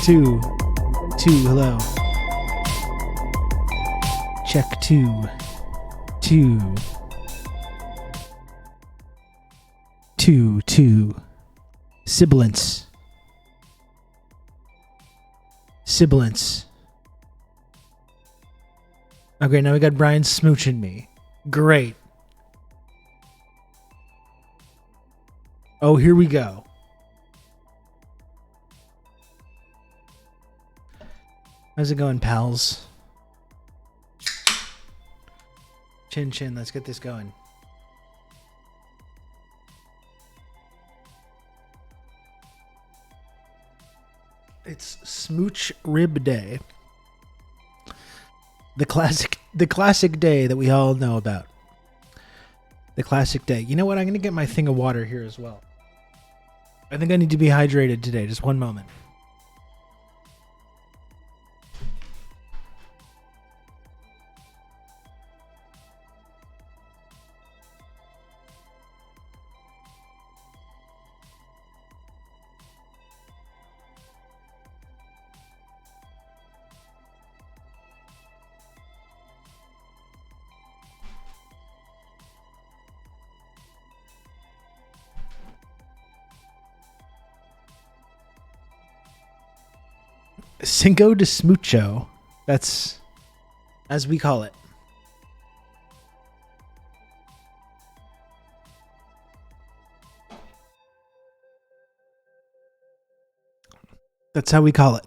2. 2, hello. Check 2. 2. 2, 2. Sibilance. Sibilance. Okay, now we got Brian smooching me. Great. Oh, here we go. How's it going, pals? Chin chin, let's get this going. It's Smooch Rib Day. The classic day that we all know about. The classic day. You know what? I'm going to get my thing of water here as well. I think I need to be hydrated today. Just one moment. Cinco de Smucho. That's as we call it. That's how we call it.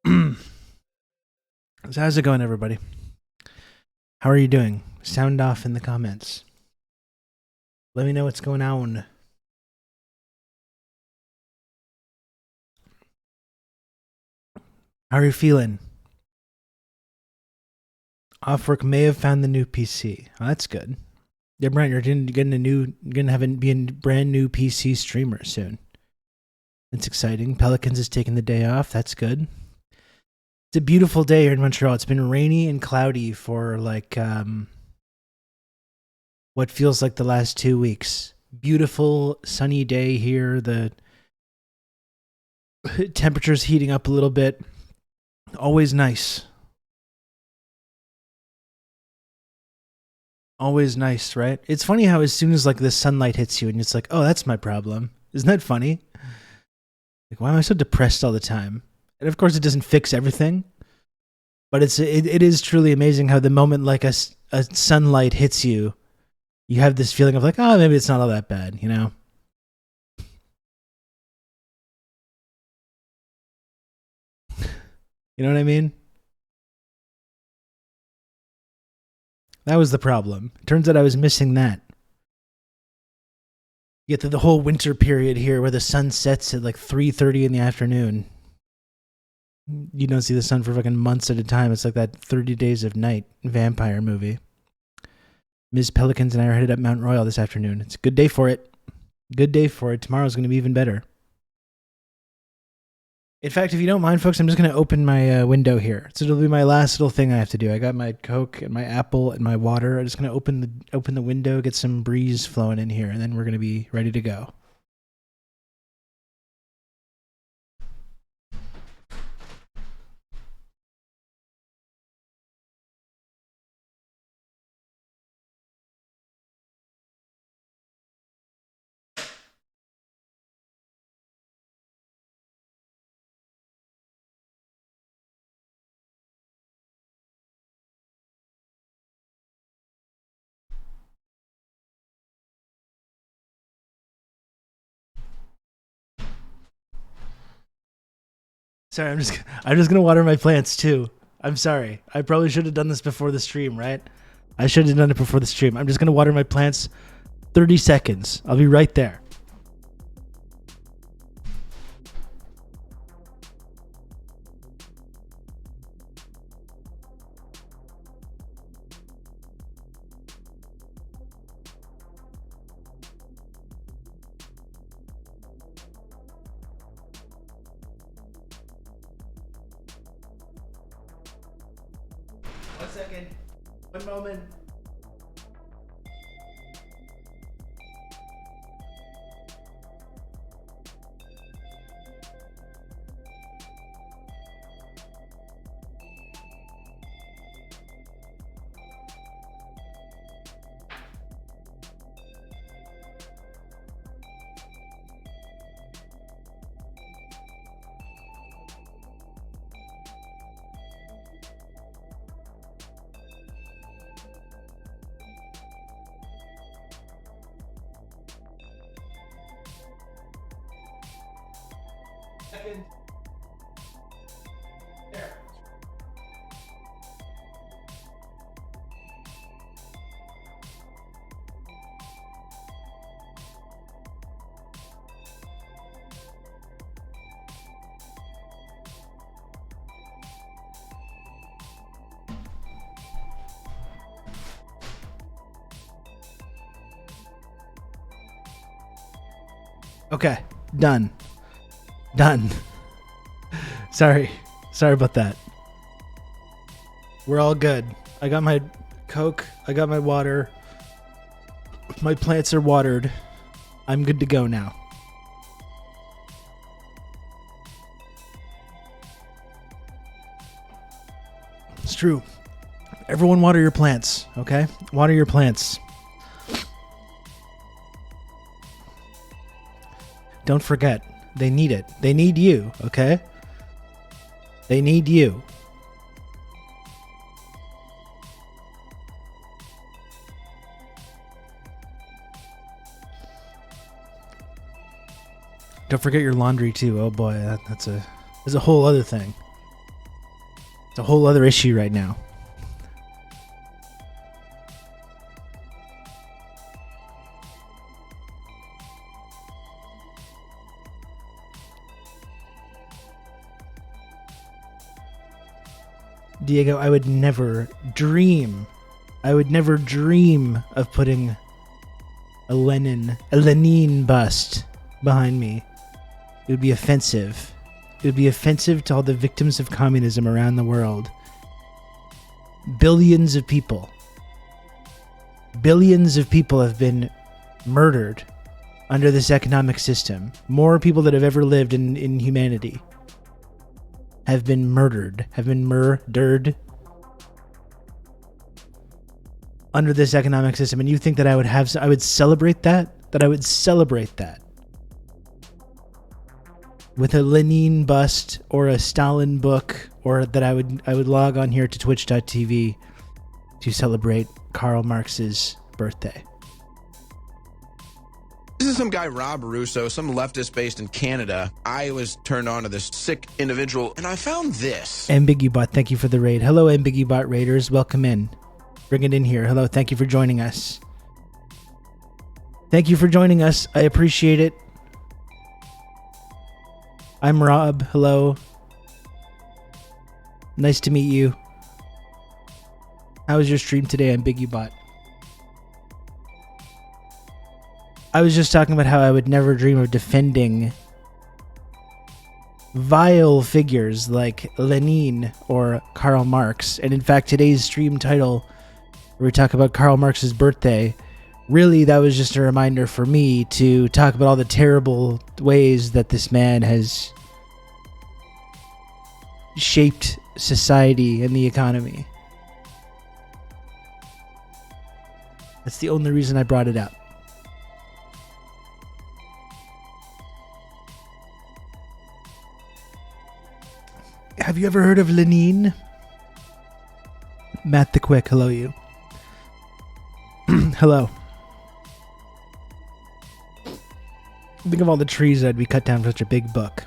So how's it going, everybody? How are you doing? Sound off in the comments. Let me know what's going on. How are you feeling? Off work may have found the new PC. Oh, that's good. Yeah, Brian, you're gonna be a brand new PC streamer soon. That's exciting. Pelicans is taking the day off. That's good. It's a beautiful day here in Montreal. It's been rainy and cloudy for like what feels like the last 2 weeks. Beautiful sunny day here. The temperature's heating up a little bit. Always nice. Always nice, right? It's funny how as soon as like the sunlight hits you and it's like, oh, that's my problem. Isn't that funny? Like, why am I so depressed all the time? And of course it doesn't fix everything, but it is truly amazing how the moment like a sunlight hits you, you have this feeling of like, oh, maybe it's not all that bad, you know? You know what I mean? That was the problem. Turns out I was missing that. You get to the whole winter period here where the sun sets at like 3:30 in the afternoon. You don't see the sun for fucking months at a time. It's like that 30 Days of Night vampire movie. Ms. Pelicans and I are headed up Mount Royal this afternoon. It's a good day for it. Good day for it. Tomorrow's going to be even better. In fact, if you don't mind, folks, I'm just going to open my window here. So it'll be my last little thing I have to do. I got my Coke and my apple and my water. I'm just going to open the window, get some breeze flowing in here, and then we're going to be ready to go. Sorry, I'm just gonna water my plants too. I'm sorry. I probably should have done this before the stream, right? I should have done it before the stream. I'm just gonna water my plants. 30 seconds. I'll be right there. One moment. Second. There. Okay, done. Done. Sorry about that. We're all good. I got my Coke, I got my water. My plants are watered. I'm good to go now. It's true. Everyone water your plants, okay? Water your plants. Don't forget, they need it. They need you, okay? They need you. Don't forget your laundry too. Oh boy, that's a whole other thing. It's a whole other issue right now. Diego, I would never dream of putting a Lenin bust behind me. It would be offensive. It would be offensive to all the victims of communism around the world. Billions of people have been murdered under this economic system. More people that have ever lived in humanity have been murdered under this economic system. And you think that I would celebrate that? That I would celebrate that with a Lenin bust or a Stalin book, or that I would log on here to twitch.tv to celebrate Karl Marx's birthday. This is some guy, Rob Russo, some leftist based in Canada. I was turned on to this sick individual, and I found this. Ambiguebot, thank you for the raid. Hello, Ambiguebot Raiders. Welcome in. Bring it in here. Hello, thank you for joining us. Thank you for joining us. I appreciate it. I'm Rob. Hello. Nice to meet you. How was your stream today, Ambiguebot? I was just talking about how I would never dream of defending vile figures like Lenin or Karl Marx. And in fact, today's stream title, where we talk about Karl Marx's birthday, really that was just a reminder for me to talk about all the terrible ways that this man has shaped society and the economy. That's the only reason I brought it up. Have you ever heard of Lenin? Matt the Quick, hello you. Hello. Think of all the trees that'd be cut down for such a big book.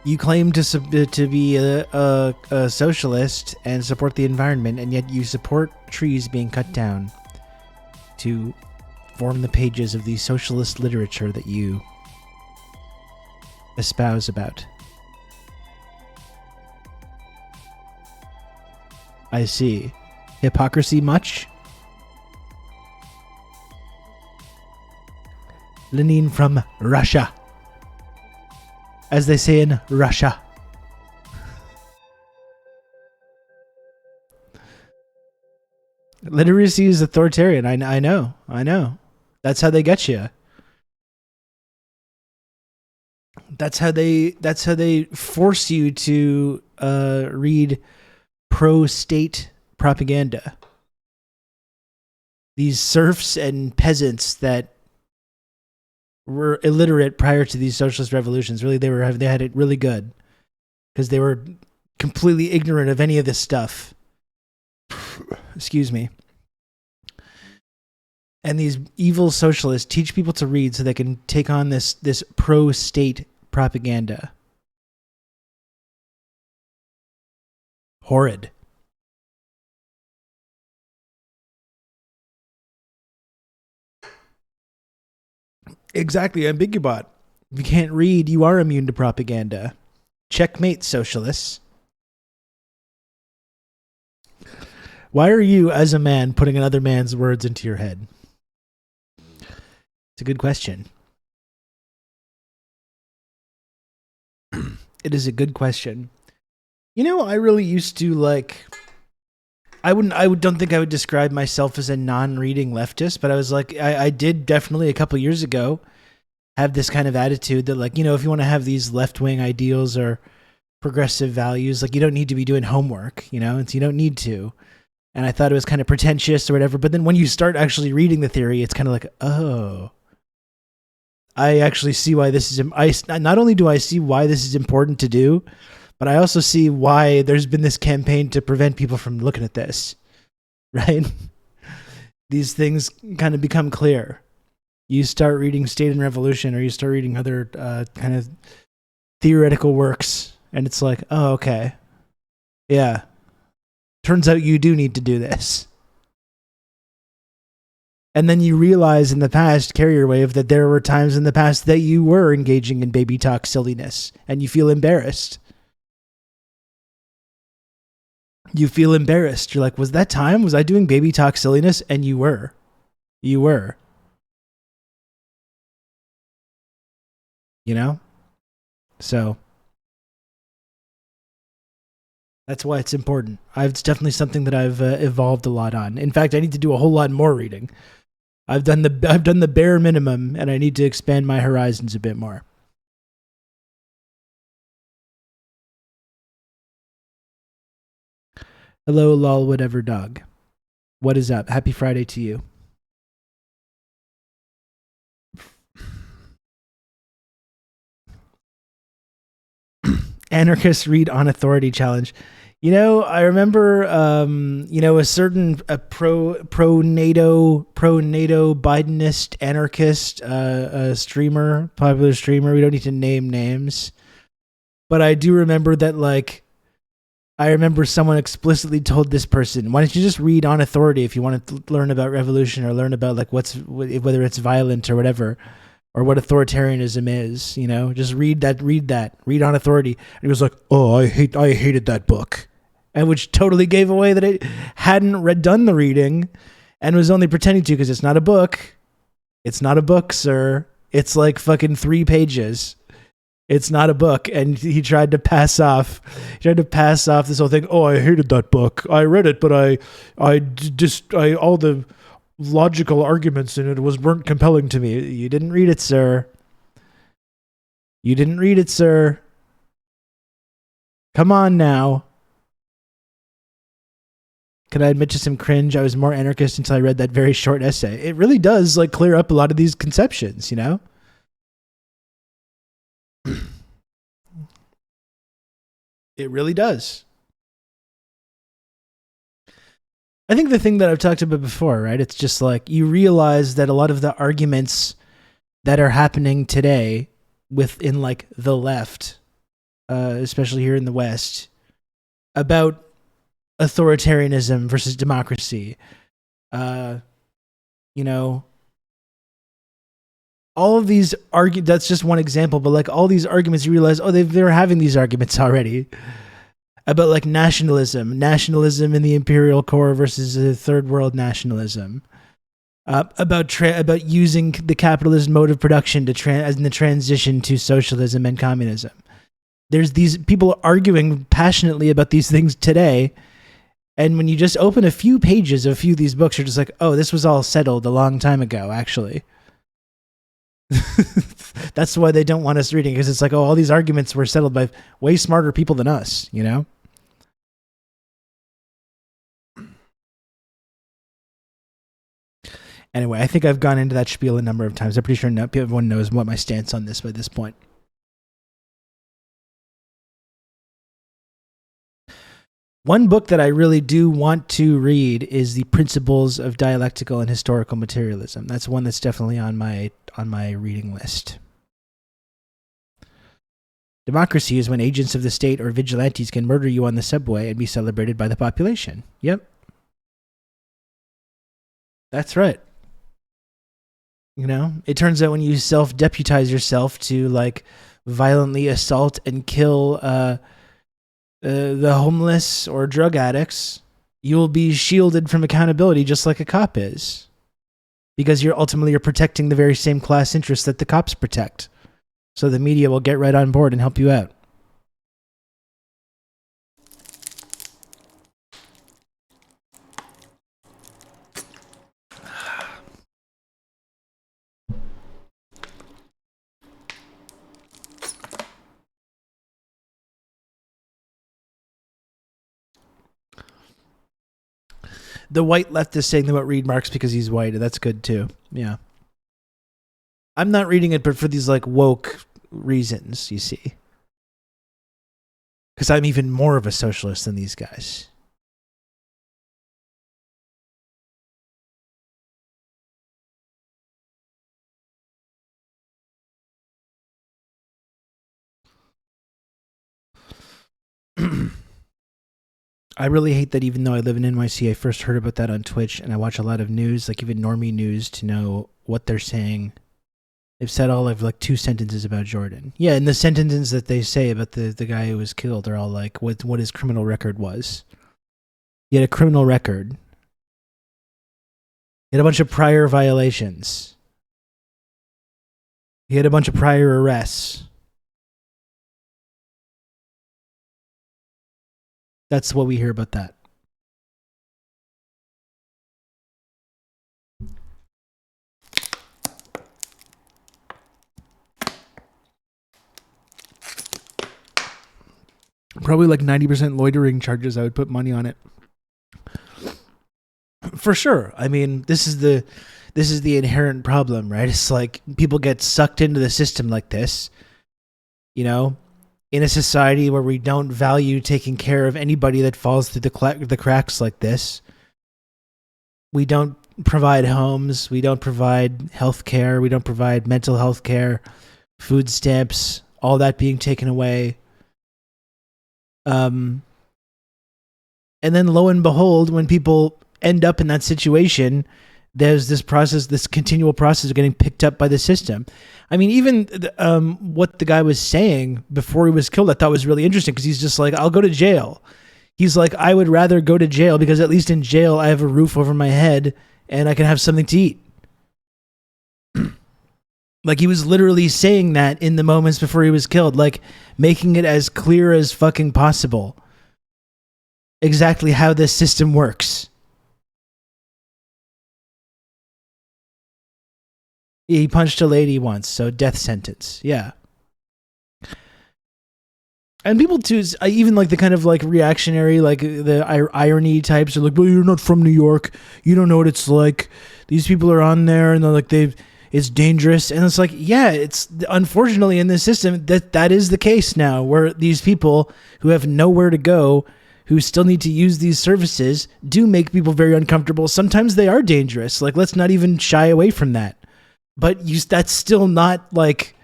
You claim to be a socialist and support the environment, and yet you support trees being cut down to form the pages of the socialist literature that you espouse about. I see. Hypocrisy much? Lenin from Russia. As they say in Russia. Literacy is authoritarian. I know. That's how they get you. That's how they force you to read pro-state propaganda. These serfs and peasants that were illiterate prior to these socialist revolutions, really they had it really good because they were completely ignorant of any of this stuff. Excuse me. And these evil socialists teach people to read so they can take on this pro-state propaganda. Horrid. Exactly, ambiguous. If you can't read, you are immune to propaganda. Checkmate, socialists. Why are you, as a man, putting another man's words into your head? It's a good question. It is a good question. You know, I really used to like. I don't think I would describe myself as a non-reading leftist, but I was like, I did definitely a couple years ago have this kind of attitude that, like, you know, if you want to have these left-wing ideals or progressive values, like, you don't need to be doing homework, you know, and so you don't need to. And I thought it was kind of pretentious or whatever. But then when you start actually reading the theory, it's kind of like, oh, I actually see why this is. Not only do I see why this is important to do, but I also see why there's been this campaign to prevent people from looking at this, right? These things kind of become clear. You start reading State and Revolution, or you start reading other kind of theoretical works, and it's like, oh, okay. Yeah. Turns out you do need to do this. And then you realize in the past, carrier wave, that there were times in the past that you were engaging in baby talk silliness, and you feel embarrassed. You feel embarrassed. You're like, was that time? Was I doing baby talk silliness? And you were. You were. You know? So that's why it's important. It's definitely something that I've evolved a lot on. In fact, I need to do a whole lot more reading. I've done the bare minimum, and I need to expand my horizons a bit more. Hello, lol, whatever, dog. What is up? Happy Friday to you. Anarchists read on authority challenge. You know, I remember, a certain pro-NATO Bidenist anarchist popular streamer. We don't need to name names. But I do remember that, like, I remember someone explicitly told this person, why don't you just read on authority if you want to learn about revolution or learn about, like, whether it's violent or whatever, or what authoritarianism is, you know, just read on authority. And he was like, oh, I hated that book. And which totally gave away that it hadn't done the reading and was only pretending to, because it's not a book. It's not a book, sir. It's like fucking 3 pages. It's not a book. And he tried to pass off this whole thing. Oh, I hated that book. I read it, but all the logical arguments in it weren't compelling to me. You didn't read it, sir. You didn't read it, sir. Come on now. Can I admit to some cringe? I was more anarchist until I read that very short essay. It really does, like, clear up a lot of these conceptions, you know? It really does. I think the thing that I've talked about before, right? It's just like you realize that a lot of the arguments that are happening today within, like, the left, especially here in the West, about authoritarianism versus democracy, you know, all of these that's just one example, but, like, all these arguments, you realize, oh, they were having these arguments already about, like, nationalism in the imperial core versus the third world nationalism, about using the capitalist mode of production as in the transition to socialism and communism. There's these people arguing passionately about these things today. And when you just open a few pages of a few of these books, you're just like, oh, this was all settled a long time ago, actually. That's why they don't want us reading, because it's like, oh, all these arguments were settled by way smarter people than us, you know? Anyway, I think I've gone into that spiel a number of times. I'm pretty sure everyone knows what my stance on this by this point. One book that I really do want to read is The Principles of Dialectical and Historical Materialism. That's one that's definitely on my reading list. Democracy is when agents of the state or vigilantes can murder you on the subway and be celebrated by the population. Yep. That's right. You know, it turns out when you self-deputize yourself to like violently assault and kill the homeless or drug addicts, you will be shielded from accountability just like a cop is, because you're protecting the very same class interests that the cops protect. So the media will get right on board and help you out. The white leftist saying they won't read Marx because he's white. That's good too. Yeah. I'm not reading it, but for these like woke reasons, you see. Because I'm even more of a socialist than these guys. I really hate that even though I live in NYC, I first heard about that on Twitch, and I watch a lot of news, like even normie news, to know what they're saying. They've said all of like 2 sentences about Jordan. Yeah, and the sentences that they say about the guy who was killed are all like what his criminal record was. He had a criminal record. He had a bunch of prior violations. He had a bunch of prior arrests. That's what we hear about that. Probably like 90% loitering charges. I would put money on it. For sure. I mean, this is the inherent problem, right? It's like people get sucked into the system like this, you know, in a society where we don't value taking care of anybody that falls through the cracks like this. We don't provide homes. We don't provide health care. We don't provide mental health care, food stamps, all that being taken away. And then lo and behold, when people end up in that situation, there's this continual process of getting picked up by the system. I mean, even what the guy was saying before he was killed, I thought was really interesting, because he's just like, I'll go to jail. He's like, I would rather go to jail because at least in jail I have a roof over my head and I can have something to eat. Like, he was literally saying that in the moments before he was killed, like making it as clear as fucking possible exactly how this system works. He punched a lady once, so death sentence. Yeah. And people too, even like the kind of like reactionary, like the irony types are like, well, you're not from New York. You don't know what it's like. These people are on there and they're like, it's dangerous. And it's like, yeah, it's unfortunately in this system that is the case now, where these people who have nowhere to go, who still need to use these services, do make people very uncomfortable. Sometimes they are dangerous. Like, let's not even shy away from that. But that's still not like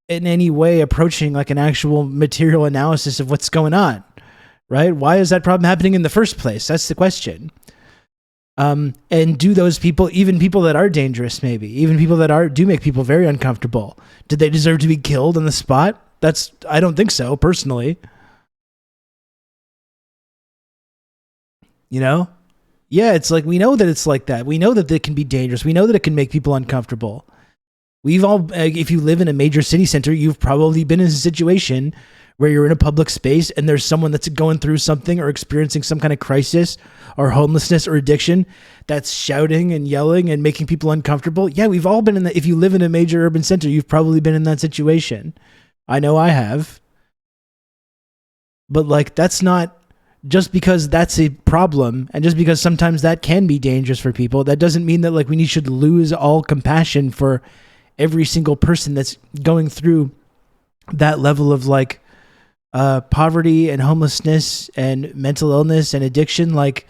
in any way approaching like an actual material analysis of what's going on, right? Why is that problem happening in the first place? That's the question. And do those people, even people that are dangerous, maybe even people that do make people very uncomfortable, did they deserve to be killed on the spot? I don't think so, personally. You know? Yeah, it's like, we know that it's like that. We know that it can be dangerous. We know that it can make people uncomfortable. We've all, if you live in a major city center, you've probably been in a situation where you're in a public space and there's someone that's going through something or experiencing some kind of crisis or homelessness or addiction that's shouting and yelling and making people uncomfortable. Yeah, we've all been in that. If you live in a major urban center, you've probably been in that situation. I know I have. But like, that's not, just because that's a problem and just because sometimes that can be dangerous for people, that doesn't mean that like we should lose all compassion for every single person that's going through that level of like poverty and homelessness and mental illness and addiction, like,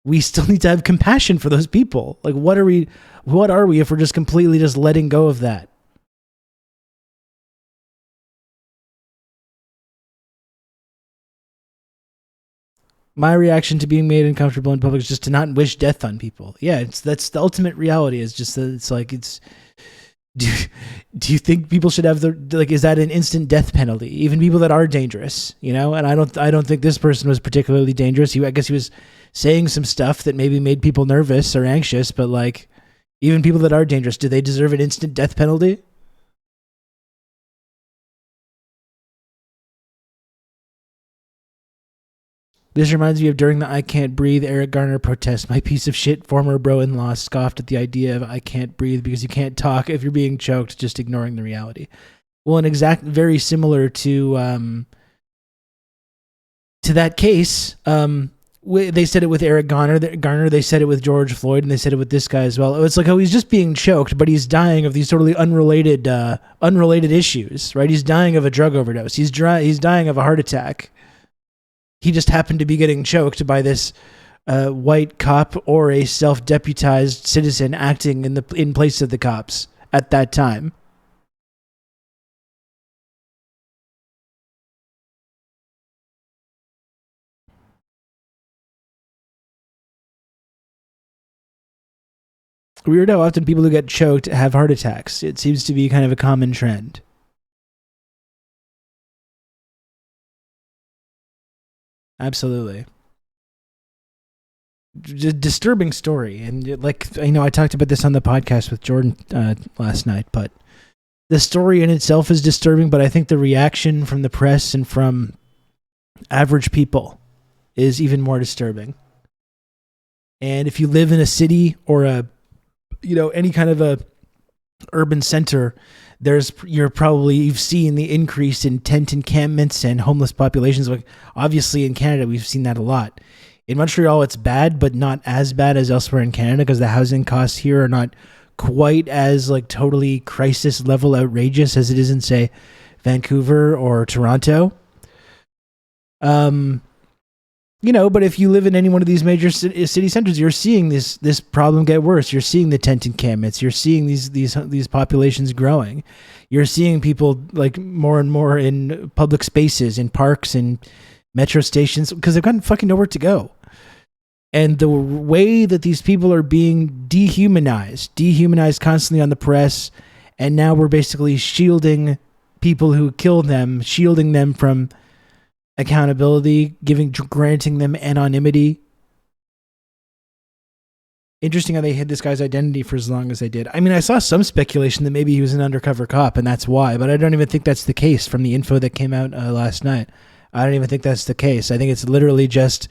we still need to have compassion for those people. Like, what are we if we're just completely just letting go of that? My reaction to being made uncomfortable in public is just to not wish death on people. Yeah, that's the ultimate reality. Is just that it's like it's. Do you think people should have is that an instant death penalty? Even people that are dangerous, you know? And I don't think this person was particularly dangerous. I guess he was saying some stuff that maybe made people nervous or anxious, but like, even people that are dangerous, do they deserve an instant death penalty? This reminds me of during the I Can't Breathe Eric Garner protest. My piece of shit former bro-in-law scoffed at the idea of I can't breathe because you can't talk if you're being choked, just ignoring the reality. Well, very similar to that case. They said it with Eric Garner. They said it with George Floyd, and they said it with this guy as well. It's like, oh, he's just being choked, but he's dying of these totally unrelated issues, right? He's dying of a drug overdose. He's dying of a heart attack. He just happened to be getting choked by this white cop or a self-deputized citizen acting in place of the cops at that time. Weird how often people who get choked have heart attacks. It seems to be kind of a common trend. Absolutely. Disturbing story. And like, I talked about this on the podcast with Jordan last night, but the story in itself is disturbing, but I think the reaction from the press and from average people is even more disturbing. And if you live in a city or any kind of a urban center, you've seen the increase in tent encampments and homeless populations. Like, obviously in Canada, we've seen that a lot. In Montreal, it's bad, but not as bad as elsewhere in Canada because the housing costs here are not quite as like totally crisis level outrageous as it is in, say, Vancouver or Toronto. But if you live in any one of these major city centers, you're seeing this problem get worse. You're seeing the tent encampments. You're seeing these populations growing. You're seeing people like more and more in public spaces, in parks and metro stations because they've got fucking nowhere to go. And the way that these people are being dehumanized constantly on the press, and now we're basically shielding people who killed them, shielding them from accountability, granting them anonymity. Interesting how they hid this guy's identity for as long as they did. I mean, I saw some speculation that maybe he was an undercover cop and that's why, but I don't even think that's the case from the info that came out last night. I don't even think that's the case. I think it's literally just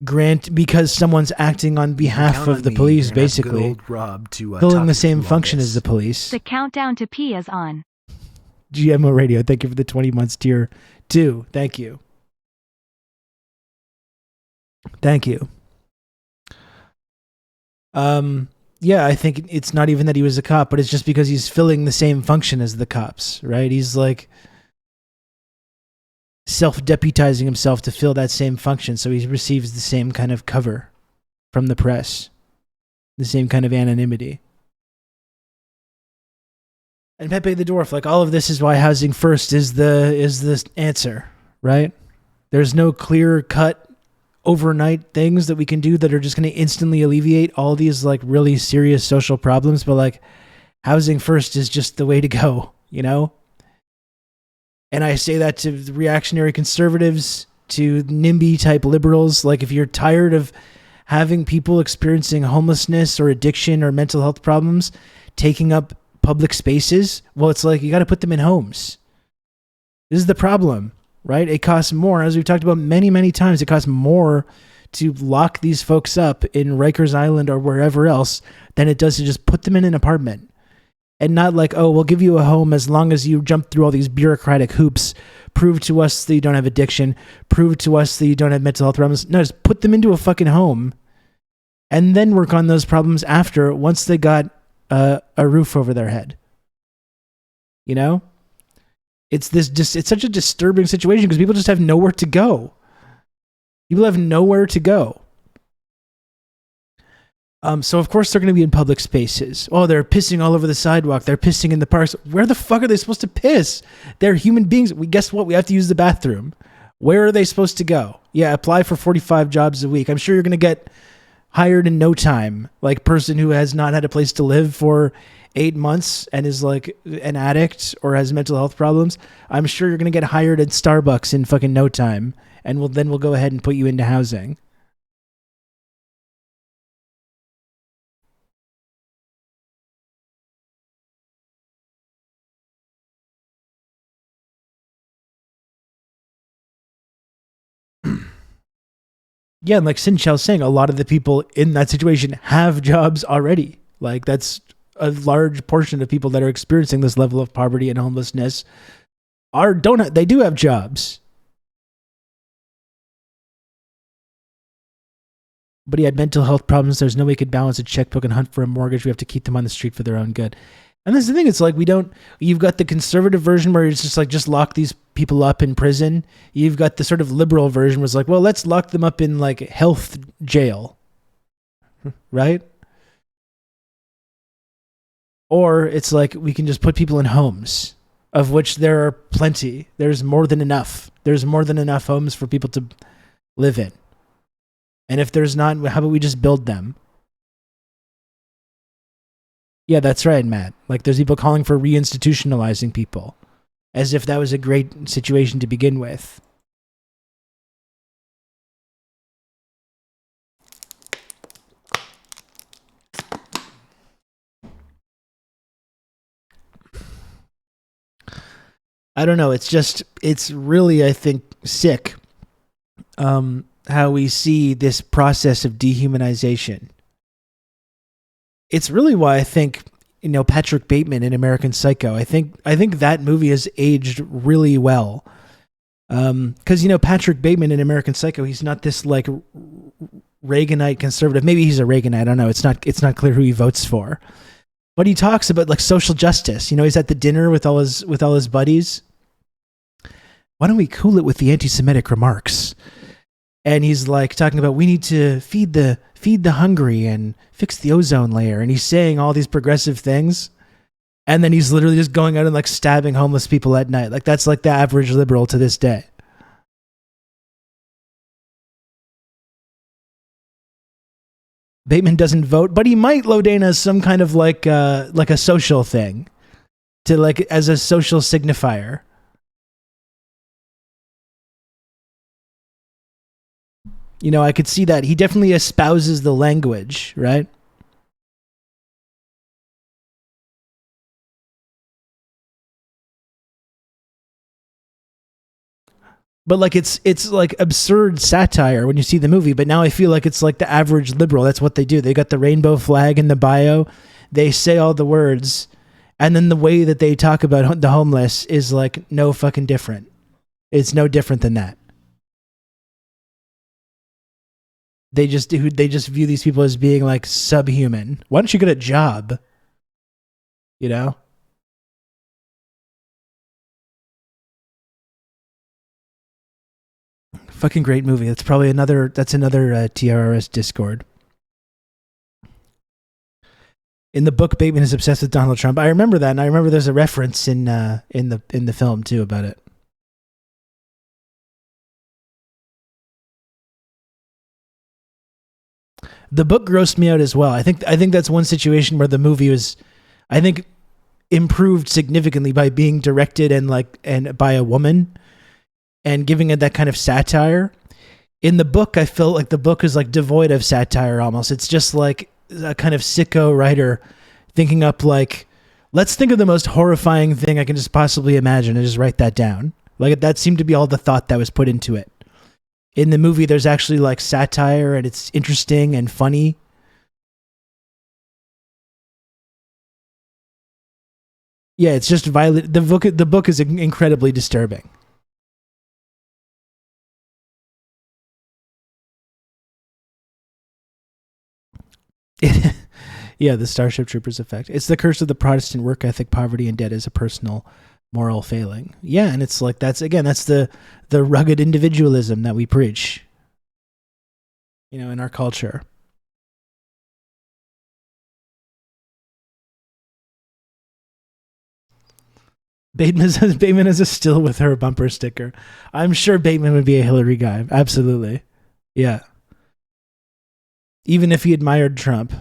because someone's acting on behalf of the police, basically, filling the same function as the police. The countdown to P is on. GMO Radio, thank you for the 20 months tier 2. Thank you. Thank you. Yeah, I think it's not even that he was a cop, but it's just because he's filling the same function as the cops, right? He's like self-deputizing himself to fill that same function, so he receives the same kind of cover from the press, the same kind of anonymity. And Pepe the Dwarf, like, all of this is why housing first is the answer, right? There's no clear-cut overnight things that we can do that are just going to instantly alleviate all these like really serious social problems, but like housing first is just the way to go, you know? And I say that to reactionary conservatives, to NIMBY type liberals. Like, if you're tired of having people experiencing homelessness or addiction or mental health problems taking up public spaces, well, it's like you got to put them in homes. This is the problem, right? It costs more, as we've talked about many, many times, it costs more to lock these folks up in Rikers Island or wherever else than it does to just put them in an apartment. And not like, oh, we'll give you a home as long as you jump through all these bureaucratic hoops, prove to us that you don't have addiction, prove to us that you don't have mental health problems. No, just put them into a fucking home and then work on those problems after, once they got a roof over their head. You know? It's such a disturbing situation because people just have nowhere to go. People have nowhere to go. So of course they're going to be in public spaces. Oh, they're pissing all over the sidewalk. They're pissing in the parks. Where the fuck are they supposed to piss? They're human beings. Guess what? We have to use the bathroom. Where are they supposed to go? Yeah, apply for 45 jobs a week. I'm sure you're going to get hired in no time. Like person who has not had a place to live for 8 months and is like an addict or has mental health problems. I'm sure you're going to get hired at Starbucks in fucking no time. And we'll go ahead and put you into housing. Yeah, and like Sin Chao saying, a lot of the people in that situation have jobs already. Like that's a large portion of people that are experiencing this level of poverty and homelessness they do have jobs. But he had mental health problems. There's no way he could balance a checkbook and hunt for a mortgage. We have to keep them on the street for their own good. And that's the thing. It's like you've got the conservative version where it's just like, just lock these people up in prison. You've got the sort of liberal version where it's like, well, let's lock them up in like health jail. Right? Or it's like, we can just put people in homes, of which there are plenty. There's more than enough. There's more than enough homes for people to live in. And if there's not, how about we just build them? Yeah, that's right, Matt. Like there's people calling for reinstitutionalizing people as if that was a great situation to begin with. I don't know. It's really, I think, sick how we see this process of dehumanization. It's really why I think, Patrick Bateman in American Psycho, I think that movie has aged really well. Because, Patrick Bateman in American Psycho, he's not this like Reaganite conservative. Maybe he's a Reaganite. I don't know. It's not clear who he votes for. But he talks about like social justice. He's at the dinner with all his buddies. Why don't we cool it with the anti-Semitic remarks? And he's like talking about we need to feed the hungry and fix the ozone layer. And he's saying all these progressive things. And then he's literally just going out and like stabbing homeless people at night. Like that's like the average liberal to this day. Bateman doesn't vote, but he might, Lodana, as some kind of like a social thing, to like as a social signifier. I could see that. He definitely espouses the language, right? But like it's like absurd satire when you see the movie. But now I feel like it's like the average liberal. That's what they do. They got the rainbow flag in the bio. They say all the words. And then the way that they talk about the homeless is like no fucking different. It's no different than that. They just view these people as being like subhuman. Why don't you get a job? Fucking great movie. That's probably another TRRS Discord. In the book, Bateman is obsessed with Donald Trump. I remember that, and I remember there's a reference in the film too about it. The book grossed me out as well. I think that's one situation where the movie was, I think, improved significantly by being directed and by a woman and giving it that kind of satire. In the book, I felt like the book is like devoid of satire almost. It's just like a kind of sicko writer thinking up like, let's think of the most horrifying thing I can just possibly imagine and just write that down. Like that seemed to be all the thought that was put into it. In the movie, there's actually like satire and it's interesting and funny. Yeah, it's just violent. The book is incredibly disturbing. Yeah, the Starship Troopers effect. It's the curse of the Protestant work ethic. Poverty and debt is a personal moral failing. Yeah, and it's like that's the rugged individualism that we preach, in our culture. Bateman is a still with her bumper sticker. I'm sure Bateman would be a Hillary guy. Absolutely. Yeah. Even if he admired Trump,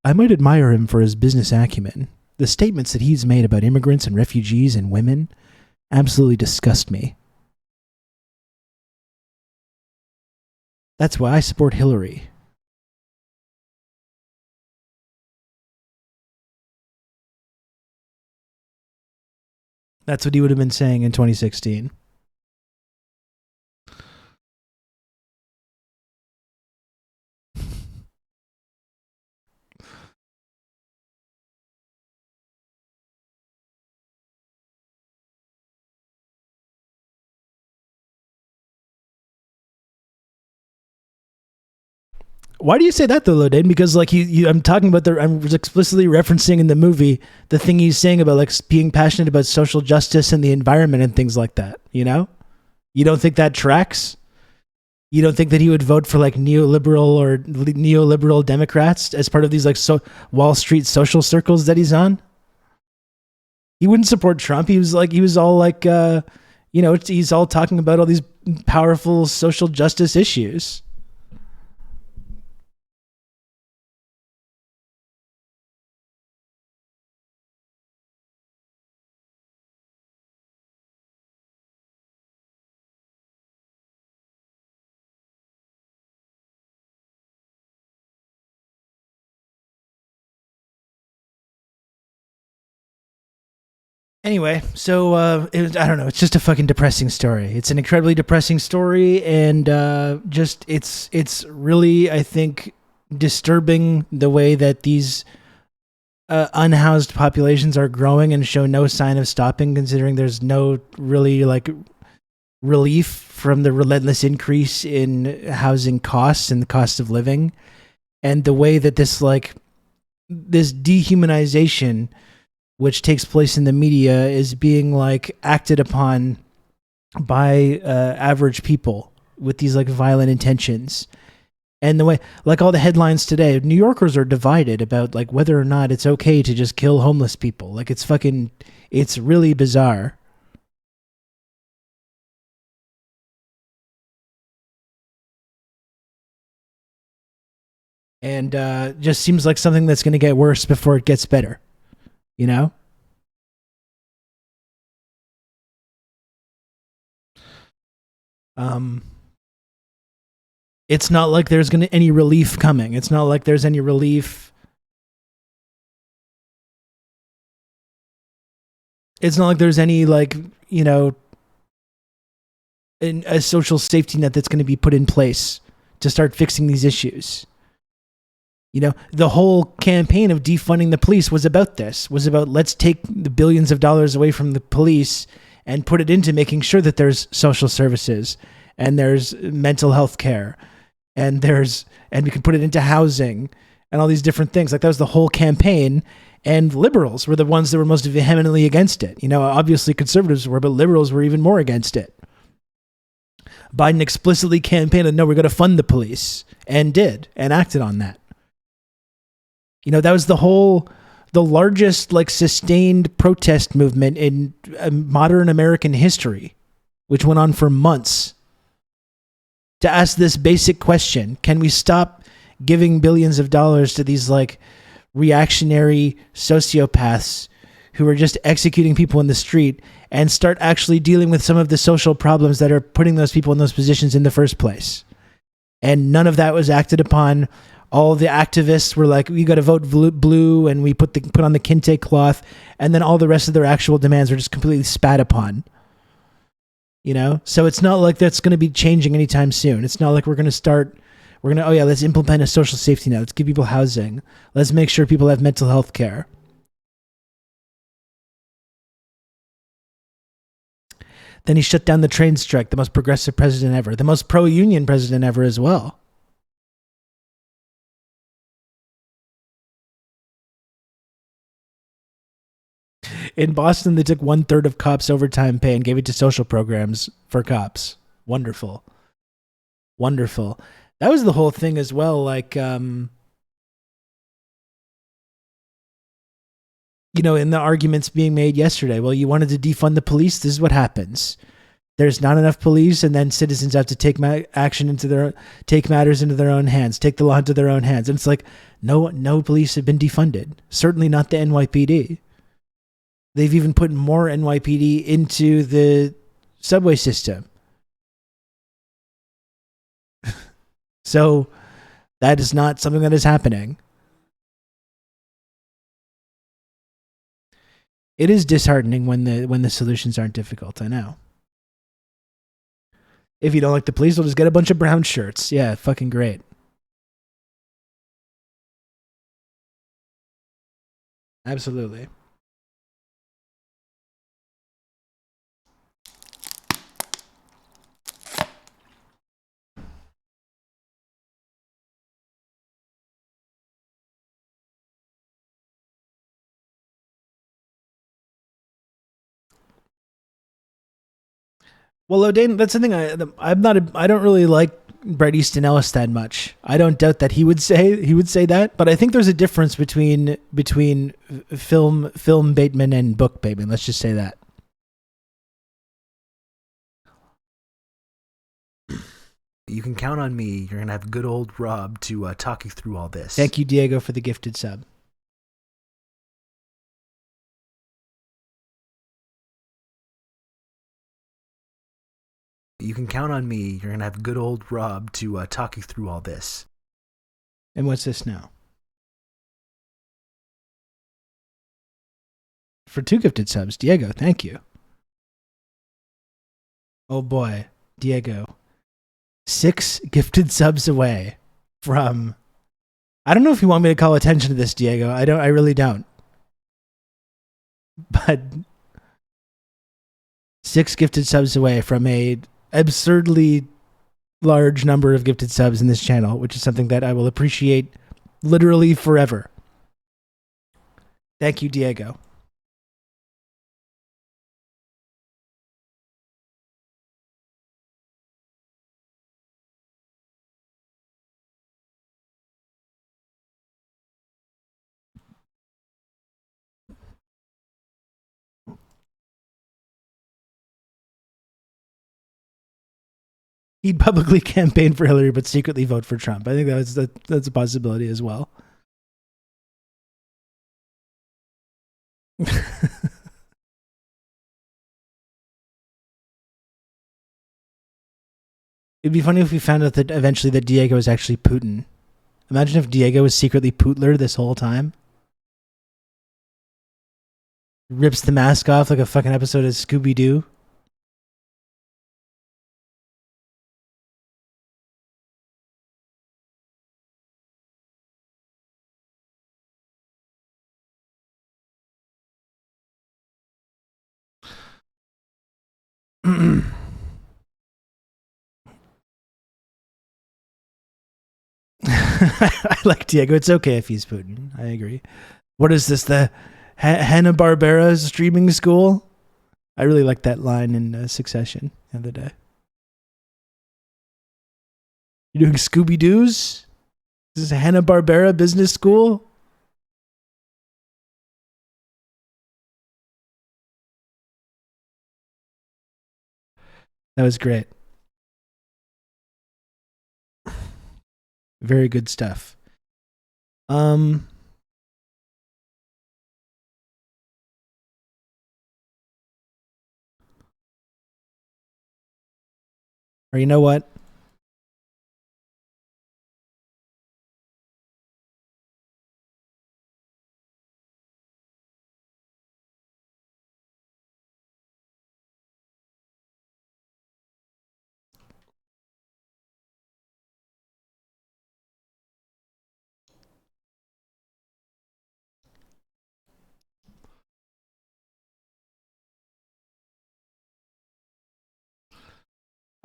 I might admire him for his business acumen. The statements that he's made about immigrants and refugees and women absolutely disgust me. That's why I support Hillary. That's what he would have been saying in 2016. Why do you say that though, Lodain? Because like I'm talking about I was explicitly referencing in the movie the thing he's saying about like being passionate about social justice and the environment and things like that. You don't think that tracks? You don't think that he would vote for like neoliberal Democrats as part of these like Wall Street social circles that he's on? He wouldn't support Trump. He's all talking about all these powerful social justice issues. Anyway, so I don't know. It's just a fucking depressing story. It's an incredibly depressing story, and it's really, I think, disturbing the way that these unhoused populations are growing and show no sign of stopping, considering there's no really like relief from the relentless increase in housing costs and the cost of living, and the way that this dehumanization which takes place in the media is being like acted upon by average people with these like violent intentions. And the way, like all the headlines today, New Yorkers are divided about like whether or not it's okay to just kill homeless people. Like it's really bizarre. And just seems like something that's going to get worse before it gets better. It's not like there's any relief coming. It's not like there's any relief. It's not like there's any a social safety net that's going to be put in place to start fixing these issues. The whole campaign of defunding the police was about this, was about let's take the billions of dollars away from the police and put it into making sure that there's social services and there's mental health care and we can put it into housing and all these different things. Like that was the whole campaign, and liberals were the ones that were most vehemently against it. Obviously conservatives were, but liberals were even more against it. Biden explicitly campaigned that no, we're going to fund the police, and did, and acted on that. That was the largest like sustained protest movement in modern American history, which went on for months, to ask this basic question: can we stop giving billions of dollars to these like reactionary sociopaths who are just executing people in the street and start actually dealing with some of the social problems that are putting those people in those positions in the first place? And none of that was acted upon. All the activists were like, "We got to vote blue," and we put on the kente cloth, and then all the rest of their actual demands were just completely spat upon. So it's not like that's going to be changing anytime soon. It's not like let's implement a social safety net. Let's give people housing. Let's make sure people have mental health care. Then he shut down the train strike, the most progressive president ever, the most pro-union president ever as well. In Boston, they took 1/3 of cops' overtime pay and gave it to social programs for cops. Wonderful. Wonderful. That was the whole thing as well. Like, in the arguments being made yesterday, well, you wanted to defund the police. This is what happens. There's not enough police, and then citizens have to take take matters into their own hands, take the law into their own hands. And it's like, no police have been defunded. Certainly not the NYPD. They've even put more NYPD into the subway system. So that is not something that is happening. It is disheartening when the solutions aren't difficult. I know. If you don't like the police, we'll just get a bunch of brown shirts. Yeah, fucking great. Absolutely. Well, O'Dane, that's the thing. I don't really like Bret Easton Ellis that much. I don't doubt that he would say that, but I think there's a difference between film Bateman and book Bateman. Let's just say that. You can count on me. You're gonna have good old Rob to talk you through all this. Thank you, Diego, for the gifted sub. You can count on me. You're gonna have good old Rob to talk you through all this. And what's this now? For 2 gifted subs, Diego, thank you. Oh boy, Diego. 6 gifted subs away from... I don't know if you want me to call attention to this, Diego. I really don't. But 6 gifted subs away from a absurdly large number of gifted subs in this channel, which is something that I will appreciate literally forever. Thank you, Diego. He'd publicly campaign for Hillary but secretly vote for Trump. I think that's a possibility as well. It'd be funny if we found out that eventually that Diego was actually Putin. Imagine if Diego was secretly Putler this whole time. Rips the mask off like a fucking episode of Scooby-Doo. I like Diego. It's okay if he's Putin. I agree. What is this? The Hanna-Barbera streaming school? I really like that line in Succession the other day. You doing Scooby-Doos? Is this a Hanna-Barbera business school? That was great. Very good stuff. Or you know what?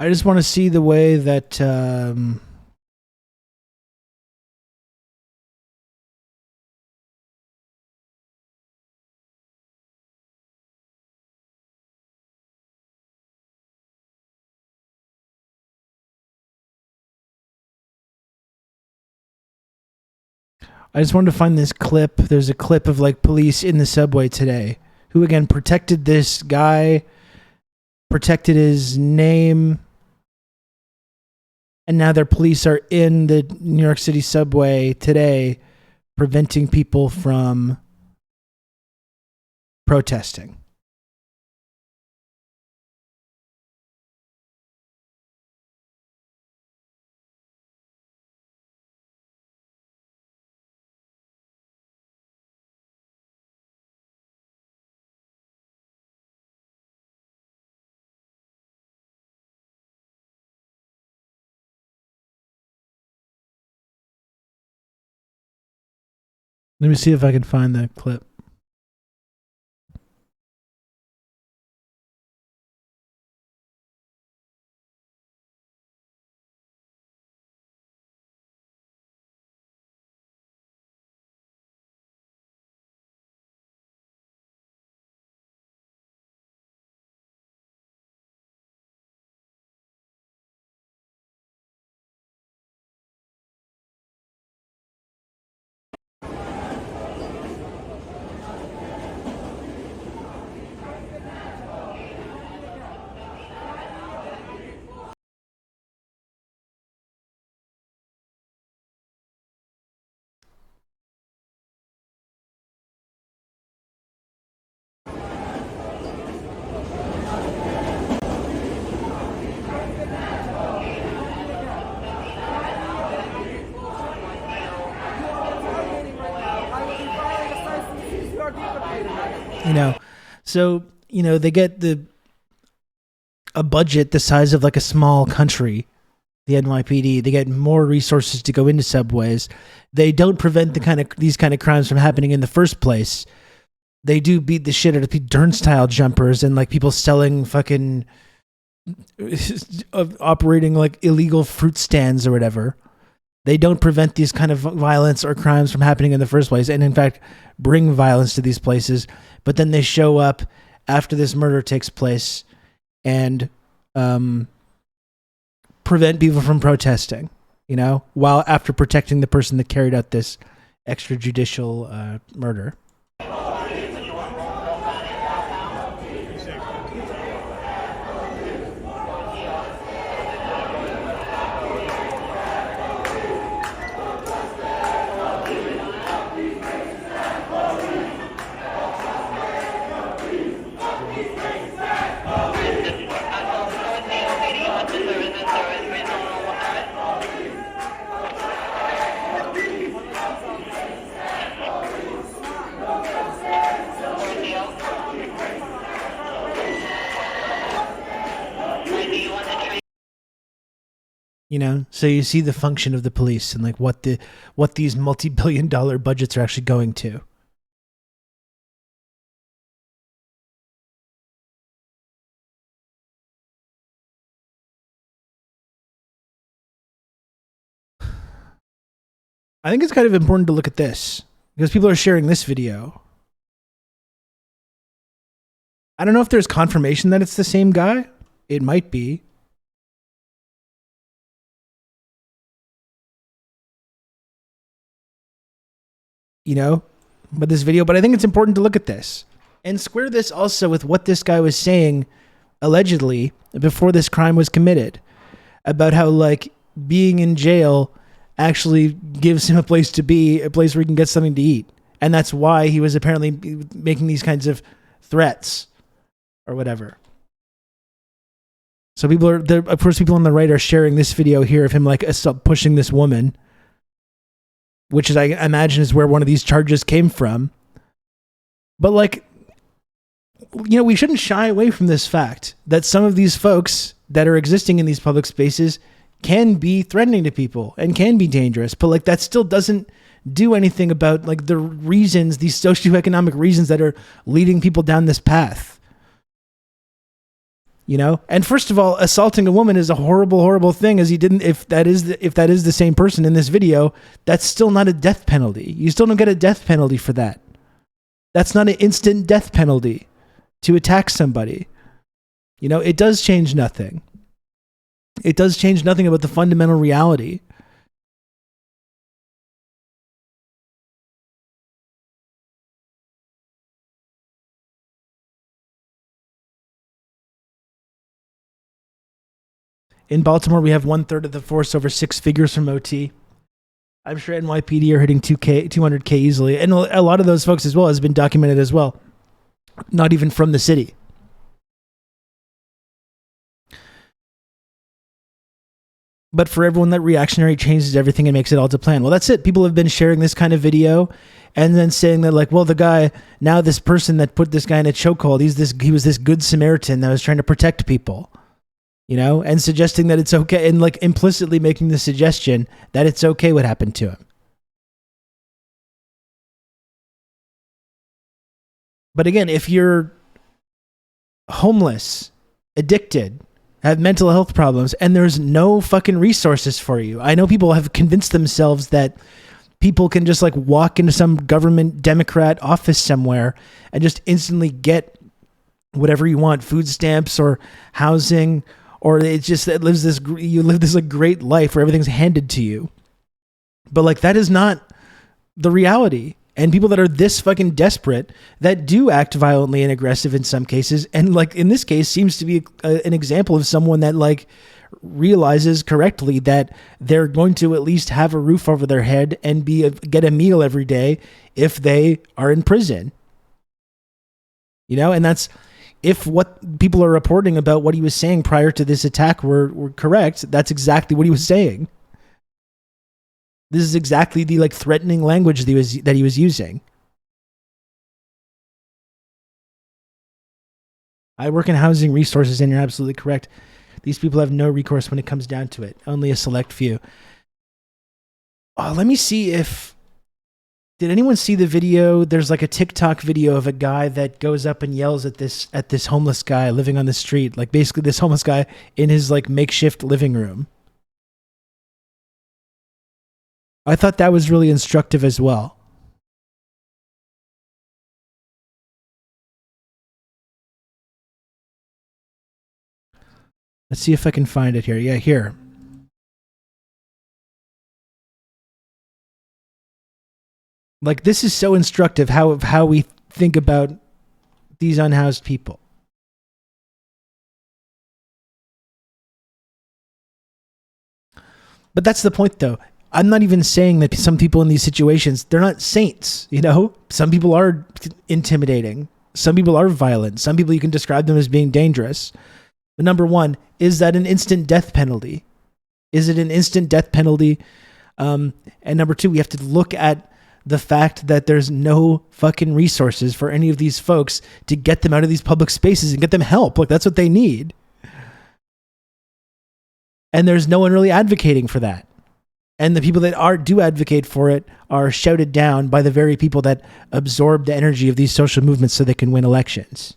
I just want to see the way that I just wanted to find this clip. There's a clip of like police in the subway today who again protected this guy, protected his name, and now their police are in the New York City subway today preventing people from protesting. Let me see if I can find the clip. So, they get a budget the size of like a small country, the NYPD. They get more resources to go into subways. They don't prevent these kind of crimes from happening in the first place. They do beat the shit out of turnstile jumpers and like people selling fucking operating like illegal fruit stands or whatever. They don't prevent these kind of violence or crimes from happening in the first place, and in fact bring violence to these places. But then they show up after this murder takes place and prevent people from protesting, while after protecting the person that carried out this extrajudicial murder. So you see the function of the police and like what these multi-billion-dollar budgets are actually going to. I think it's kind of important to look at this because people are sharing this video. I don't know if there's confirmation that it's the same guy. It might be. But I think it's important to look at this and square this also with what this guy was saying allegedly before this crime was committed about how like being in jail actually gives him a place to be, a place where he can get something to eat. And that's why he was apparently making these kinds of threats or whatever. So people on the right are sharing this video here of him like pushing this woman, which is, I imagine, is where one of these charges came from. But like, we shouldn't shy away from this fact that some of these folks that are existing in these public spaces can be threatening to people and can be dangerous. But like, that still doesn't do anything about like the reasons, these socioeconomic reasons that are leading people down this path. And first of all, assaulting a woman is a horrible, horrible thing. If that is the same person in this video, that's still not a death penalty. You still don't get a death penalty for that. That's not an instant death penalty to attack somebody. It does change nothing. It does change nothing about the fundamental reality. In Baltimore, we have 1/3 of the force over 6 figures from OT. I'm sure NYPD are hitting 200K easily. And a lot of those folks as well has been documented as well. Not even from the city. But for everyone, that reactionary changes everything and makes it all to plan. Well, that's it. People have been sharing this kind of video and then saying that, like, well, the guy, now this person that put this guy in a chokehold, he was this good Samaritan that was trying to protect people. You know, and suggesting that it's okay, and like implicitly making the suggestion that it's okay what happened to him. But again, if you're homeless, addicted, have mental health problems, and there's no fucking resources for you. I know people have convinced themselves that people can just like walk into some government Democrat office somewhere and just instantly get whatever you want, food stamps or housing, or you live this like great life where everything's handed to you. But like that is not the reality. And people that are this fucking desperate, that do act violently and aggressive in some cases, and like in this case seems to be an example of someone that like realizes correctly that they're going to at least have a roof over their head and get a meal every day if they are in prison. You know, and that's, if what people are reporting about what he was saying prior to this attack were correct, that's exactly what he was saying. This is exactly the like threatening language that he was using. I work in housing resources, and you're absolutely correct. These people have no recourse when it comes down to it. Only a select few. Oh, let me see if... Did anyone see the video? There's like a TikTok video of a guy that goes up and yells at this homeless guy living on the street. Like basically this homeless guy in his like makeshift living room. I thought that was really instructive as well. Let's see if I can find it here. Yeah, here. Like, this is so instructive how we think about these unhoused people. But that's the point, though. I'm not even saying that some people in these situations, they're not saints, you know? Some people are intimidating. Some people are violent. Some people, you can describe them as being dangerous. But number one, is that an instant death penalty? Is it an instant death penalty? And number two, we have to look at the fact that there's no fucking resources for any of these folks to get them out of these public spaces and get them help. Like, that's what they need. And there's no one really advocating for that. And the people that do advocate for it are shouted down by the very people that absorb the energy of these social movements so they can win elections.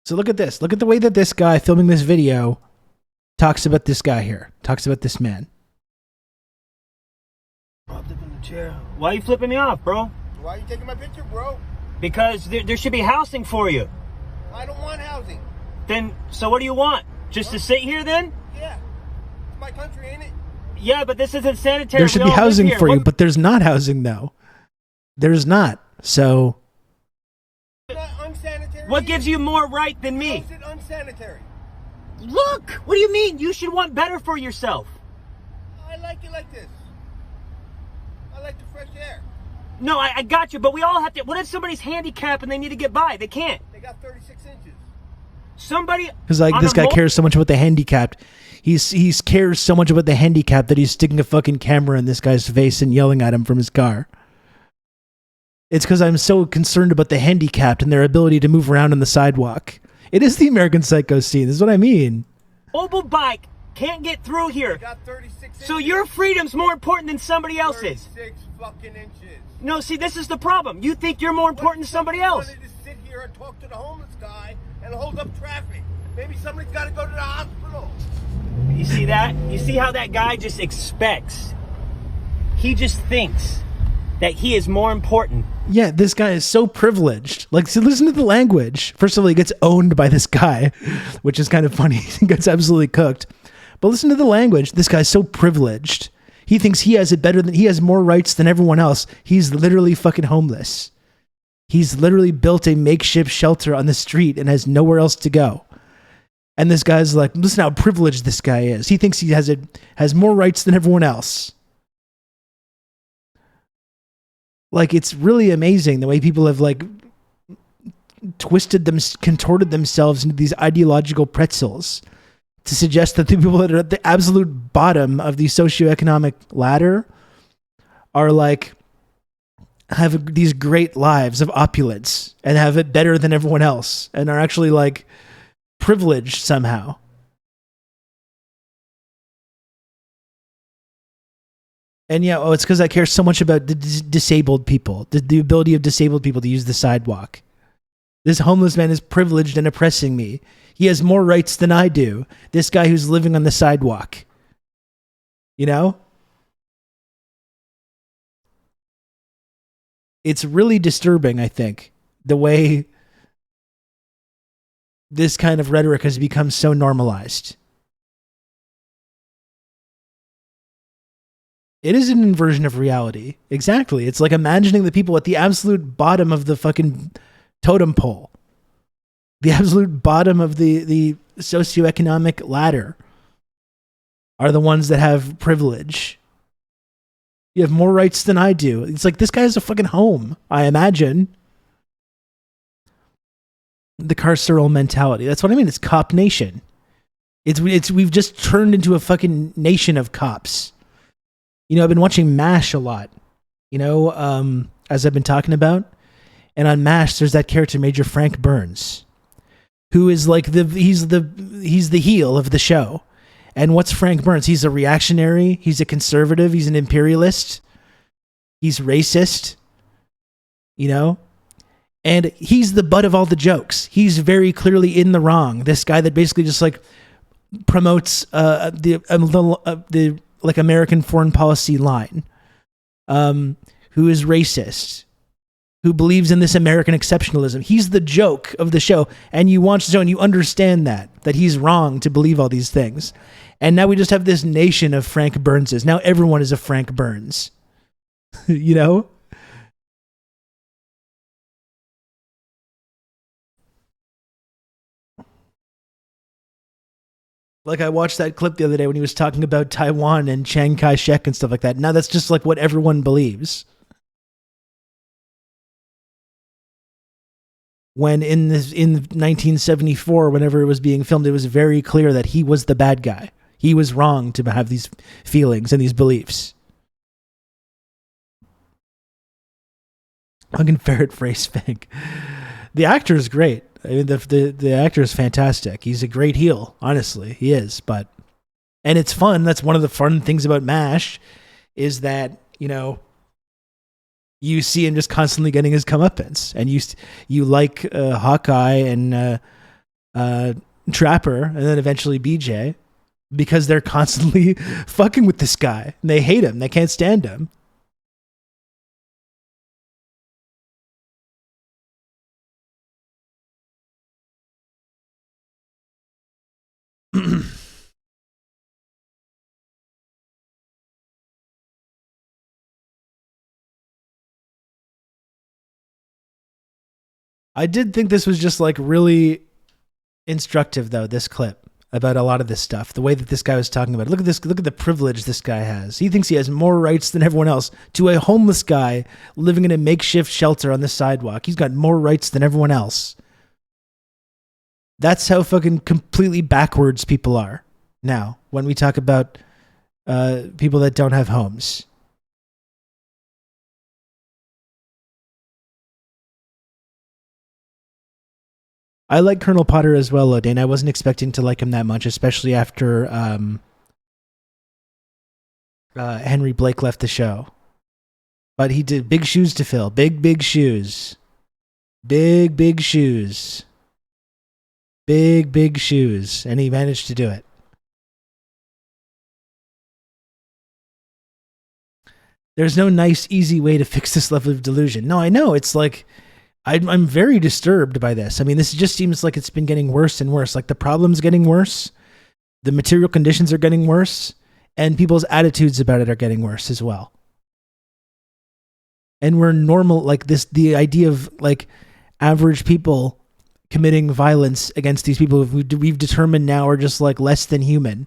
So look at this. Look at the way that this guy filming this video talks about this guy here. Talks about this man. Propped up in the chair. Why are you flipping me off, bro? Why are you taking my picture, bro? Because there should be housing for you. I don't want housing. Then, so what do you want? Just to sit here then? Yeah. It's my country, ain't it? Yeah, but this isn't sanitary. There should be housing for you, but there's not housing, though. There's not. So... Unsanitary. What gives you more right than me? How is it unsanitary? Look! What do you mean? You should want better for yourself. I like it like this. I like the fresh air. No, I got you, but we all have to... What if somebody's handicapped and they need to get by? They can't. They got 36 inches. Somebody... Because like this guy cares so much about the handicapped. He cares so much about the handicapped that he's sticking a fucking camera in this guy's face and yelling at him from his car. It's because I'm so concerned about the handicapped and their ability to move around on the sidewalk. It is the American Psycho scene. This is what I mean. Mobile bike can't get through here. They got 36 inches. So your freedom's more important than somebody else's. 36 fucking inches. No, see, this is the problem. You think you're more important than somebody else. I wanted to sit here and talk to the homeless guy and hold up traffic. Maybe somebody's got to go to the hospital. You see that? You see how that guy just expects? He just thinks that he is more important. Yeah, this guy is so privileged. Like, so listen to the language. First of all, he gets owned by this guy, which is kind of funny. He gets absolutely cooked. But listen to the language. This guy's so privileged. He thinks he has it better than, he has more rights than everyone else. He's literally fucking homeless. He's literally built a makeshift shelter on the street and has nowhere else to go. And this guy's like, listen how privileged this guy is. He thinks he has more rights than everyone else. Like, it's really amazing the way people have like contorted themselves into these ideological pretzels to suggest that the people that are at the absolute bottom of the socioeconomic ladder are like, have these great lives of opulence and have it better than everyone else and are actually like privileged somehow. And yeah, it's because I care so much about the disabled people, the ability of disabled people to use the sidewalk. This homeless man is privileged and oppressing me. He has more rights than I do. This guy who's living on the sidewalk. You know? It's really disturbing, I think, the way this kind of rhetoric has become so normalized. It is an inversion of reality. Exactly. It's like imagining the people at the absolute bottom of the fucking totem pole. The absolute bottom of the socioeconomic ladder are the ones that have privilege. You have more rights than I do. It's like, this guy has a fucking home, I imagine. The carceral mentality. That's what I mean. It's cop nation. We've just turned into a fucking nation of cops. You know, I've been watching MASH a lot, you know, as I've been talking about. And on MASH, there's that character, Major Frank Burns, who is like he's the heel of the show. And what's Frank Burns? He's a reactionary. He's a conservative. He's an imperialist. He's racist, you know? And he's the butt of all the jokes. He's very clearly in the wrong. This guy that basically just like promotes the like American foreign policy line, who is racist, who believes in this American exceptionalism. He's the joke of the show. And you watch the show and you understand that he's wrong to believe all these things. And now we just have this nation of Frank Burnses. Now everyone is a Frank Burns, you know? Like, I watched that clip the other day when he was talking about Taiwan and Chiang Kai-shek and stuff like that. Now that's just like what everyone believes. When in 1974, whenever it was being filmed, it was very clear that he was the bad guy. He was wrong to have these feelings and these beliefs. Fucking ferret phrase Fink. The actor is great. I mean, the actor is fantastic. He's a great heel, honestly. He is, and it's fun. That's one of the fun things about MASH, is that, you know, you see him just constantly getting his comeuppance, and you like Hawkeye and Trapper, and then eventually BJ, because they're constantly fucking with this guy. And they hate him. They can't stand him. I did think this was just like really instructive, though, this clip about a lot of this stuff, the way that this guy was talking about it. Look at this. Look at the privilege this guy has. He thinks he has more rights than everyone else. To a homeless guy living in a makeshift shelter on the sidewalk, he's got more rights than everyone else. That's how fucking completely backwards people are now when we talk about people that don't have homes. I like Colonel Potter as well, Lodane. I wasn't expecting to like him that much, especially after Henry Blake left the show. But he did big shoes to fill. Big shoes. Big shoes. Big shoes. And he managed to do it. There's no nice, easy way to fix this level of delusion. No, I know. It's like, I'm very disturbed by this. I mean, this just seems like it's been getting worse and worse. Like, the problem's getting worse. The material conditions are getting worse. and people's attitudes about it are getting worse as well. And we're normal, like this, the idea of like average people committing violence against these people we've determined now are just like less than human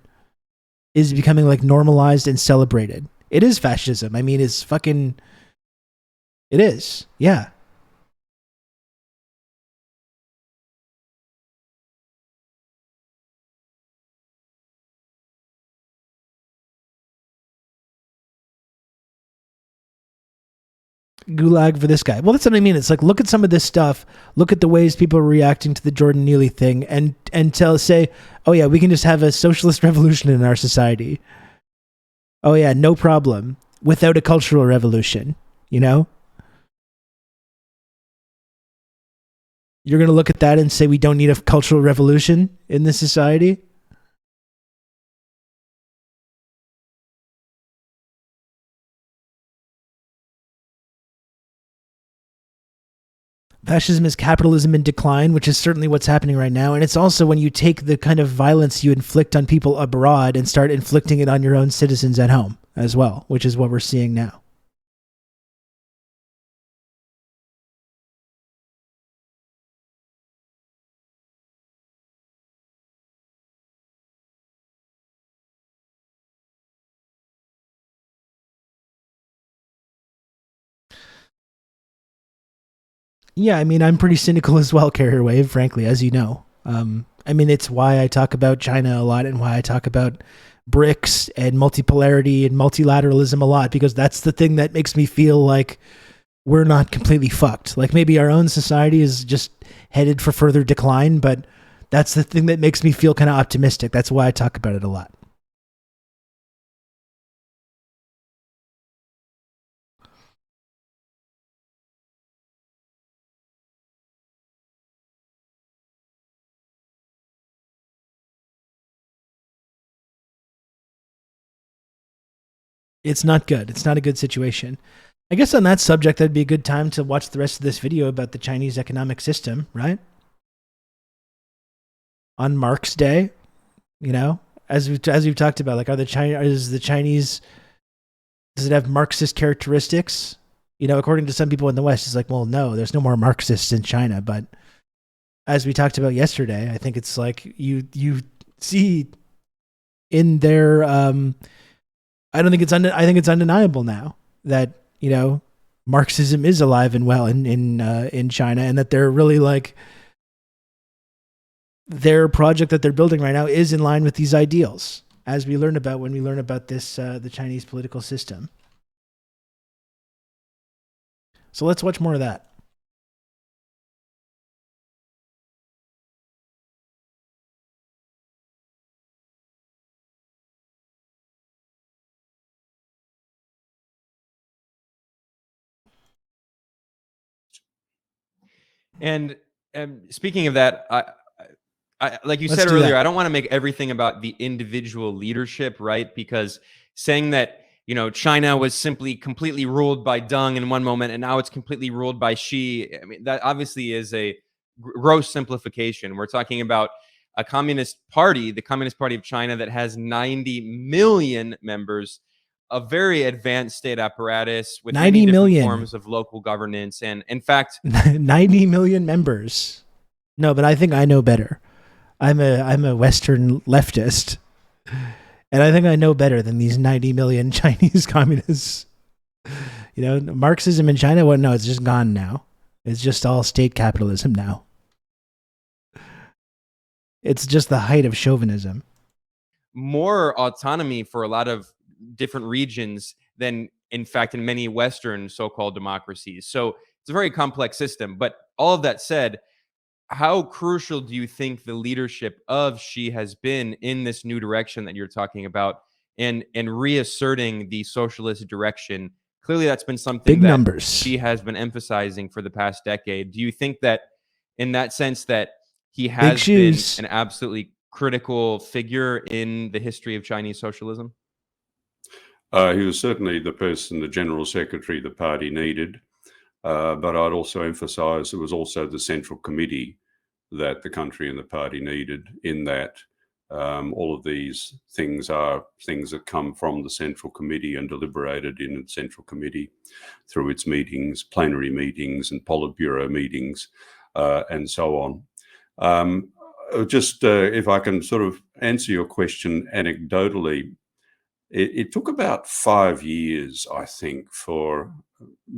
is becoming like normalized and celebrated. It is fascism. I mean, it's fucking, it is. Yeah. Gulag for this guy. Well, that's what I mean. It's like, look at some of this stuff. Look at the ways people are reacting to the Jordan Neely thing, and say, oh yeah, we can just have a socialist revolution in our society. Oh yeah, no problem. Without a cultural revolution, you know? You're going to look at that and say we don't need a cultural revolution in this society? Fascism is capitalism in decline, which is certainly what's happening right now. And it's also when you take the kind of violence you inflict on people abroad and start inflicting it on your own citizens at home as well, which is what we're seeing now. Yeah, I mean, I'm pretty cynical as well, Carrier Wave, frankly, as you know. I mean, it's why I talk about China a lot and why I talk about BRICS and multipolarity and multilateralism a lot, because that's the thing that makes me feel like we're not completely fucked. Like maybe our own society is just headed for further decline, but that's the thing that makes me feel kind of optimistic. That's why I talk about it a lot. It's not good. It's not a good situation. I guess on that subject, that'd be a good time to watch the rest of this video about the Chinese economic system, right? On Marx Day, you know, as we've talked about, like, does the Chinese, does it have Marxist characteristics? You know, according to some people in the West, it's like, well, no, there's no more Marxists in China. But as we talked about yesterday, I think it's like you see in their I think it's undeniable now that, you know, Marxism is alive and well in China, and that they're really like their project that they're building right now is in line with these ideals, as we learn about when we learn about this the Chinese political system. So let's watch more of that. And speaking of that, I like you Let's said do earlier, that. I don't want to make everything about the individual leadership, right? Because saying that, you know, China was simply completely ruled by Deng in one moment and now it's completely ruled by Xi, I mean, that obviously is a gross simplification. We're talking about a communist party, the Communist Party of China, that has 90 million members, a very advanced state apparatus with 90 many different million. forms of local governance. And in fact, 90 million members. No, but I think I know better. I'm a Western leftist, and I think I know better than these 90 million Chinese communists. You know, Marxism in China, well, no, it's just gone now. It's just all state capitalism now. It's just the height of chauvinism. More autonomy for a lot of different regions than, in fact, in many Western so-called democracies. So it's a very complex system. But all of that said, how crucial do you think the leadership of Xi has been in this new direction that you're talking about, and reasserting the socialist direction? Clearly, that's been something Big that numbers. Xi has been emphasizing for the past decade. Do you think that, in that sense, that he has been an absolutely critical figure in the history of Chinese socialism? He was certainly the person, the general secretary the party needed. But I'd also emphasize it was also the central committee that the country and the party needed, in that All of these things are things that come from the Central Committee and deliberated in the Central Committee through its meetings, plenary meetings and Politburo meetings, and so on. If I can sort of answer your question anecdotally, it took about 5 years, I think, for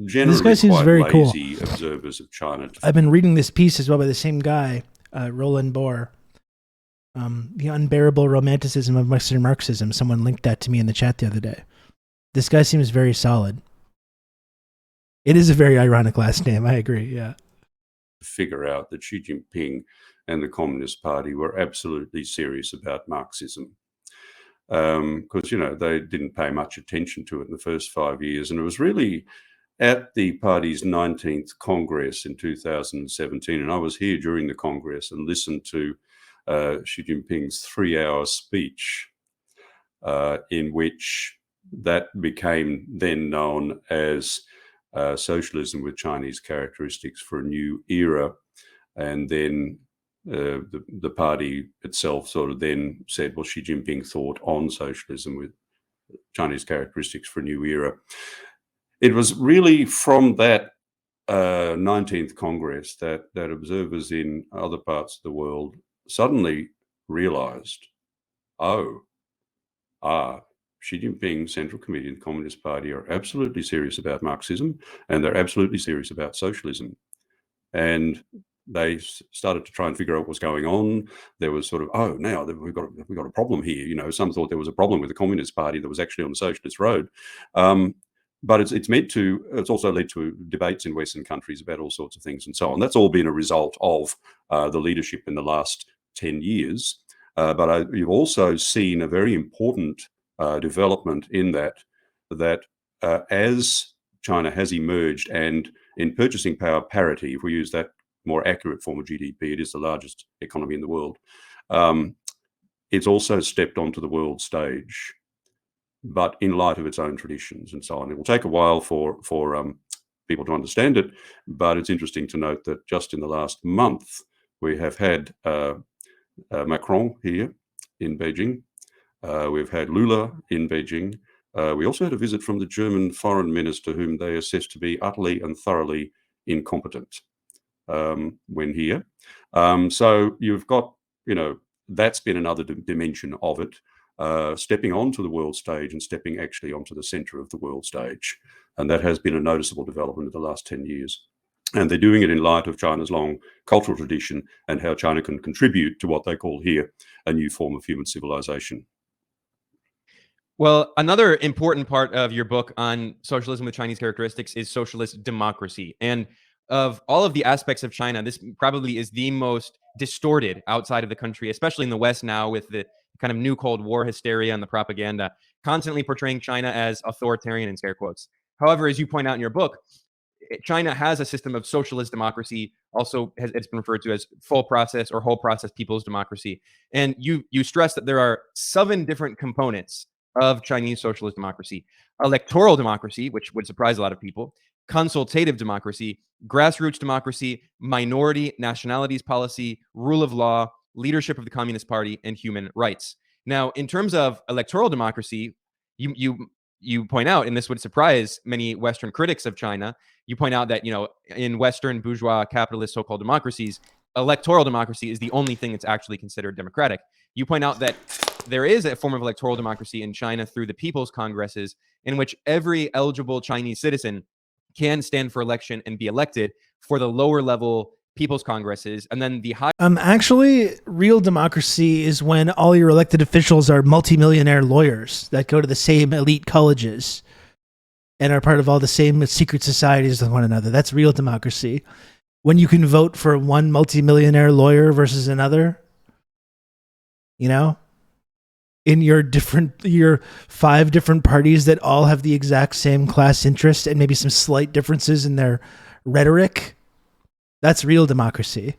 generally guy seems quite very cool. lazy observers of China. I've been reading this piece as well by the same guy, Roland Bohr. The Unbearable Romanticism of Western Marxism. Someone linked that to me in the chat the other day. This guy seems very solid. It is a very ironic last name. I agree. Yeah. Figure out that Xi Jinping and the Communist Party were absolutely serious about Marxism. Because, they didn't pay much attention to it in the first 5 years. And it was really at the party's 19th Congress in 2017. And I was here during the Congress and listened to Xi Jinping's 3-hour speech, in which that became then known as Socialism with Chinese Characteristics for a New Era. And then the party itself sort of then said, well, Xi Jinping thought on socialism with Chinese characteristics for a new era. It was really from that 19th Congress that observers in other parts of the world suddenly realized, Xi Jinping, Central Committee, and the Communist Party are absolutely serious about Marxism, and they're absolutely serious about socialism. And they started to try and figure out what was going on. There was sort of, now we've got a problem here. Some thought there was a problem with the Communist Party that was actually on the socialist road. But it's also led to debates in Western countries about all sorts of things and so on. That's all been a result of the leadership in the last 10 years. But you've also seen a very important development in that as China has emerged, and in purchasing power parity, if we use that more accurate form of GDP, it is the largest economy in the world. It's also stepped onto the world stage, but in light of its own traditions and so on. It will take a while for people to understand it, but it's interesting to note that just in the last month, we have had Macron here in Beijing. We've had Lula in Beijing. We also had a visit from the German foreign minister, whom they assess to be utterly and thoroughly incompetent when here. So you've got, that's been another dimension of it, stepping onto the world stage and stepping actually onto the center of the world stage. And that has been a noticeable development in the last 10 years. And they're doing it in light of China's long cultural tradition and how China can contribute to what they call here a new form of human civilization. Well, another important part of your book on socialism with Chinese characteristics is socialist democracy. And of all of the aspects of China, this probably is the most distorted outside of the country, especially in the West now with the kind of new Cold War hysteria and the propaganda, constantly portraying China as authoritarian in scare quotes. However, as you point out in your book, China has a system of socialist democracy, also it's been referred to as full process or whole process people's democracy. And you stress that there are 7 different components of Chinese socialist democracy: electoral democracy, which would surprise a lot of people, consultative democracy, grassroots democracy, minority nationalities policy, rule of law, leadership of the Communist Party, and human rights. Now, in terms of electoral democracy, you point out, and this would surprise many Western critics of China, you point out that, in Western bourgeois capitalist so-called democracies, electoral democracy is the only thing that's actually considered democratic. You point out that there is a form of electoral democracy in China through the People's Congresses, in which every eligible Chinese citizen can stand for election and be elected for the lower level People's Congresses, and then the high. Actually, real democracy is when all your elected officials are multimillionaire lawyers that go to the same elite colleges and are part of all the same secret societies with one another. That's real democracy. When you can vote for one multimillionaire lawyer versus another, in your 5 different parties that all have the exact same class interest and maybe some slight differences in their rhetoric. That's real democracy.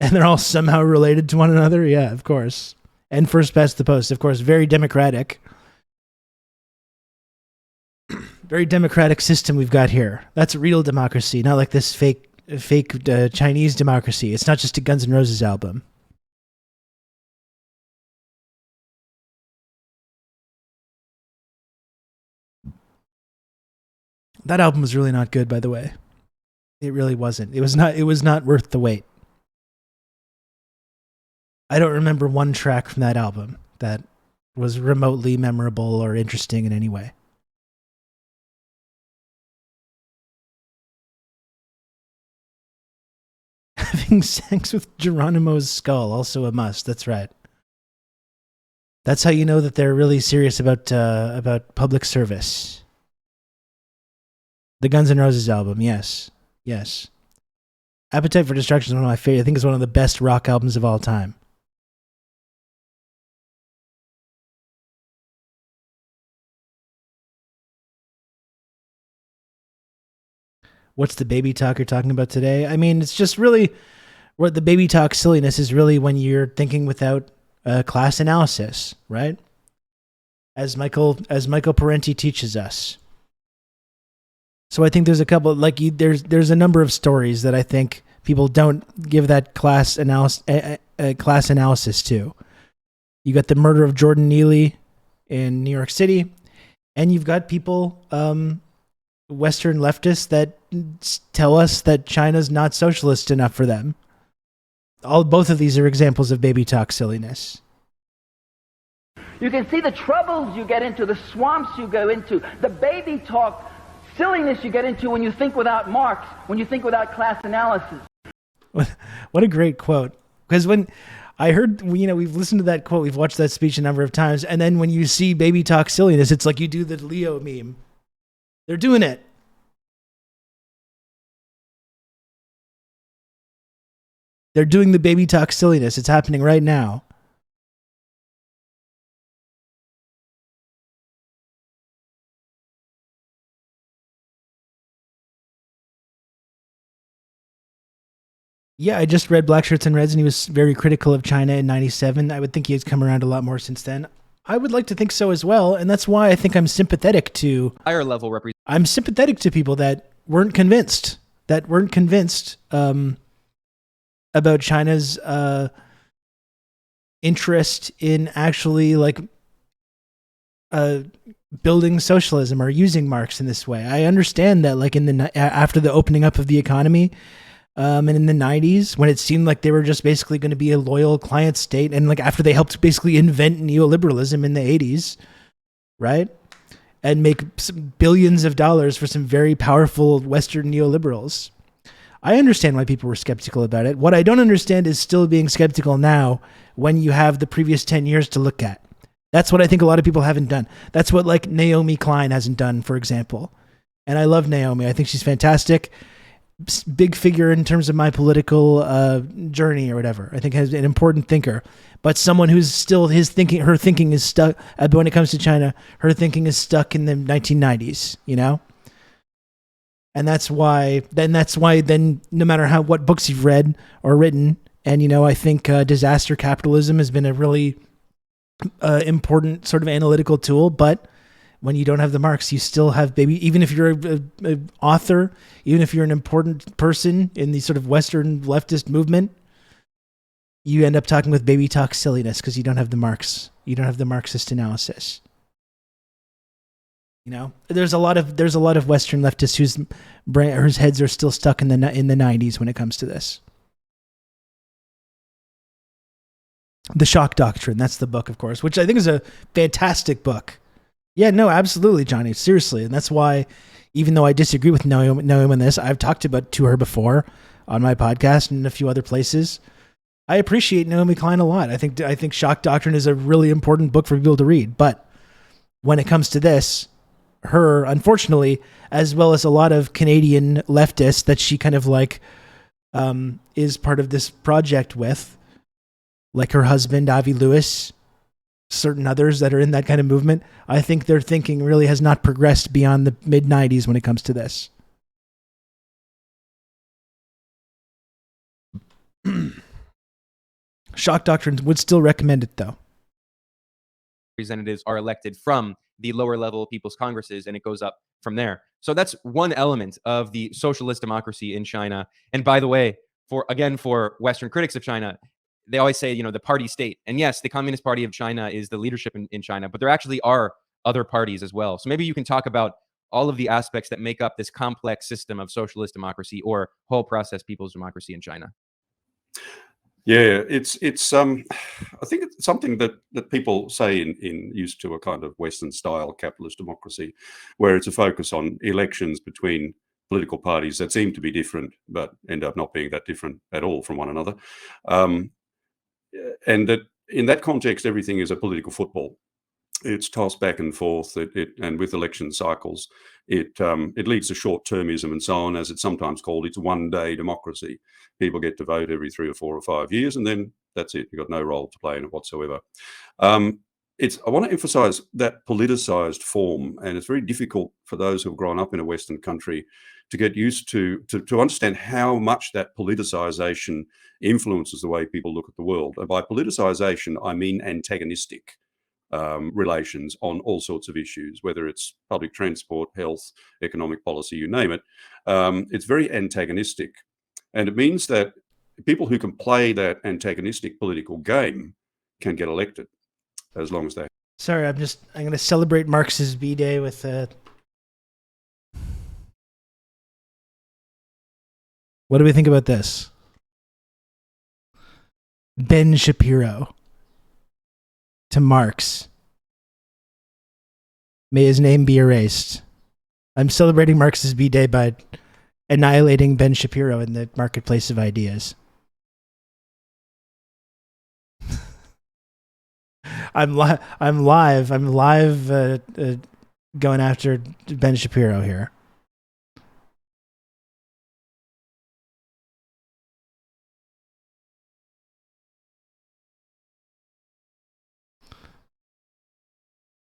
And they're all somehow related to one another? Yeah, of course. And first past the post, of course. Very democratic. Very democratic system we've got here. That's real democracy, not like this fake Chinese democracy. It's not just a Guns N' Roses album. That album was really not good, by the way. It really wasn't. It was not worth the wait. I don't remember one track from that album that was remotely memorable or interesting in any way. Having sex with Geronimo's skull, also a must. That's right. That's how you know that they're really serious about public service. The Guns N' Roses album, yes. Yes. Appetite for Destruction is one of my favorite. I think it's one of the best rock albums of all time. What's the baby talk you're talking about today? I mean, it's just really what the baby talk silliness is really when you're thinking without class analysis, right? As Michael Parenti teaches us. So I think there's a couple there's a number of stories that I think people don't give that class analysis to. You got the murder of Jordan Neely in New York City, and you've got people, Western leftists, that tell us that China's not socialist enough for them. Both of these are examples of baby talk silliness. You can see the troubles you get into, the swamps you go into, the baby talk silliness you get into when you think without Marx, when you think without class analysis. What a great quote. Because when I heard, we've listened to that quote, we've watched that speech a number of times, and then when you see baby talk silliness, it's like you do the Leo meme. They're doing it. They're doing the baby talk silliness. It's happening right now. Yeah, I just read Black Shirts and Reds, and he was very critical of China in '97. I would think he has come around a lot more since then. I would like to think so as well, and that's why I think I'm sympathetic to higher level I'm sympathetic to people that weren't convinced about China's interest in actually building socialism or using Marx in this way. I understand that after the opening up of the economy, and in the 90s, when it seemed like they were just basically going to be a loyal client state, and after they helped basically invent neoliberalism in the 80s, right? And make some billions of dollars for some very powerful Western neoliberals. I understand why people were skeptical about it. What I don't understand is still being skeptical now when you have the previous 10 years to look at. That's what I think a lot of people haven't done. That's what Naomi Klein hasn't done, for example. And I love Naomi. I think she's fantastic. Big figure in terms of my political journey or whatever. I think has an important thinker, but someone who's still her thinking is stuck when it comes to China. Her thinking is stuck in the 1990s, and that's why no matter what books you've read or written, and I think disaster capitalism has been a really important sort of analytical tool, but when you don't have the Marx, you still have even if you're an author, even if you're an important person in the sort of Western leftist movement, you end up talking with baby talk silliness because you don't have the Marx. You don't have the Marxist analysis. There's a lot of Western leftists whose heads are still stuck in the 90s when it comes to this. The Shock Doctrine, that's the book, of course, which I think is a fantastic book. Yeah, no, absolutely, Johnny. Seriously. And that's why, even though I disagree with Naomi on this, I've talked to her before on my podcast and in a few other places. I appreciate Naomi Klein a lot. I think Shock Doctrine is a really important book for people to read. But when it comes to this, her, unfortunately, as well as a lot of Canadian leftists that she kind of is part of this project with, like her husband, Avi Lewis, certain others that are in that kind of movement, I think their thinking really has not progressed beyond the mid-90s when it comes to this. Shock Doctrine would still recommend it, though. Representatives are elected from the lower level people's congresses, and it goes up from there. So that's one element of the socialist democracy in China. And by the way, for Western critics of China, they always say, the party state. And yes, the Communist Party of China is the leadership in China, but there actually are other parties as well. So maybe you can talk about all of the aspects that make up this complex system of socialist democracy or whole process people's democracy in China? Yeah, it's I think it's something that people say in used to a kind of Western style capitalist democracy, where it's a focus on elections between political parties that seem to be different but end up not being that different at all from one another, and that in that context everything is a political football. It's tossed back and forth, and with election cycles, it leads to short-termism and so on, as it's sometimes called. It's one-day democracy. People get to vote every 3 or 4 or 5 years, and then that's it. You've got no role to play in it whatsoever. I want to emphasize that politicized form, and it's very difficult for those who have grown up in a Western country to get used to understand how much that politicization influences the way people look at the world. And by politicization, I mean antagonistic relations on all sorts of issues, whether it's public transport, health, economic policy, you name it. It's very antagonistic. And it means that people who can play that antagonistic political game can get elected, as long as they... Sorry, I'm going to celebrate Marx's B-Day with what do we think about this? Ben Shapiro to Marx. May his name be erased. I'm celebrating Marx's B-Day by annihilating Ben Shapiro in the marketplace of ideas. I'm live going after Ben Shapiro here.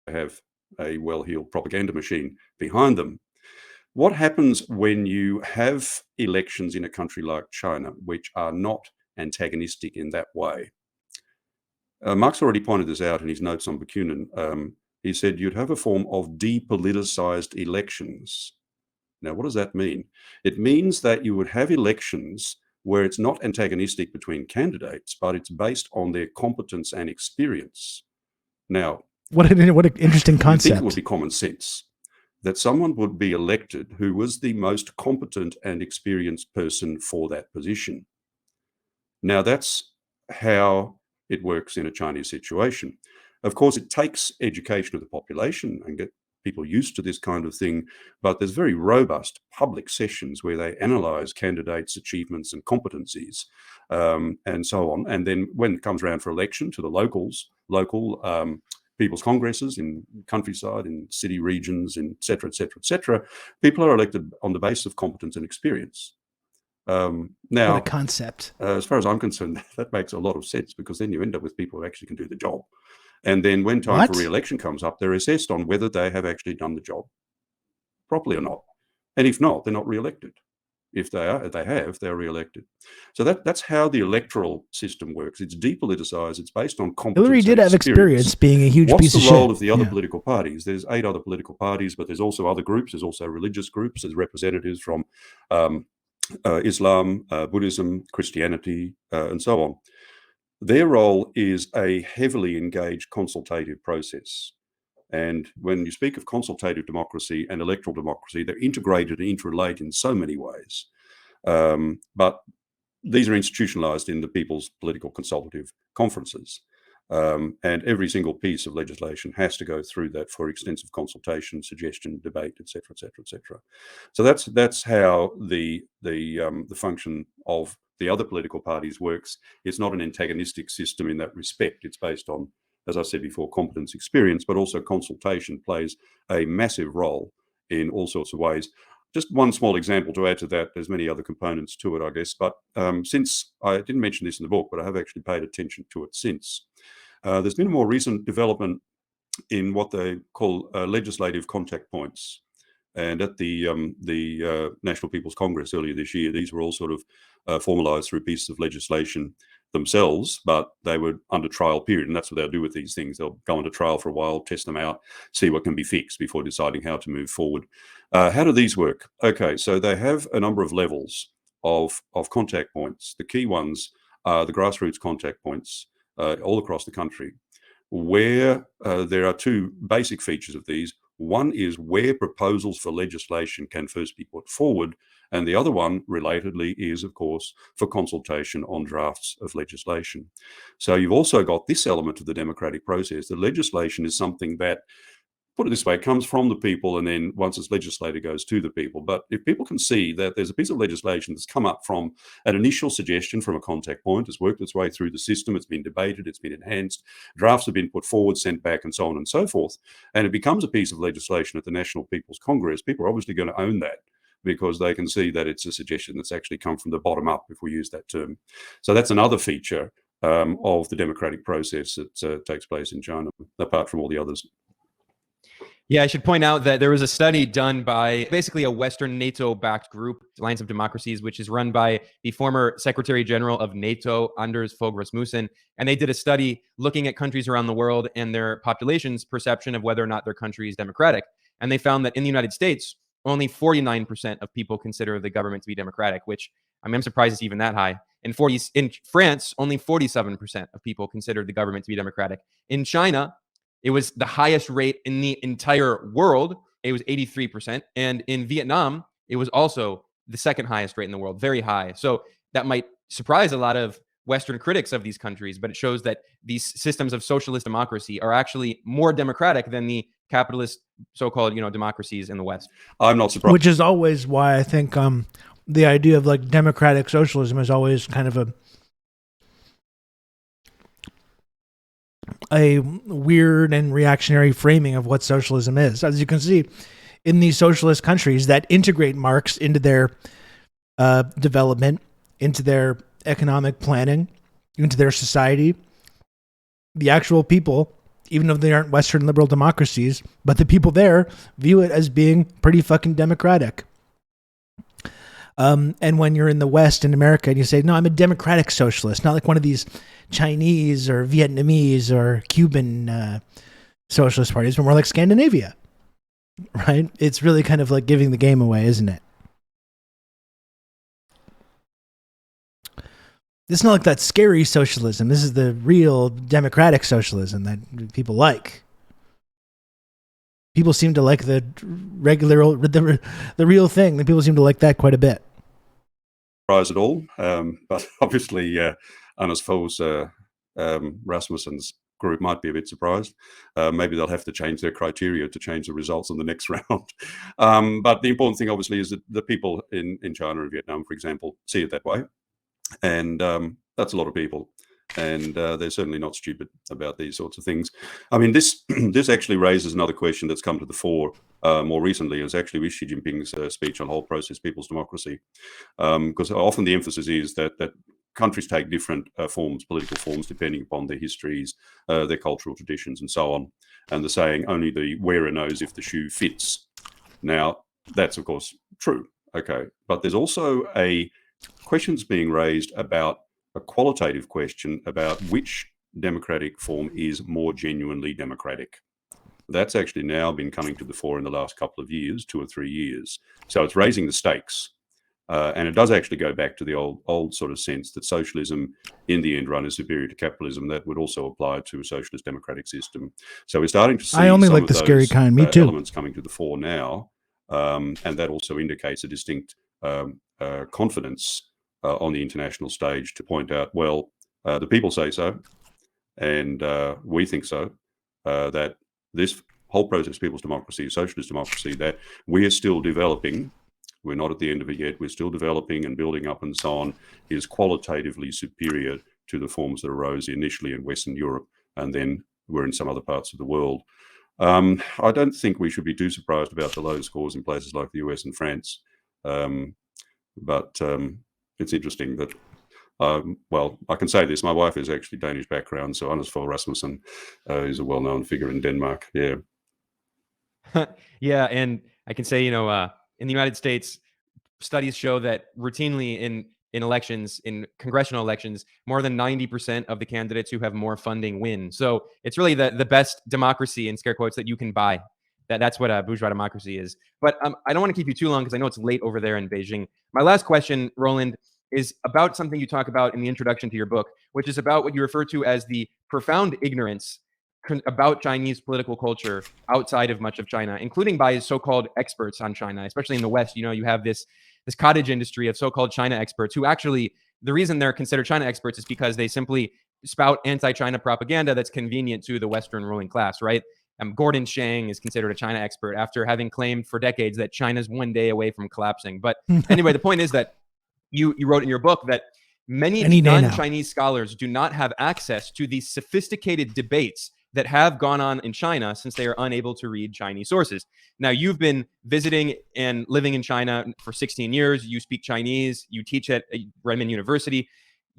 Have a well-heeled propaganda machine behind them. What happens when you have elections in a country like China, which are not antagonistic in that way? Marx already pointed this out in his notes on Bakunin. He said you'd have a form of depoliticized elections. Now, what does that mean? It means that you would have elections where it's not antagonistic between candidates, but it's based on their competence and experience. Now, what an interesting concept. I think it would be common sense that someone would be elected who was the most competent and experienced person for that position. Now, that's how it works in a Chinese situation. Of course, it takes education of the population and get people used to this kind of thing, but there's very robust public sessions where they analyze candidates' achievements and competencies, and so on. And then when it comes around for election to the local people's congresses in countryside, in city regions, in et cetera, people are elected on the basis of competence and experience. Now, what a concept. As far as I'm concerned, that makes a lot of sense, because then you end up with people who actually can do the job. And then when time for re-election comes up, they're assessed on whether they have actually done the job properly or not. And if not, they're not re-elected. If they're re-elected. So that's how the electoral system works. It's depoliticized. It's based on competence. Hillary did have experience being a huge piece of shit. What's the role of the other political parties? There's 8 other political parties, but there's also other groups. There's also religious groups. There's representatives from Islam, Buddhism, Christianity, and so on. Their role is a heavily engaged consultative process. And when you speak of consultative democracy and electoral democracy, they're integrated and interrelate in so many ways. But these are institutionalized in the People's Political Consultative Conferences. And every single piece of legislation has to go through that for extensive consultation, suggestion, debate, et cetera, et cetera, et cetera. So that's how the function of the other political parties works. It's not an antagonistic system in that respect. It's based on, as I said before, competence, experience, but also consultation plays a massive role in all sorts of ways. Just one small example to add to that. There's many other components to it, I guess. But since I didn't mention this in the book, but I have actually paid attention to it since. There's been a more recent development in what they call legislative contact points. And at the National People's Congress earlier this year, these were all sort of formalized through pieces of legislation themselves, but they were under trial period. And that's what they'll do with these things. They'll go into trial for a while, test them out, see what can be fixed before deciding how to move forward. How do these work? Okay, so they have a number of levels of contact points. The key ones are the grassroots contact points all across the country, where there are 2 basic features of these. One is where proposals for legislation can first be put forward, and the other one, relatedly, is, of course, for consultation on drafts of legislation. So you've also got this element of the democratic process. The legislation is something that, put it this way, it comes from the people, and then once it's legislated, goes to the people. But if people can see that there's a piece of legislation that's come up from an initial suggestion from a contact point, it's worked its way through the system, it's been debated, it's been enhanced, drafts have been put forward, sent back, and so on and so forth, and it becomes a piece of legislation at the National People's Congress, people are obviously going to own that, because they can see that it's a suggestion that's actually come from the bottom up, if we use that term. So that's another feature of the democratic process that takes place in China, apart from all the others. Yeah, I should point out that there was a study done by basically a Western NATO-backed group, Alliance of Democracies, which is run by the former Secretary General of NATO, Anders Fogh Rasmussen. And they did a study looking at countries around the world and their population's perception of whether or not their country is democratic. And they found that in the United States, only 49% of people consider the government to be democratic, which I'm surprised it's even that high. In France, only 47% of people consider the government to be democratic. In China, it was the highest rate in the entire world. It was 83%. And in Vietnam, it was also the second highest rate in the world, very high. So that might surprise a lot of Western critics of these countries, but it shows that these systems of socialist democracy are actually more democratic than the capitalist so-called, democracies in the West. I'm not surprised. Which is always why I think the idea of like democratic socialism is always kind of a weird and reactionary framing of what socialism is. As you can see, in these socialist countries that integrate Marx into their development, into their economic planning, into their society, the actual people, even though they aren't Western liberal democracies, but the people there view it as being pretty fucking democratic. And when you're in the West, in America, and you say, no, I'm a democratic socialist, not like one of these Chinese or Vietnamese or Cuban socialist parties, but more like Scandinavia, right? It's really kind of like giving the game away, isn't it? This is not like that scary socialism. This is the real democratic socialism that people like. People seem to like the regular, the real thing. The people seem to like that quite a bit. Surprise at all, but obviously, Anders Fogh Rasmussen's group might be a bit surprised. Maybe they'll have to change their criteria to change the results in the next round. But the important thing, obviously, is that the people in China and Vietnam, for example, see it that way, and that's a lot of people. And they're certainly not stupid about these sorts of things. I mean, this actually raises another question that's come to the fore more recently. It was actually with Xi Jinping's speech on whole process people's democracy, because often the emphasis is that countries take different political forms, depending upon their histories, their cultural traditions, and so on. And the saying, only the wearer knows if the shoe fits. Now, that's, of course, true. Okay. But there's also questions being raised about a qualitative question about which democratic form is more genuinely democratic. That's actually now been coming to the fore in the last couple of years, 2 or 3 years. So it's raising the stakes. And it does actually go back to the old sort of sense that socialism in the end run is superior to capitalism. That would also apply to a socialist democratic system. So we're starting to see I only some like of the scary kind. Me too. elements coming to the fore now. And that also indicates a distinct confidence on the international stage to point out, well, the people say so, and we think so, that this whole process, people's democracy, socialist democracy, that we are still developing, we're not at the end of it yet, we're still developing and building up and so on, is qualitatively superior to the forms that arose initially in Western Europe and then were in some other parts of the world. I don't think we should be too surprised about the low scores in places like the US and France, but it's interesting that, well, I can say this, my wife is actually Danish background, so Anders Fogh Rasmussen is a well-known figure in Denmark, yeah. Yeah, and I can say, in the United States, studies show that routinely in elections, in congressional elections, more than 90% of the candidates who have more funding win. So it's really the best democracy, in scare quotes, that you can buy. That's what a bourgeois democracy is. But I don't want to keep you too long because I know it's late over there in Beijing. My last question, Roland, is about something you talk about in the introduction to your book, which is about what you refer to as the profound ignorance about Chinese political culture outside of much of China, including by so-called experts on China, especially in the West. You know, you have this cottage industry of so-called China experts who actually, the reason they're considered China experts is because they simply spout anti-China propaganda that's convenient to the Western ruling class, right? Gordon Shang is considered a China expert after having claimed for decades that China's one day away from collapsing. But anyway, the point is that you wrote in your book that many non-Chinese scholars do not have access to these sophisticated debates that have gone on in China since they are unable to read Chinese sources. Now, you've been visiting and living in China for 16 years. You speak Chinese. You teach at Renmin University.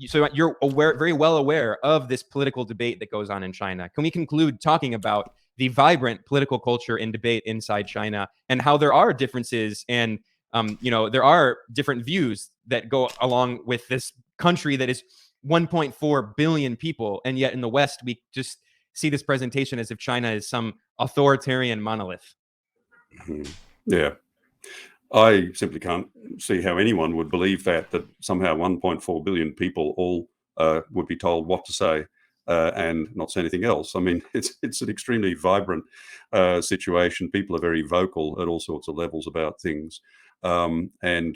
So you're very well aware of this political debate that goes on in China. Can we conclude talking about the vibrant political culture and debate inside China and how there are differences and there are different views that go along with this country that is 1.4 billion people, and yet in the West we just see this presentation as if China is some authoritarian monolith. Yeah. I simply can't see how anyone would believe that somehow 1.4 billion people all would be told what to say and not say anything else. I mean, it's an extremely vibrant situation. People are very vocal at all sorts of levels about things. And,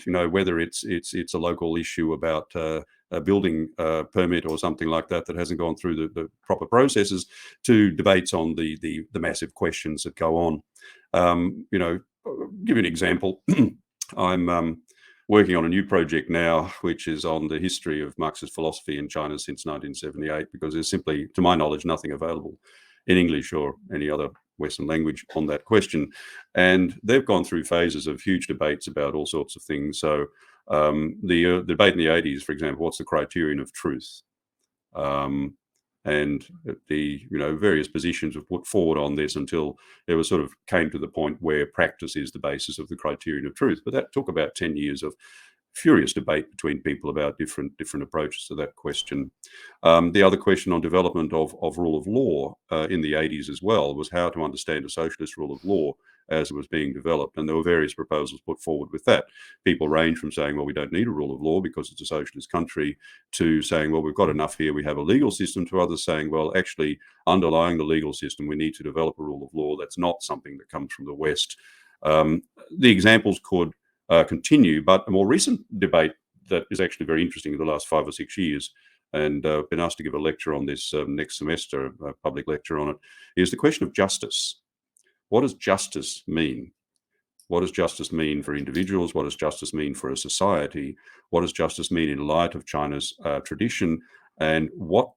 whether it's a local issue about a building permit or something like that hasn't gone through the proper processes, to debates on the massive questions that go on. Give you an example. I'm working on a new project now, which is on the history of Marxist philosophy in China since 1978, because there's simply, to my knowledge, nothing available in English or any other Western language on that question. And they've gone through phases of huge debates about all sorts of things. So the debate in the 80s, for example, what's the criterion of truth? And the various positions were put forward on this until it was sort of came to the point where practice is the basis of the criterion of truth. But that took about 10 years of furious debate between people about different approaches to that question. The other question on development of rule of law in the 80s as well was how to understand a socialist rule of law as it was being developed. And there were various proposals put forward with that. People range from saying, well, we don't need a rule of law because it's a socialist country, to saying, well, we've got enough here, we have a legal system, to others saying, well, actually, underlying the legal system, we need to develop a rule of law that's not something that comes from the West. The examples could continue, but a more recent debate that is actually very interesting in the last 5 or 6 years, and I've been asked to give a lecture on this next semester, a public lecture on it, is the question of justice. What does justice mean? What does justice mean for individuals? What does justice mean for a society? What does justice mean in light of China's tradition? And what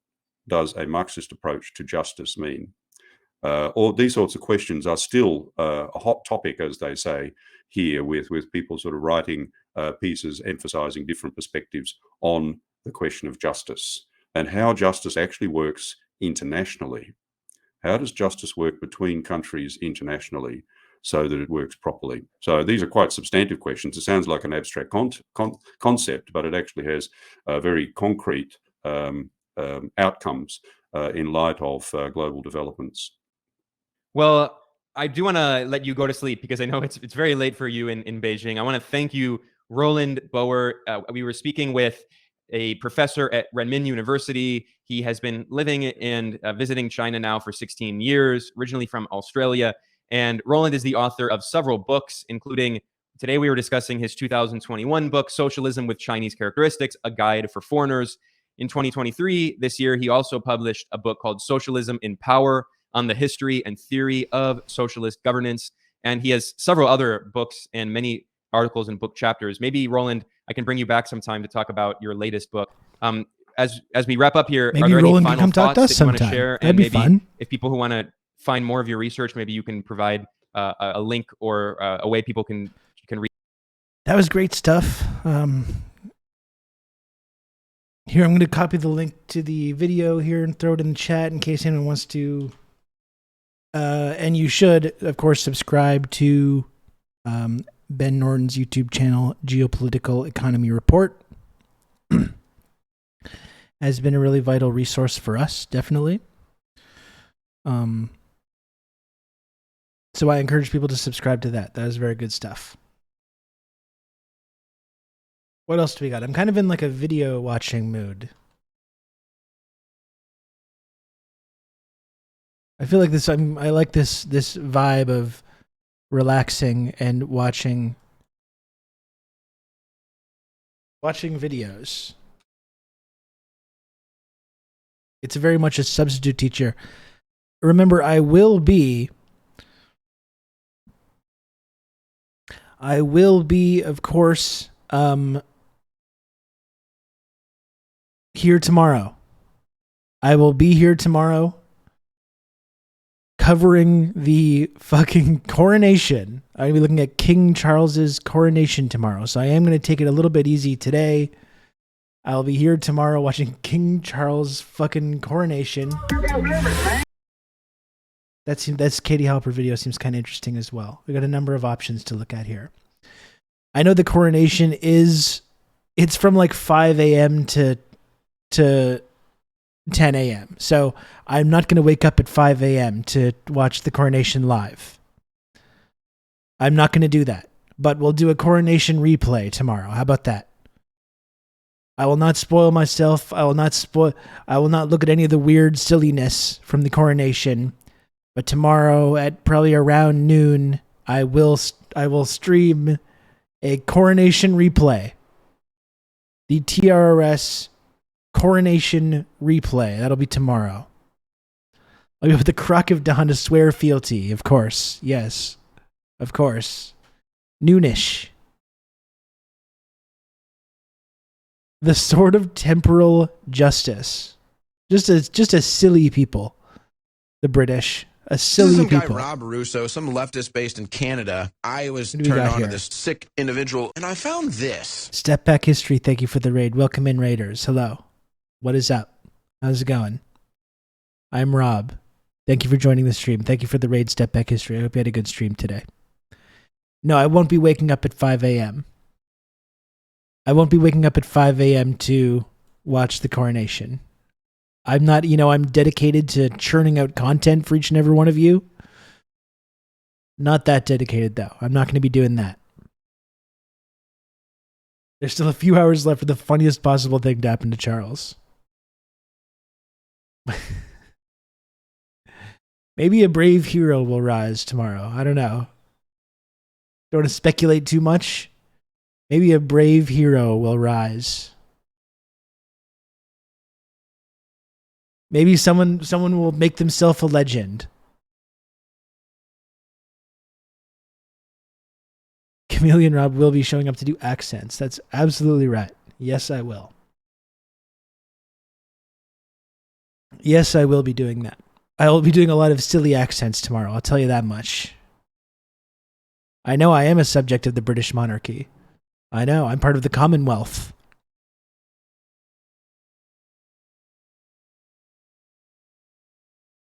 does a Marxist approach to justice mean? All these sorts of questions are still a hot topic, as they say here, with people sort of writing pieces emphasizing different perspectives on the question of justice and how justice actually works internationally. How does justice work between countries internationally so that it works properly? So these are quite substantive questions. It sounds like an abstract concept, but it actually has very concrete outcomes in light of global developments. Well, I do want to let you go to sleep because I know it's very late for you in Beijing. I want to thank you, Roland Boer. We were speaking with a professor at Renmin University. He has been living and visiting China now for 16 years, originally from Australia. And Roland is the author of several books, including, today we were discussing his 2021 book, Socialism with Chinese Characteristics, A Guide for Foreigners. In 2023, this year, he also published a book called Socialism in Power, on the history and theory of socialist governance. And he has several other books and many articles and book chapters. Maybe, Roland, I can bring you back sometime to talk about your latest book. As we wrap up here, maybe are there Roland any can final come talk to thoughts us that you want to sometime. share? That'd And be maybe fun. If people who want to find more of your research, maybe you can provide a link or a way people can read. That was great stuff. Here, I'm going to copy the link to the video here and throw it in the chat in case anyone wants to. And you should, of course, subscribe to Ben Norton's YouTube channel, Geopolitical Economy Report. Has been a really vital resource for us, definitely. So I encourage people to subscribe to that. That is very good stuff. What else do we got? I'm kind of in like a video watching mood. I feel like this. I like this vibe of relaxing and watching videos. It's very much a substitute teacher. Remember, I will be, of course, here tomorrow. I will be here tomorrow covering the fucking coronation. I'll be looking at King Charles's coronation tomorrow. So I am going to take it a little bit easy today. I'll be here tomorrow watching King Charles fucking coronation. That's Katie Halper video seems kind of interesting as well. We got a number of options to look at here. I know the coronation it's from like 5 a.m. to 10 a.m. So I'm not going to wake up at 5 a.m. to watch the coronation live. I'm not going to do that. But we'll do a coronation replay tomorrow. How about that? I will not spoil myself. I will not look at any of the weird silliness from the coronation. But tomorrow at probably around noon, I will stream a coronation replay. The TRRS coronation replay. That'll be tomorrow. I'll be with the Crock of Dawn to swear fealty, of course. Yes. Of course. Noonish. The Sword of Temporal Justice. Just a silly people. The British. A silly some people. Guy Rob Russo, some leftist based in Canada. I was turned on to this sick individual, and I found this. Step Back History, thank you for the raid. Welcome in, Raiders. Hello. What is up? How's it going? I'm Rob. Thank you for joining the stream. Thank you for the raid, Step Back History. I hope you had a good stream today. No, I won't be waking up at 5 a.m. I won't be waking up at 5 a.m. to watch the coronation. I'm not, I'm dedicated to churning out content for each and every one of you. Not that dedicated, though. I'm not going to be doing that. There's still a few hours left for the funniest possible thing to happen to Charles. Maybe a brave hero will rise tomorrow. I don't know. Don't want to speculate too much. Maybe a brave hero will rise. Maybe someone will make themselves a legend. Chameleon Rob will be showing up to do accents. That's absolutely right. Yes, I will. Yes, I will be doing that. I will be doing a lot of silly accents tomorrow. I'll tell you that much. I know I am a subject of the British monarchy. I know. I'm part of the Commonwealth.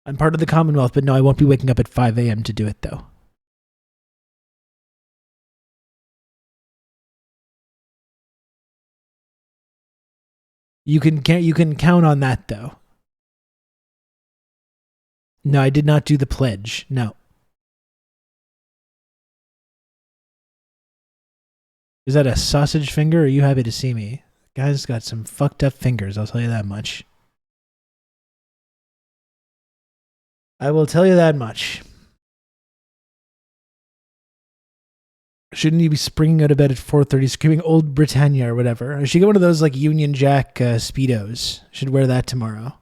I'm part of the Commonwealth, but no, I won't be waking up at 5 a.m. to do it, though. You can count on that, though. No, I did not do the pledge. No. Is that a sausage finger, or are you happy to see me? Guy's got some fucked up fingers, I'll tell you that much. I will tell you that much. Shouldn't you be springing out of bed at 4:30 screaming Old Britannia or whatever? I should get one of those like Union Jack Speedos. Should wear that tomorrow.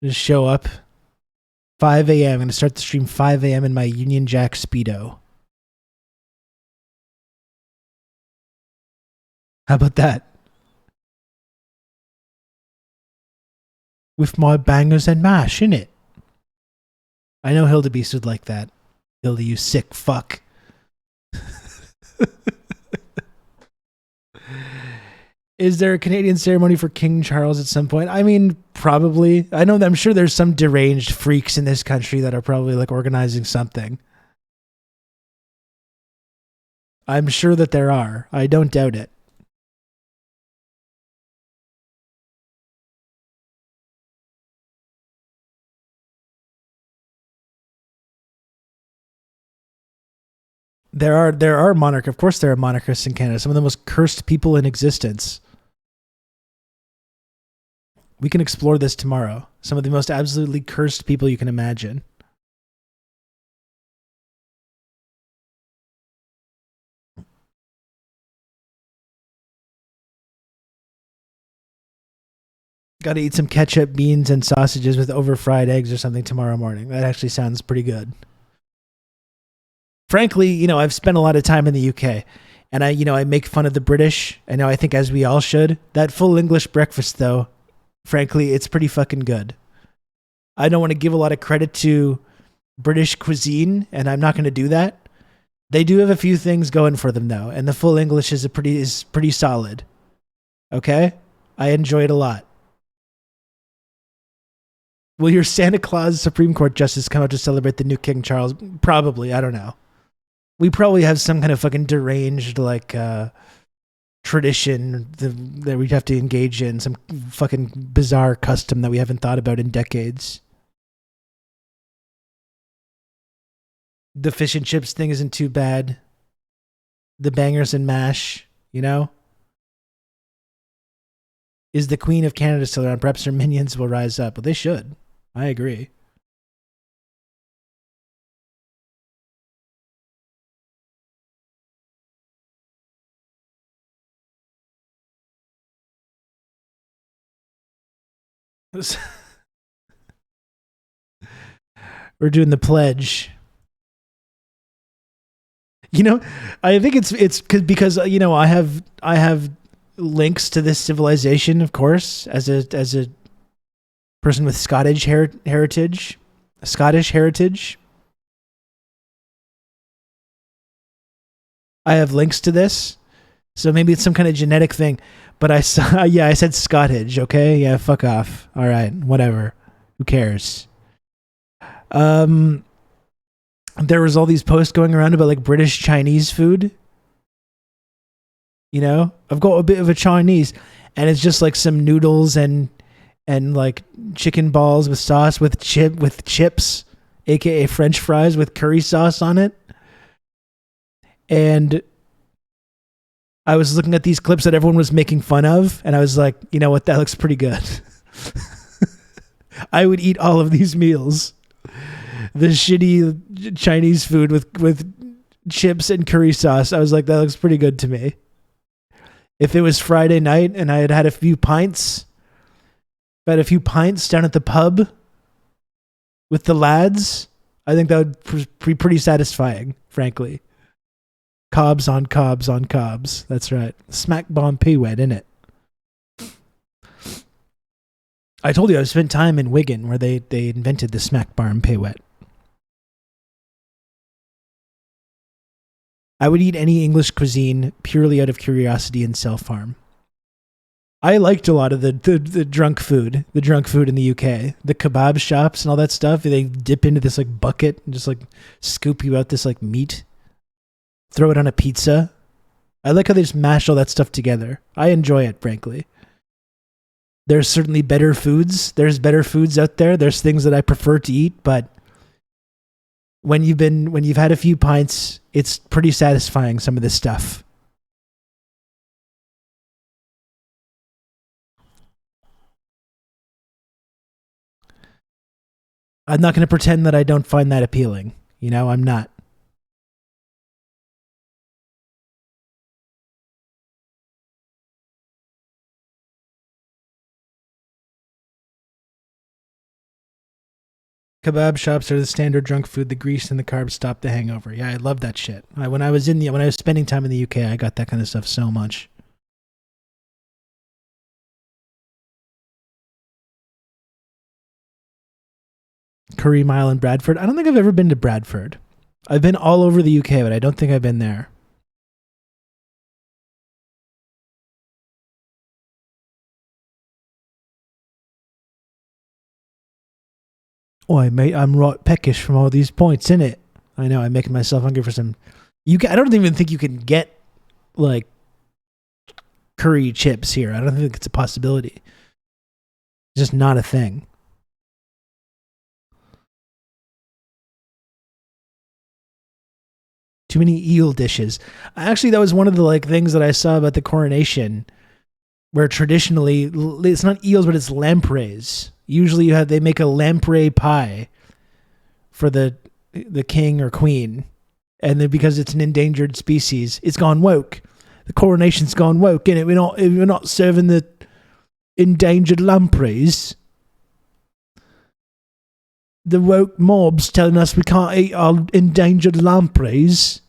Just show up. 5 a.m. I'm going to start the stream 5 a.m. in my Union Jack Speedo. How about that? With my bangers and mash, innit? I know Hildebeest would like that. Hilda, you sick fuck. Is there a Canadian ceremony for King Charles at some point? I mean, probably. I'm sure there's some deranged freaks in this country that are probably like organizing something. I'm sure that there are. I don't doubt it. There are monarch. Of course, there are monarchists in Canada. Some of the most cursed people in existence. We can explore this tomorrow. Some of the most absolutely cursed people you can imagine. Got to eat some ketchup, beans, and sausages with over-fried eggs or something tomorrow morning. That actually sounds pretty good. Frankly, you know, I've spent a lot of time in the UK, and I make fun of the British. I think as we all should. That full English breakfast, though, frankly, it's pretty fucking good. I don't want to give a lot of credit to British cuisine, and I'm not going to do that. They do have a few things going for them, though, and the full English is pretty solid. Okay? I enjoy it a lot. Will your Santa Claus Supreme Court justice come out to celebrate the new King Charles? Probably. I don't know. We probably have some kind of fucking deranged, like, tradition that we'd have to engage in. Some fucking bizarre custom that we haven't thought about in decades. The fish and chips thing isn't too bad. The bangers and mash, you know? Is the Queen of Canada still around? Perhaps her minions will rise up. Well, they should. I agree. We're doing the pledge. You know, I think it's because you know I have links to this civilization, of course, as a person with Scottish heritage. I have links to this, so maybe it's some kind of genetic thing. But I said Scottish. Okay, yeah, fuck off. All right, whatever. Who cares? There was all these posts going around about like British Chinese food. You know, I've got a bit of a Chinese, and it's just like some noodles and like chicken balls with sauce with chips, aka French fries with curry sauce on it. And I was looking at these clips that everyone was making fun of, and I was like, you know what, that looks pretty good. I would eat all of these meals. The shitty Chinese food with chips and curry sauce. I was like, that looks pretty good to me. If it was Friday night and I had a few pints, down at the pub with the lads, I think that would be pretty satisfying, frankly. Cobs on cobs on cobs. That's right. Smack bomb P-wet, innit? I told you I spent time in Wigan where they invented the smack bomb P-wet. I would eat any English cuisine purely out of curiosity and self-harm. I liked a lot of the drunk food in the UK. The kebab shops and all that stuff. They dip into this like bucket and just like scoop you out this like meat. Throw it on a pizza. I like how they just mash all that stuff together. I enjoy it, frankly. There's certainly better foods. There's better foods out there. There's things that I prefer to eat, but when you've had a few pints, it's pretty satisfying, some of this stuff. I'm not going to pretend that I don't find that appealing. You know, I'm not. Kebab shops are the standard drunk food. The grease and the carbs stop the hangover. Yeah, I love that shit. When I was spending time in the UK, I got that kind of stuff so much. Curry Mile in Bradford. I don't think I've ever been to Bradford. I've been all over the UK, but I don't think I've been there. Oi, mate, I'm right peckish from all these points, innit? I know, I'm making myself hungry for some... I don't even think you can get, like, curry chips here. I don't think it's a possibility. It's just not a thing. Too many eel dishes. Actually, that was one of the, like, things that I saw about the coronation, where traditionally, it's not eels, but it's lampreys. Usually they make a lamprey pie for the king or queen, and then because it's an endangered species, it's gone woke. The coronation's gone woke, innit? We're not serving the endangered lampreys. The woke mob's telling us we can't eat our endangered lampreys.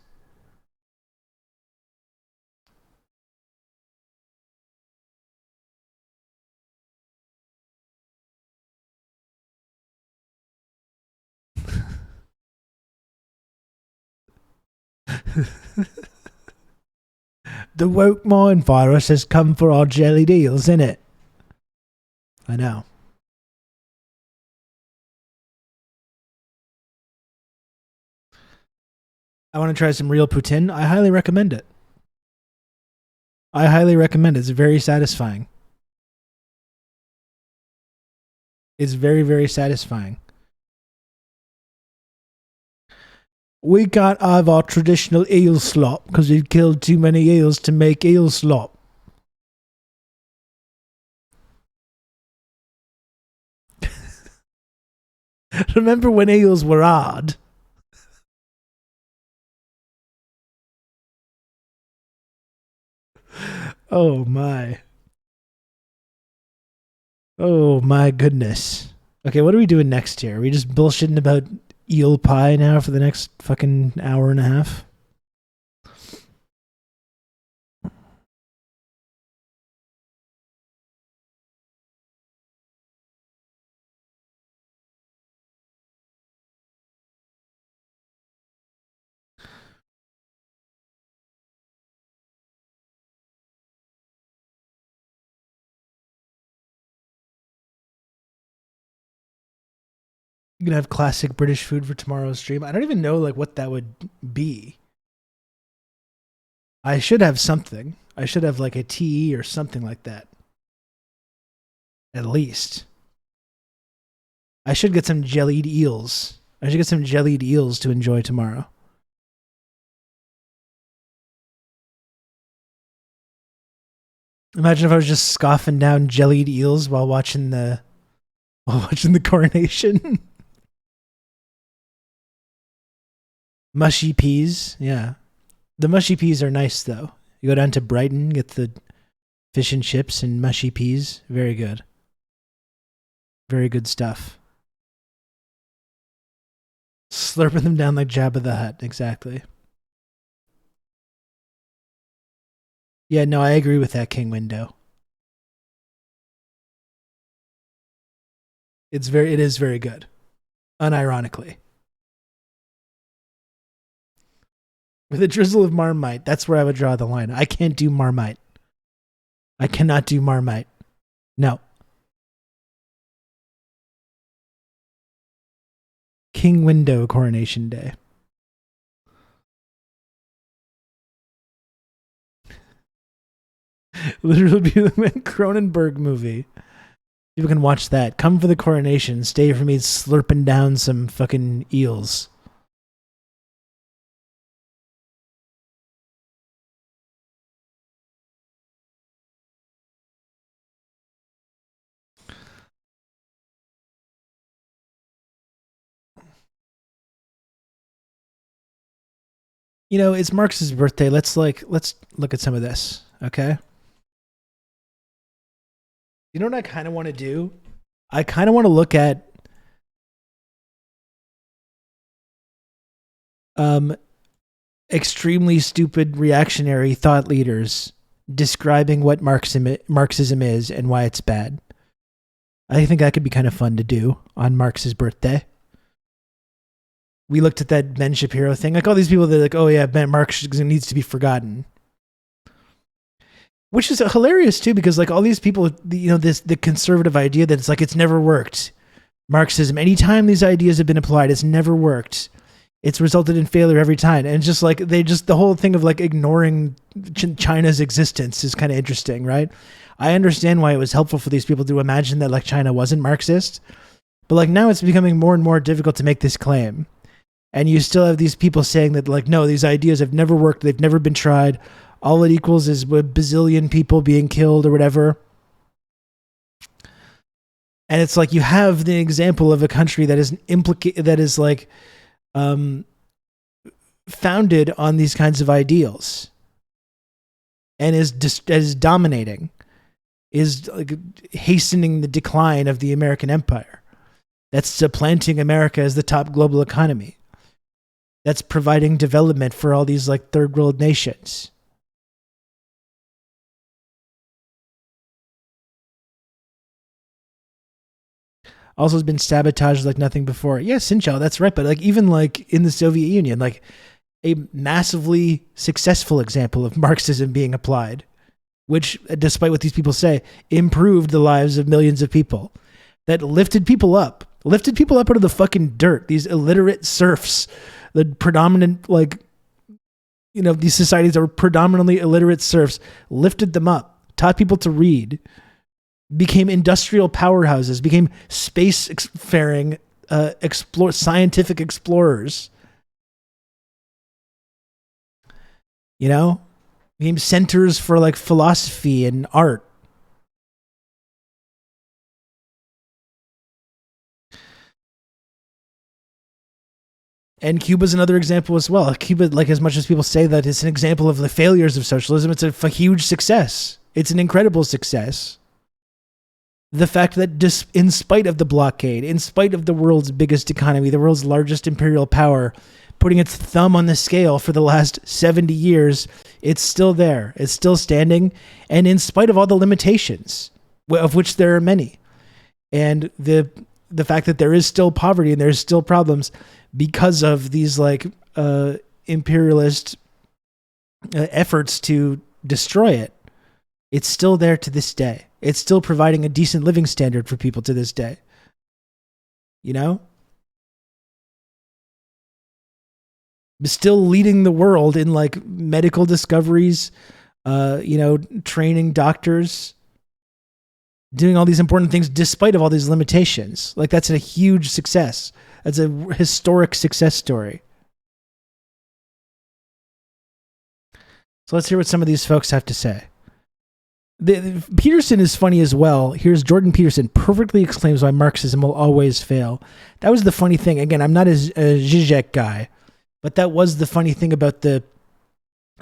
The woke mind virus has come for our jellied eels, innit? I know. I want to try some real poutine. I highly recommend it. It's very satisfying. It's very, very satisfying. We can't have our traditional eel slop because we've killed too many eels to make eel slop. Remember when eels were hard? Oh my. Oh my goodness. Okay, what are we doing next here? Are we just bullshitting about eel pie now for the next fucking hour and a half? You can have classic British food for tomorrow's stream. I don't even know like what that would be. I should have something. I should have like a tea or something like that. At least. I should get some jellied eels. I should get some jellied eels to enjoy tomorrow. Imagine if I was just scoffing down jellied eels while watching the coronation. Mushy peas, yeah. The mushy peas are nice though. You go down to Brighton, get the fish and chips and mushy peas. Very good. Very good stuff. Slurping them down like Jabba the Hutt, exactly. Yeah, no, I agree with that, King Window. It is very good. Unironically. With a drizzle of Marmite, that's where I would draw the line. I can't do Marmite. I cannot do Marmite. No. King Window Coronation Day. Literally be the Cronenberg movie. People can watch that. Come for the coronation. Stay for me slurping down some fucking eels. You know, it's Marx's birthday. Let's look at some of this, okay? You know what I kind of want to do? I kind of want to look at extremely stupid reactionary thought leaders describing what Marxism is and why it's bad. I think that could be kind of fun to do on Marx's birthday. We looked at that Ben Shapiro thing. Like all these people that are like, oh yeah, Marx needs to be forgotten. Which is hilarious too, because like all these people, you know, the conservative idea that it's like it's never worked. Marxism, anytime these ideas have been applied, it's never worked. It's resulted in failure every time. And it's just like the whole thing of like ignoring China's existence is kind of interesting, right? I understand why it was helpful for these people to imagine that like China wasn't Marxist, but like now it's becoming more and more difficult to make this claim. And you still have these people saying that like, no, these ideas have never worked. They've never been tried. All it equals is a bazillion people being killed or whatever. And it's like you have the example of a country that is founded on these kinds of ideals and is dominating, is like hastening the decline of the American empire. That's supplanting America as the top global economy. That's providing development for all these like third world nations. Also has been sabotaged like nothing before. Yeah, Sinchao, that's right. But like even like in the Soviet Union, like a massively successful example of Marxism being applied, which, despite what these people say, improved the lives of millions of people, that lifted people up out of the fucking dirt. These illiterate serfs, the predominant, like, you know, these societies that were predominantly illiterate serfs, lifted them up, taught people to read, became industrial powerhouses, became space-faring, scientific explorers. You know? Became centers for like philosophy and art. And Cuba's another example as well. Cuba, like, as much as people say that it's an example of the failures of socialism, it's a huge success. It's an incredible success. The fact that in spite of the blockade, in spite of the world's biggest economy, the world's largest imperial power, putting its thumb on the scale for the last 70 years, it's still there. It's still standing. And in spite of all the limitations, of which there are many, and the fact that there is still poverty and there's still problems because of these like imperialist efforts to destroy it, it's still there to this day. It's still providing a decent living standard for people to this day. You know? Still leading the world in like medical discoveries, training doctors, doing all these important things despite of all these limitations. Like, that's a huge success. That's a historic success story. So let's hear what some of these folks have to say. Peterson is funny as well. Here's Jordan Peterson perfectly explains why Marxism will always fail. That was the funny thing. Again, I'm not a Zizek guy, but that was the funny thing about the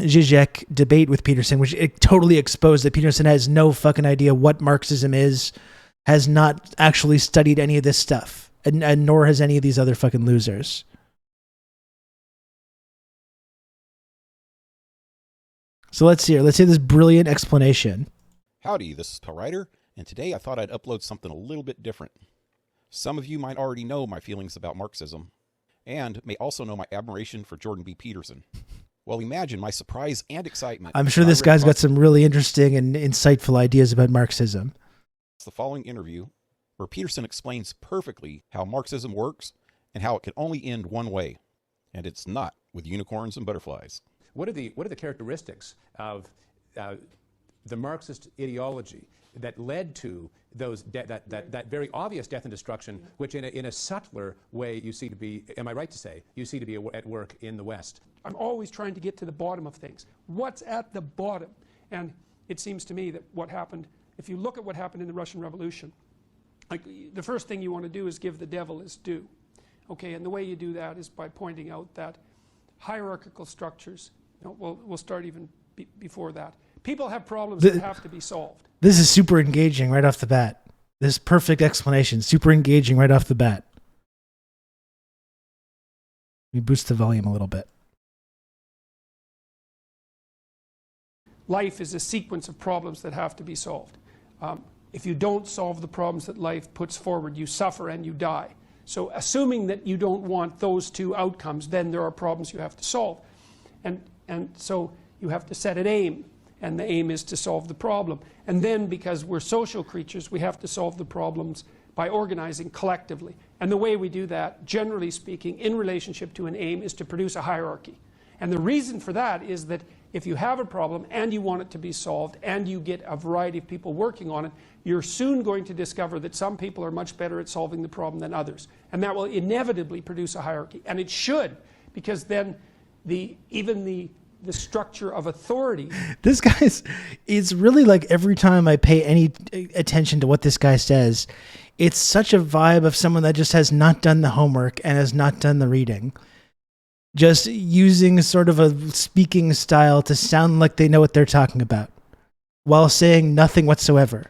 Zizek debate with Peterson, which it totally exposed that Peterson has no fucking idea what Marxism is, has not actually studied any of this stuff, and nor has any of these other fucking losers. So let's hear this brilliant explanation. Howdy, this is Writer, and today I thought I'd upload something a little bit different. Some of you might already know my feelings about Marxism, and may also know my admiration for Jordan B. Peterson. Well, imagine my surprise and excitement. I'm sure this guy's got some really interesting and insightful ideas about Marxism. It's the following interview where Peterson explains perfectly how Marxism works and how it can only end one way, and it's not with unicorns and butterflies. What are the characteristics of the Marxist ideology that led to those that very obvious death and destruction, which in a subtler way you see to be, am I right to say, you see to be at work in the West? I'm always trying to get to the bottom of things. What's at the bottom? And it seems to me that what happened, if you look at what happened in the Russian Revolution, like, the first thing you want to do is give the devil his due. Okay, and the way you do that is by pointing out that hierarchical structures, we'll start even before that. People have problems that have to be solved. This is super engaging right off the bat. This perfect explanation, super engaging right off the bat. Let me boost the volume a little bit. Life is a sequence of problems that have to be solved. If you don't solve the problems that life puts forward, you suffer and you die. So assuming that you don't want those two outcomes, then there are problems you have to solve. And so you have to set an aim, and the aim is to solve the problem. And then, because we're social creatures, we have to solve the problems by organizing collectively. And the way we do that, generally speaking, in relationship to an aim, is to produce a hierarchy. And the reason for that is that if you have a problem and you want it to be solved and you get a variety of people working on it, you're soon going to discover that some people are much better at solving the problem than others. And that will inevitably produce a hierarchy. And it should, because then even the structure of authority. This guy's, it's really like every time I pay any attention to what this guy says, It's such a vibe of someone that just has not done the homework and has not done the reading. Just using sort of a speaking style to sound like they know what they're talking about while saying nothing whatsoever.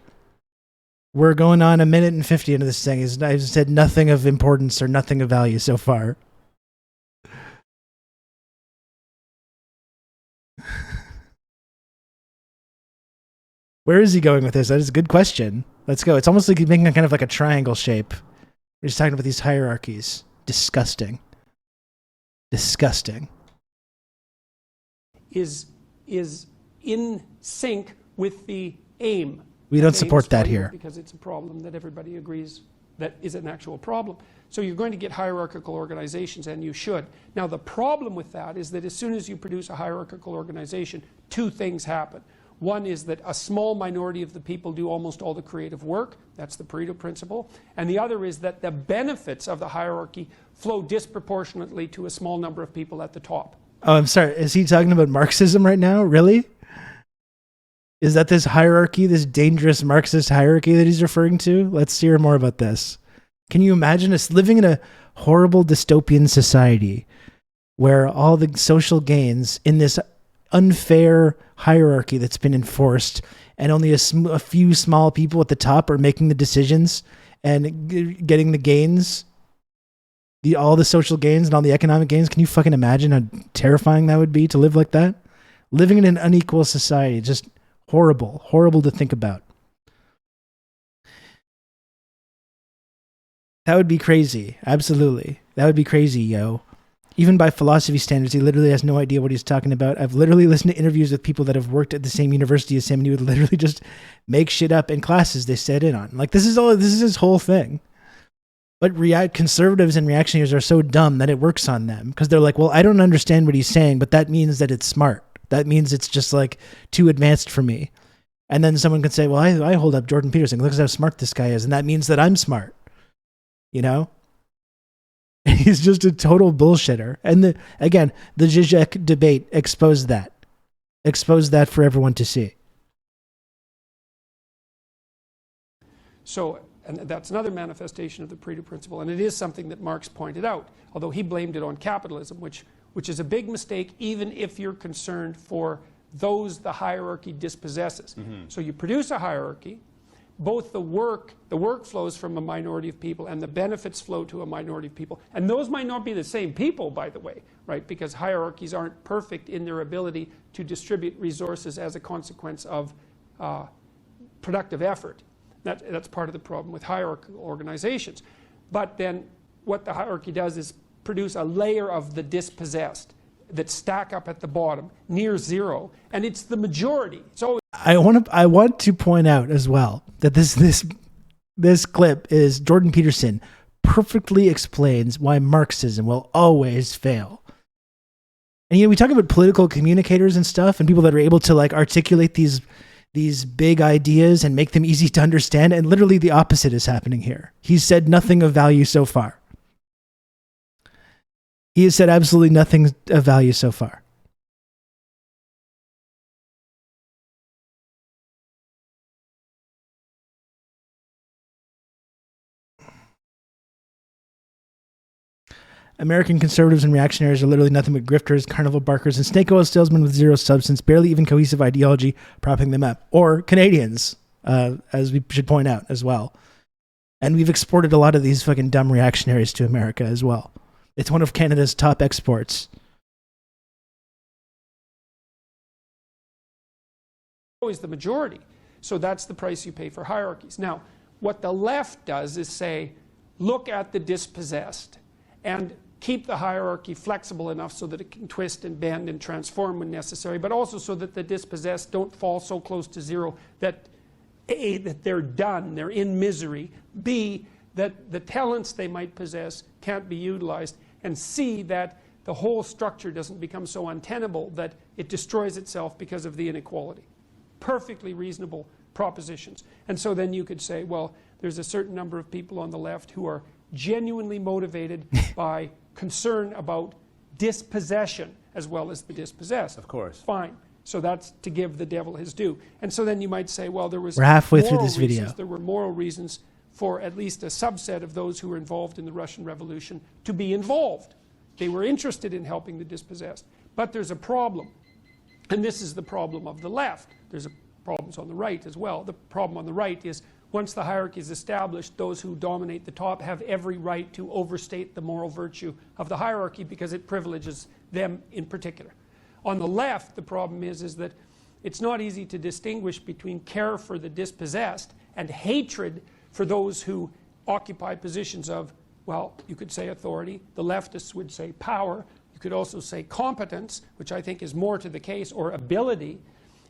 We're going on 1 minute and 50 into this thing. I've said nothing of importance or nothing of value so far. Where is he going with this? That is a good question. Let's go. It's almost like he's making a kind of like a triangle shape. We're just talking about these hierarchies. Disgusting. Disgusting. Is in sync with the aim. We don't support that here. Because it's a problem that everybody agrees that is an actual problem. So you're going to get hierarchical organizations, and you should. Now the problem with that is that as soon as you produce a hierarchical organization, two things happen. One is that a small minority of the people do almost all the creative work. That's the Pareto principle. And the other is that the benefits of the hierarchy flow disproportionately to a small number of people at the top. Oh, I'm sorry. Is he talking about Marxism right now? Really? Is that this hierarchy, this dangerous Marxist hierarchy that he's referring to? Let's hear more about this. Can you imagine us living in a horrible dystopian society where all the social gains in this unfair hierarchy that's been enforced, and only a few small people at the top are making the decisions and getting the gains, all the social gains and all the economic gains? Can you fucking imagine how terrifying that would be to live like that? Living in an unequal society, just horrible, horrible to think about. That would be crazy. Absolutely. That would be crazy, yo. Even by philosophy standards, he literally has no idea what he's talking about. I've literally listened to interviews with people that have worked at the same university as him, and he would literally just make shit up in classes they sat in on. Like, this is his whole thing. But conservatives and reactionaries are so dumb that it works on them, because they're like, well, I don't understand what he's saying, but that means that it's smart. That means it's just like too advanced for me. And then someone could say, well, I hold up Jordan Peterson. Look at how smart this guy is. And that means that I'm smart. You know? He's just a total bullshitter. And the Zizek debate exposed that. Exposed that for everyone to see. So, and that's another manifestation of the Pareto principle, and it is something that Marx pointed out, although he blamed it on capitalism, which is a big mistake, even if you're concerned for those the hierarchy dispossesses. So you produce a hierarchy, both the work flows from a minority of people and the benefits flow to a minority of people. And those might not be the same people, by the way, right? Because hierarchies aren't perfect in their ability to distribute resources as a consequence of productive effort. That's part of the problem with hierarchical organizations. But then what the hierarchy does is produce a layer of the dispossessed that stack up at the bottom, near zero, and it's the majority. So I want to point out as well that this clip is Jordan Peterson perfectly explains why Marxism will always fail. And we talk about political communicators and stuff, and people that are able to like articulate these big ideas and make them easy to understand, and literally the opposite is happening here. He's said nothing of value so far. He has said absolutely nothing of value so far. American conservatives and reactionaries are literally nothing but grifters, carnival barkers, and snake oil salesmen with zero substance, barely even cohesive ideology, propping them up. Or Canadians, as we should point out as well. And we've exported a lot of these fucking dumb reactionaries to America as well. It's one of Canada's top exports. always the majority. So that's the price you pay for hierarchies. Now, what the left does is say, look at the dispossessed and keep the hierarchy flexible enough so that it can twist and bend and transform when necessary, but also so that the dispossessed don't fall so close to zero that A, that they're done, they're in misery, B, that the talents they might possess can't be utilized, and C, that the whole structure doesn't become so untenable that it destroys itself because of the inequality. Perfectly reasonable propositions. And so then you could say, well, there's a certain number of people on the left who are genuinely motivated by concern about dispossession as well as the dispossessed. Of course. Fine. So that's to give the devil his due. And so then you might say, well, there was We're halfway through this video. There were moral reasons for at least a subset of those who were involved in the Russian Revolution to be involved. They were interested in helping the dispossessed. But there's a problem. And this is the problem of the left. There's problems on the right as well. The problem on the right is once the hierarchy is established, those who dominate the top have every right to overstate the moral virtue of the hierarchy because it privileges them in particular. On the left, the problem is that it's not easy to distinguish between care for the dispossessed and hatred for those who occupy positions of, well, you could say authority. The leftists would say power. You could also say competence, which I think is more to the case, or ability.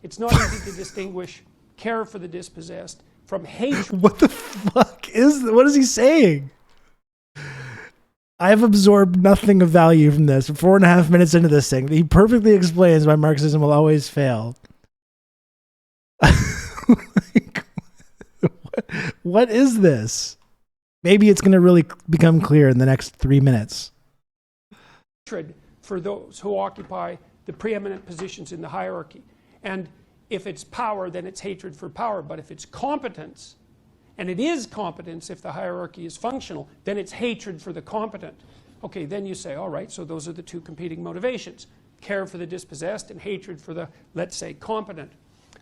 It's not easy to distinguish care for the dispossessed from hatred. What the fuck what is he saying? I've absorbed nothing of value from this. 4.5 minutes into this thing, he perfectly explains why Marxism will always fail. What is this? Maybe it's going to really become clear in the next 3 minutes. For those who occupy the preeminent positions in the hierarchy. And if it's power, then it's hatred for power. But if it's competence, and it is competence if the hierarchy is functional, then it's hatred for the competent. Okay, then you say, all right, so those are the two competing motivations. Care for the dispossessed and hatred for the, let's say, competent.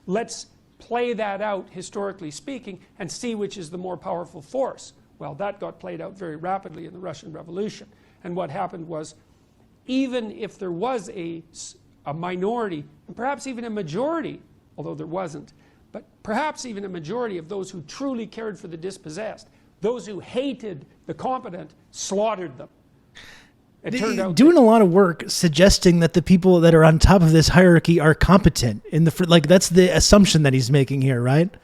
Let's play that out, historically speaking, and see which is the more powerful force. Well, that got played out very rapidly in the Russian Revolution. And what happened was, even if there was a minority, and perhaps even a majority, although there wasn't, but perhaps even a majority of those who truly cared for the dispossessed, those who hated the competent, slaughtered them. It turned out doing a lot of work suggesting that the people that are on top of this hierarchy are competent in the like that's the assumption that he's making here, right?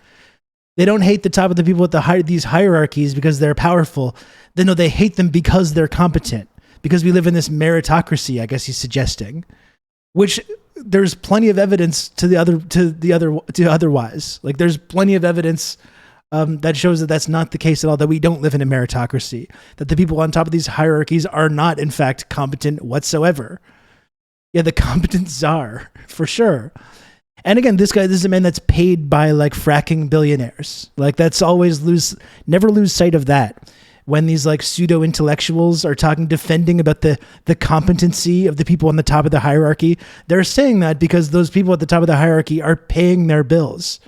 They don't hate the top of the people with these hierarchies because they're powerful. No, they hate them because they're competent. Because we live in this meritocracy, I guess he's suggesting, which there's plenty of evidence to otherwise. Like there's plenty of evidence that shows that that's not the case at all, that we don't live in a meritocracy, that the people on top of these hierarchies are not, in fact, competent whatsoever. Yeah, the competent czar, for sure. And again, this is a man that's paid by like fracking billionaires. Like that's never lose sight of that. When these like pseudo intellectuals are defending about the competency of the people on the top of the hierarchy, they're saying that because those people at the top of the hierarchy are paying their bills.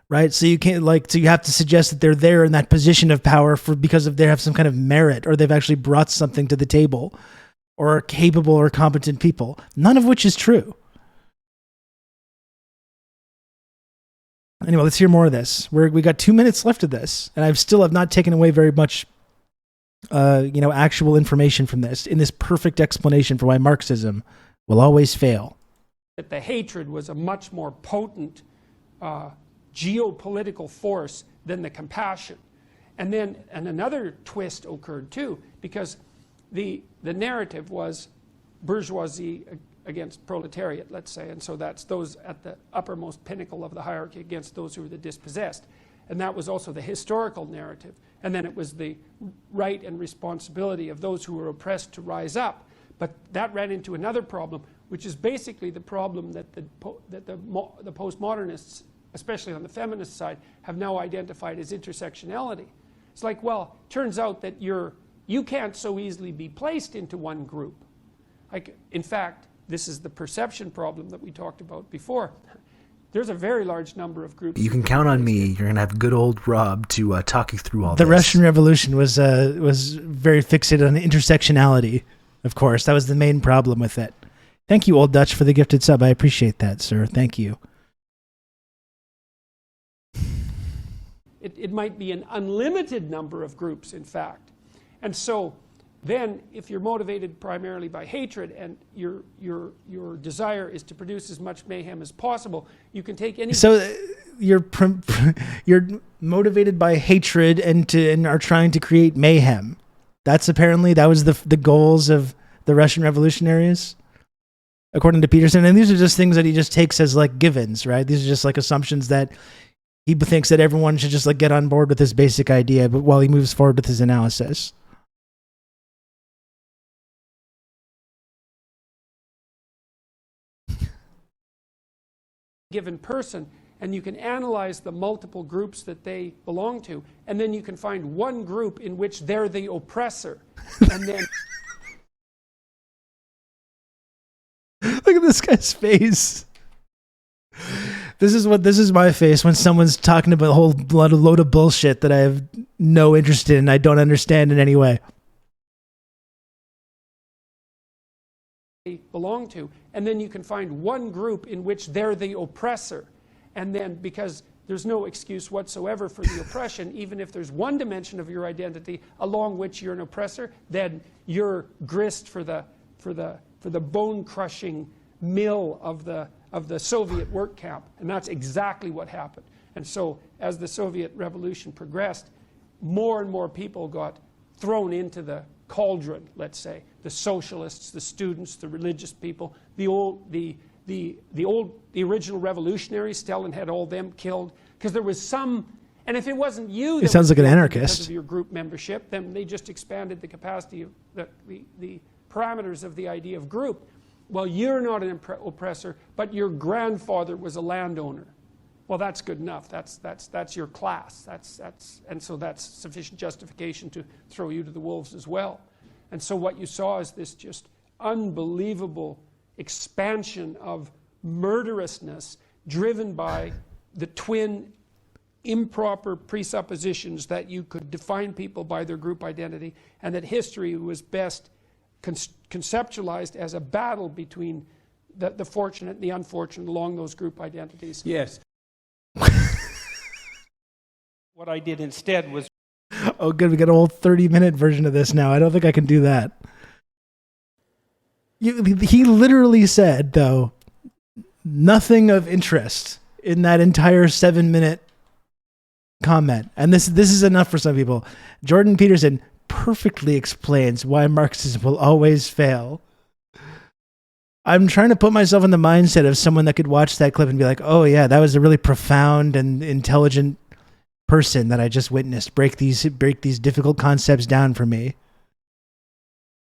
Right? So you can't so you have to suggest that they're there in that position of power because they have some kind of merit, or they've actually brought something to the table, or are capable or competent people. None of which is true. Anyway, let's hear more of this. We got 2 minutes left of this, and I have not taken away very much, actual information from this in this perfect explanation for why Marxism will always fail. That the hatred was a much more potent geopolitical force than the compassion. And another twist occurred too, because the narrative was bourgeoisie against proletariat, let's say, and so that's those at the uppermost pinnacle of the hierarchy against those who were the dispossessed. And that was also the historical narrative. And then it was the right and responsibility of those who were oppressed to rise up. But that ran into another problem, which is basically the problem that the postmodernists, especially on the feminist side, have now identified as intersectionality. It's like, well, turns out that you can't so easily be placed into one group. Like, in fact, this is the perception problem that we talked about before. There's a very large number of groups. You can count on me. You're going to have good old Rob to talk you through all this. The Russian Revolution was very fixated on intersectionality, of course. That was the main problem with it. Thank you, Old Dutch, for the gifted sub. I appreciate that, sir. Thank you. It might be an unlimited number of groups, in fact. And so then, if you're motivated primarily by hatred and your desire is to produce as much mayhem as possible, you can take any... So you're motivated by hatred and are trying to create mayhem. That was the goals of the Russian revolutionaries, according to Peterson. And these are just things that he just takes as like givens, right? These are just like assumptions that he thinks that everyone should just like get on board with this basic idea, but while he moves forward with his analysis. Given person, and you can analyze the multiple groups that they belong to, and then you can find one group in which they're the oppressor, and then Look at this guy's face. This is my face when someone's talking about a whole load of bullshit that I have no interest in and I don't understand in any way. they belong to, and then you can find one group in which they're the oppressor, and then because there's no excuse whatsoever for the oppression, even if there's one dimension of your identity along which you're an oppressor, then you're grist for the bone-crushing mill of the Soviet work camp, and that's exactly what happened. And so, as the Soviet Revolution progressed, more and more people got thrown into the cauldron. Let's say the socialists, the students, the religious people, the original revolutionaries. Stalin had all them killed because there was some. And if it wasn't you, it sounds like an anarchist. Because of your group membership, then they just expanded the capacity of the parameters of the idea of group. Well, you're not an oppressor, but your grandfather was a landowner. Well, that's good enough. That's your class. And so that's sufficient justification to throw you to the wolves as well. And so what you saw is this just unbelievable expansion of murderousness driven by the twin improper presuppositions that you could define people by their group identity, and that history was best conceptualized as a battle between the fortunate and the unfortunate along those group identities. Yes. What I did instead was... Oh, good. We got a whole 30-minute version of this now. I don't think I can do that. He literally said, though, nothing of interest in that entire 7-minute comment. And this is enough for some people. Jordan Peterson perfectly explains why Marxism will always fail. I'm trying to put myself in the mindset of someone that could watch that clip and be like, oh yeah, that was a really profound and intelligent person that I just witnessed break these difficult concepts down for me.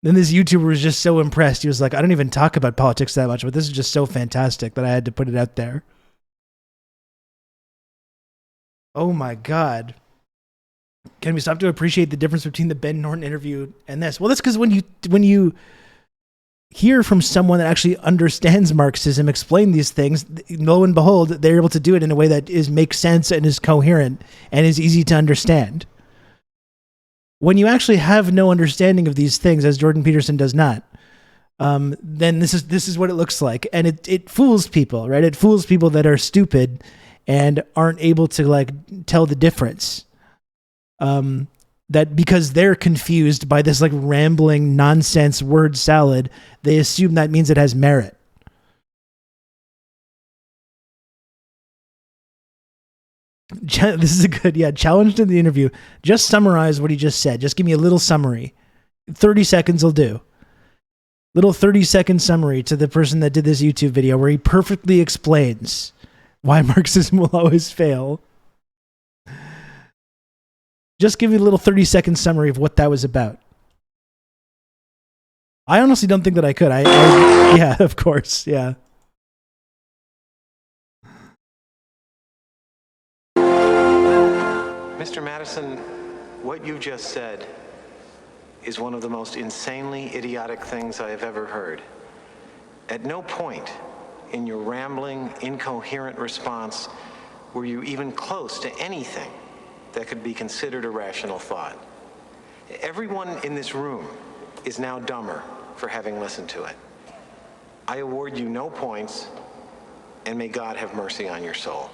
Then this YouTuber was just so impressed. He was like, I don't even talk about politics that much, but this is just so fantastic that I had to put it out there. Oh my God. Can we stop to appreciate the difference between the Ben Norton interview and this? Well, that's because when you hear from someone that actually understands Marxism explain these things, lo and behold, they're able to do it in a way that makes sense and is coherent and is easy to understand. When you actually have no understanding of these things, as Jordan Peterson does not, then this is what it looks like, and it fools people, right? It fools people that are stupid and aren't able to like tell the difference. That because they're confused by this like rambling nonsense word salad, they assume that means it has merit. This is a good, challenged in the interview. Just summarize what he just said. Just give me a little summary. 30 seconds will do. Little 30-second summary to the person that did this YouTube video where he perfectly explains why Marxism will always fail. Just give me a little 30-second summary of what that was about. I honestly don't think that I could. Yeah, of course, yeah. Mr. Madison, what you just said is one of the most insanely idiotic things I have ever heard. At no point in your rambling, incoherent response were you even close to anything that could be considered a rational thought. Everyone in this room is now dumber for having listened to it. I award you no points, and may God have mercy on your soul.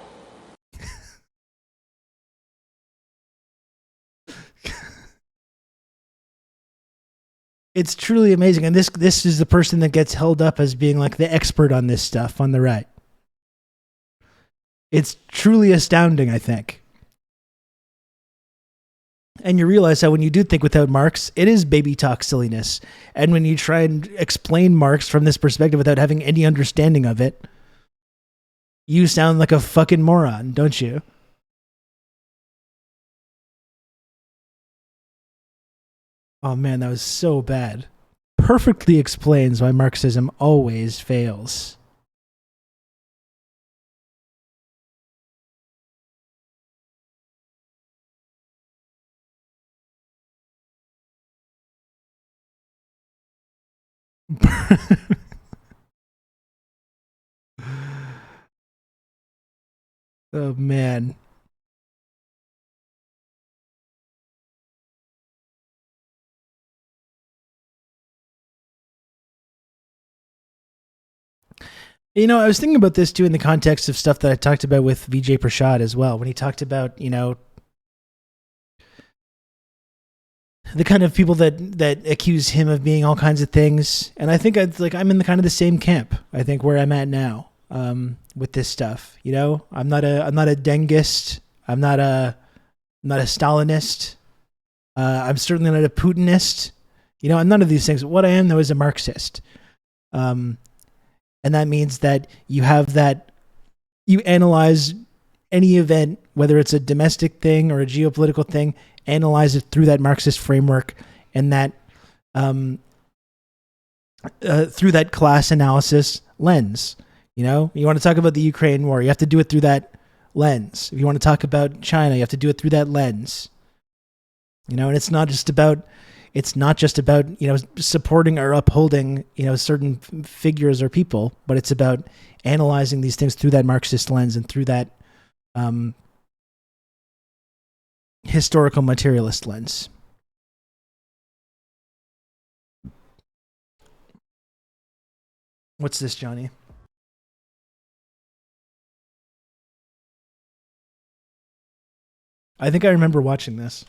It's truly amazing. And this is the person that gets held up as being like the expert on this stuff on the right. It's truly astounding, I think. And you realize how when you do think without Marx, it is baby talk silliness. And when you try and explain Marx from this perspective without having any understanding of it, you sound like a fucking moron, don't you? Oh man, that was so bad. Perfectly explains why Marxism always fails. Oh man. You know, I was thinking about this too in the context of stuff that I talked about with Vijay Prashad as well, when he talked about, you know, the kind of people that accuse him of being all kinds of things. And I think I'm in the kind of the same camp, I think, where I'm at now, with this stuff. You know, I'm not a Dengist. I'm not a Stalinist. I'm certainly not a Putinist. You know, I'm none of these things. What I am, though, is a Marxist. And that means that you analyze any event, whether it's a domestic thing or a geopolitical thing, analyze it through that Marxist framework, and that through that class analysis lens. You know, you want to talk about the Ukraine war, you have to do it through that lens. If you want to talk about China, you have to do it through that lens. You know, and it's not just about, you know, supporting or upholding, you know, certain figures or people, but it's about analyzing these things through that Marxist lens and through that historical materialist lens. What's this, Johnny? I think I remember watching this.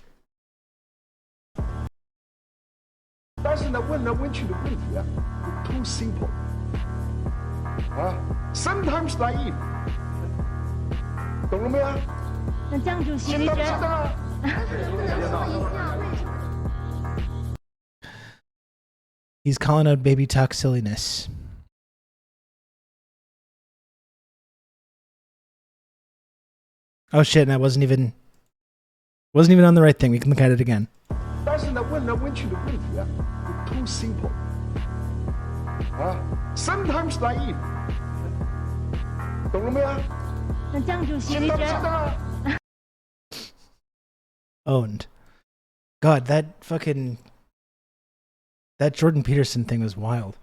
但是呢，问来问去的问题啊 ，too simple， 啊 ，sometimes naive， 懂了没有？那江主席，你觉得？ He's calling out baby talk silliness. Oh shit! And I wasn't even on the right thing. We can look at it again. 但是呢，问来问去的问题啊 ，too simple， 啊 ，sometimes naive， 懂了没有？那江主席，你觉得？ Owned. God, that Jordan Peterson thing was wild.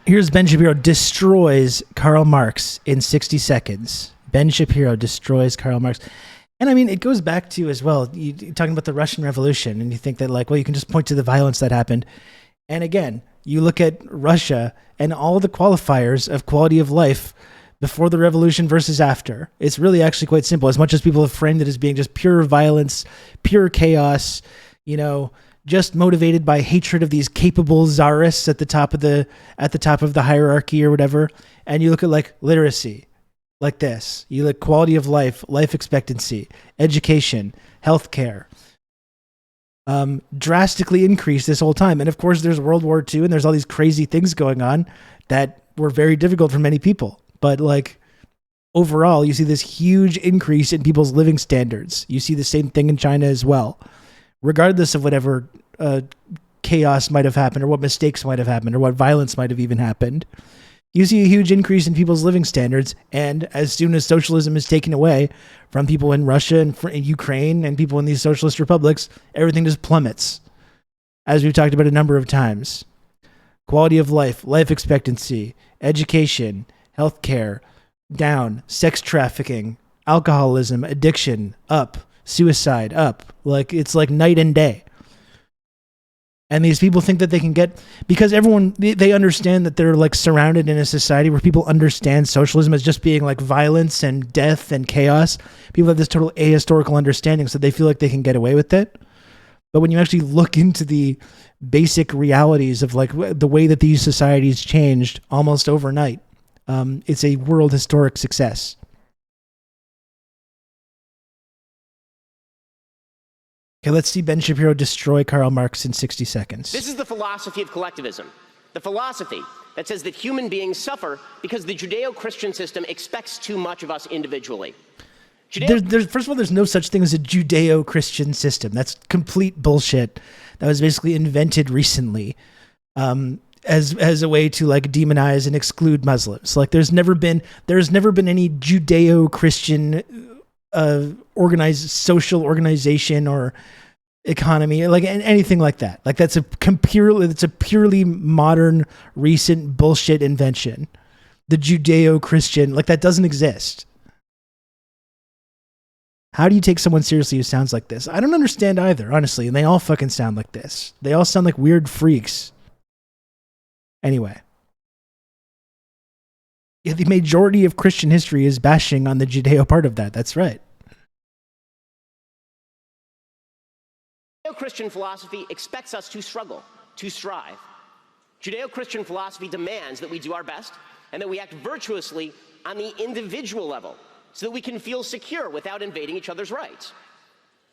Here's Ben Shapiro destroys Karl Marx in 60 seconds. Ben Shapiro destroys Karl Marx. And I mean, it goes back to as well, you're talking about the Russian Revolution, and you think that like, well, you can just point to the violence that happened. And again, you look at Russia and all the qualifiers of quality of life before the revolution versus after. It's really actually quite simple, as much as people have framed it as being just pure violence, pure chaos, you know, just motivated by hatred of these capable czarists at the top of the hierarchy or whatever. And you look at like literacy, like this. You look quality of life, life expectancy, education, healthcare, drastically increased this whole time. And of course, there's World War II, and there's all these crazy things going on that were very difficult for many people. But like overall, you see this huge increase in people's living standards. You see the same thing in China as well. Regardless of whatever chaos might have happened or what mistakes might have happened or what violence might have even happened, you see a huge increase in people's living standards. And as soon as socialism is taken away from people in Russia and in Ukraine and people in these socialist republics, everything just plummets. As we've talked about a number of times. Quality of life, life expectancy, education, healthcare, down, sex trafficking, alcoholism, addiction, up. Suicide up. Like it's like night and day. And these people think that they can get, because everyone, they understand that they're like surrounded in a society where people understand socialism as just being like violence and death and chaos. People have this total ahistorical understanding, so they feel like they can get away with it. But when you actually look into the basic realities of like the way that these societies changed almost overnight, it's a world historic success. Okay, let's see Ben Shapiro destroy Karl Marx in 60 seconds. This is the philosophy of collectivism. The philosophy that says that human beings suffer because the Judeo-Christian system expects too much of us individually. First of all, there's no such thing as a Judeo-Christian system. That's complete bullshit. That was basically invented recently. as a way to like demonize and exclude Muslims. Like there's never been any Judeo-Christian organized social organization or economy, like anything like that. Like that's a purely modern, recent bullshit invention. The Judeo-Christian, like that doesn't exist. How do you take someone seriously who sounds like this? I don't understand either, honestly. And they all fucking sound like this. They all sound like weird freaks. Anyway. Yeah, the majority of Christian history is bashing on the Judeo part of that. That's right. Judeo-Christian philosophy expects us to struggle, to strive. Judeo-Christian philosophy demands that we do our best and that we act virtuously on the individual level so that we can feel secure without invading each other's rights.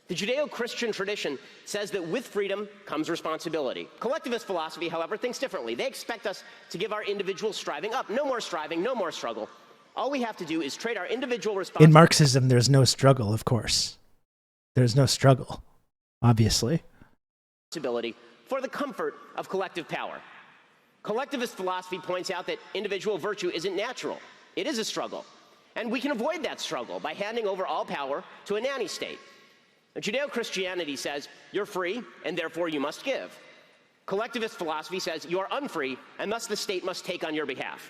The Judeo-Christian tradition says that with freedom comes responsibility. Collectivist philosophy, however, thinks differently. They expect us to give our individual striving up. No more striving, no more struggle. All we have to do is trade our individual responsibility. In Marxism, there's no struggle, of course. There's no struggle, obviously. For the comfort of collective power. Collectivist philosophy points out that individual virtue isn't natural. It is a struggle. And we can avoid that struggle by handing over all power to a nanny state. Judeo-Christianity says you're free and therefore you must give. Collectivist philosophy says you are unfree and thus the state must take on your behalf.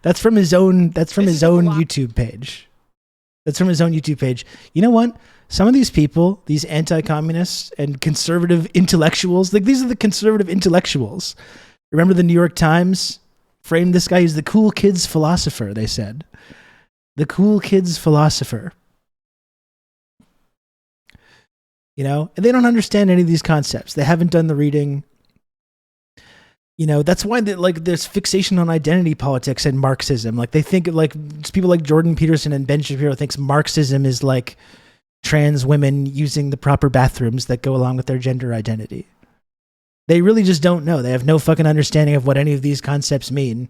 That's from his own YouTube page. That's from his own YouTube page. You know what? Some of these people, these anti-communists and conservative intellectuals, like these are the conservative intellectuals. Remember the New York Times framed this guy as the cool kids philosopher, they said. The cool kids philosopher. You know, and they don't understand any of these concepts. They haven't done the reading. You know, that's why there's fixation on identity politics and Marxism. Like they think like people like Jordan Peterson and Ben Shapiro thinks Marxism is like trans women using the proper bathrooms that go along with their gender identity. They really just don't know. They have no fucking understanding of what any of these concepts mean.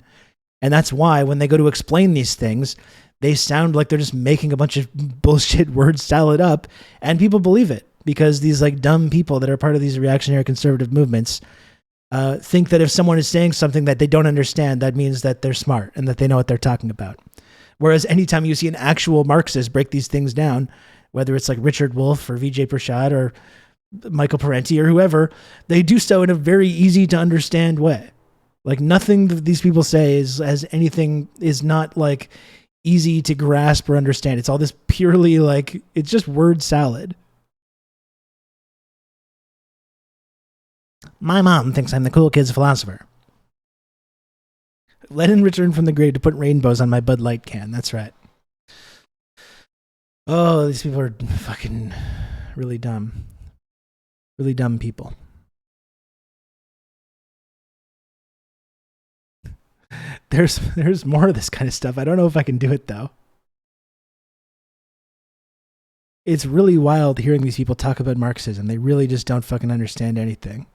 And that's why when they go to explain these things, they sound like they're just making a bunch of bullshit word salad up and people believe it because these like dumb people that are part of these reactionary conservative movements think that if someone is saying something that they don't understand, that means that they're smart and that they know what they're talking about. Whereas anytime you see an actual Marxist break these things down, whether it's like Richard Wolff or Vijay Prashad or Michael Parenti or whoever, they do so in a very easy to understand way. Like nothing that these people say is not like easy to grasp or understand. It's all this purely like, it's just word salad. My mom thinks I'm the cool kids philosopher. Lenin returned from the grave to put rainbows on my Bud Light can. That's right. Oh, these people are fucking really dumb. Really dumb people. There's more of this kind of stuff. I don't know if I can do it though. It's really wild hearing these people talk about Marxism. They really just don't fucking understand anything.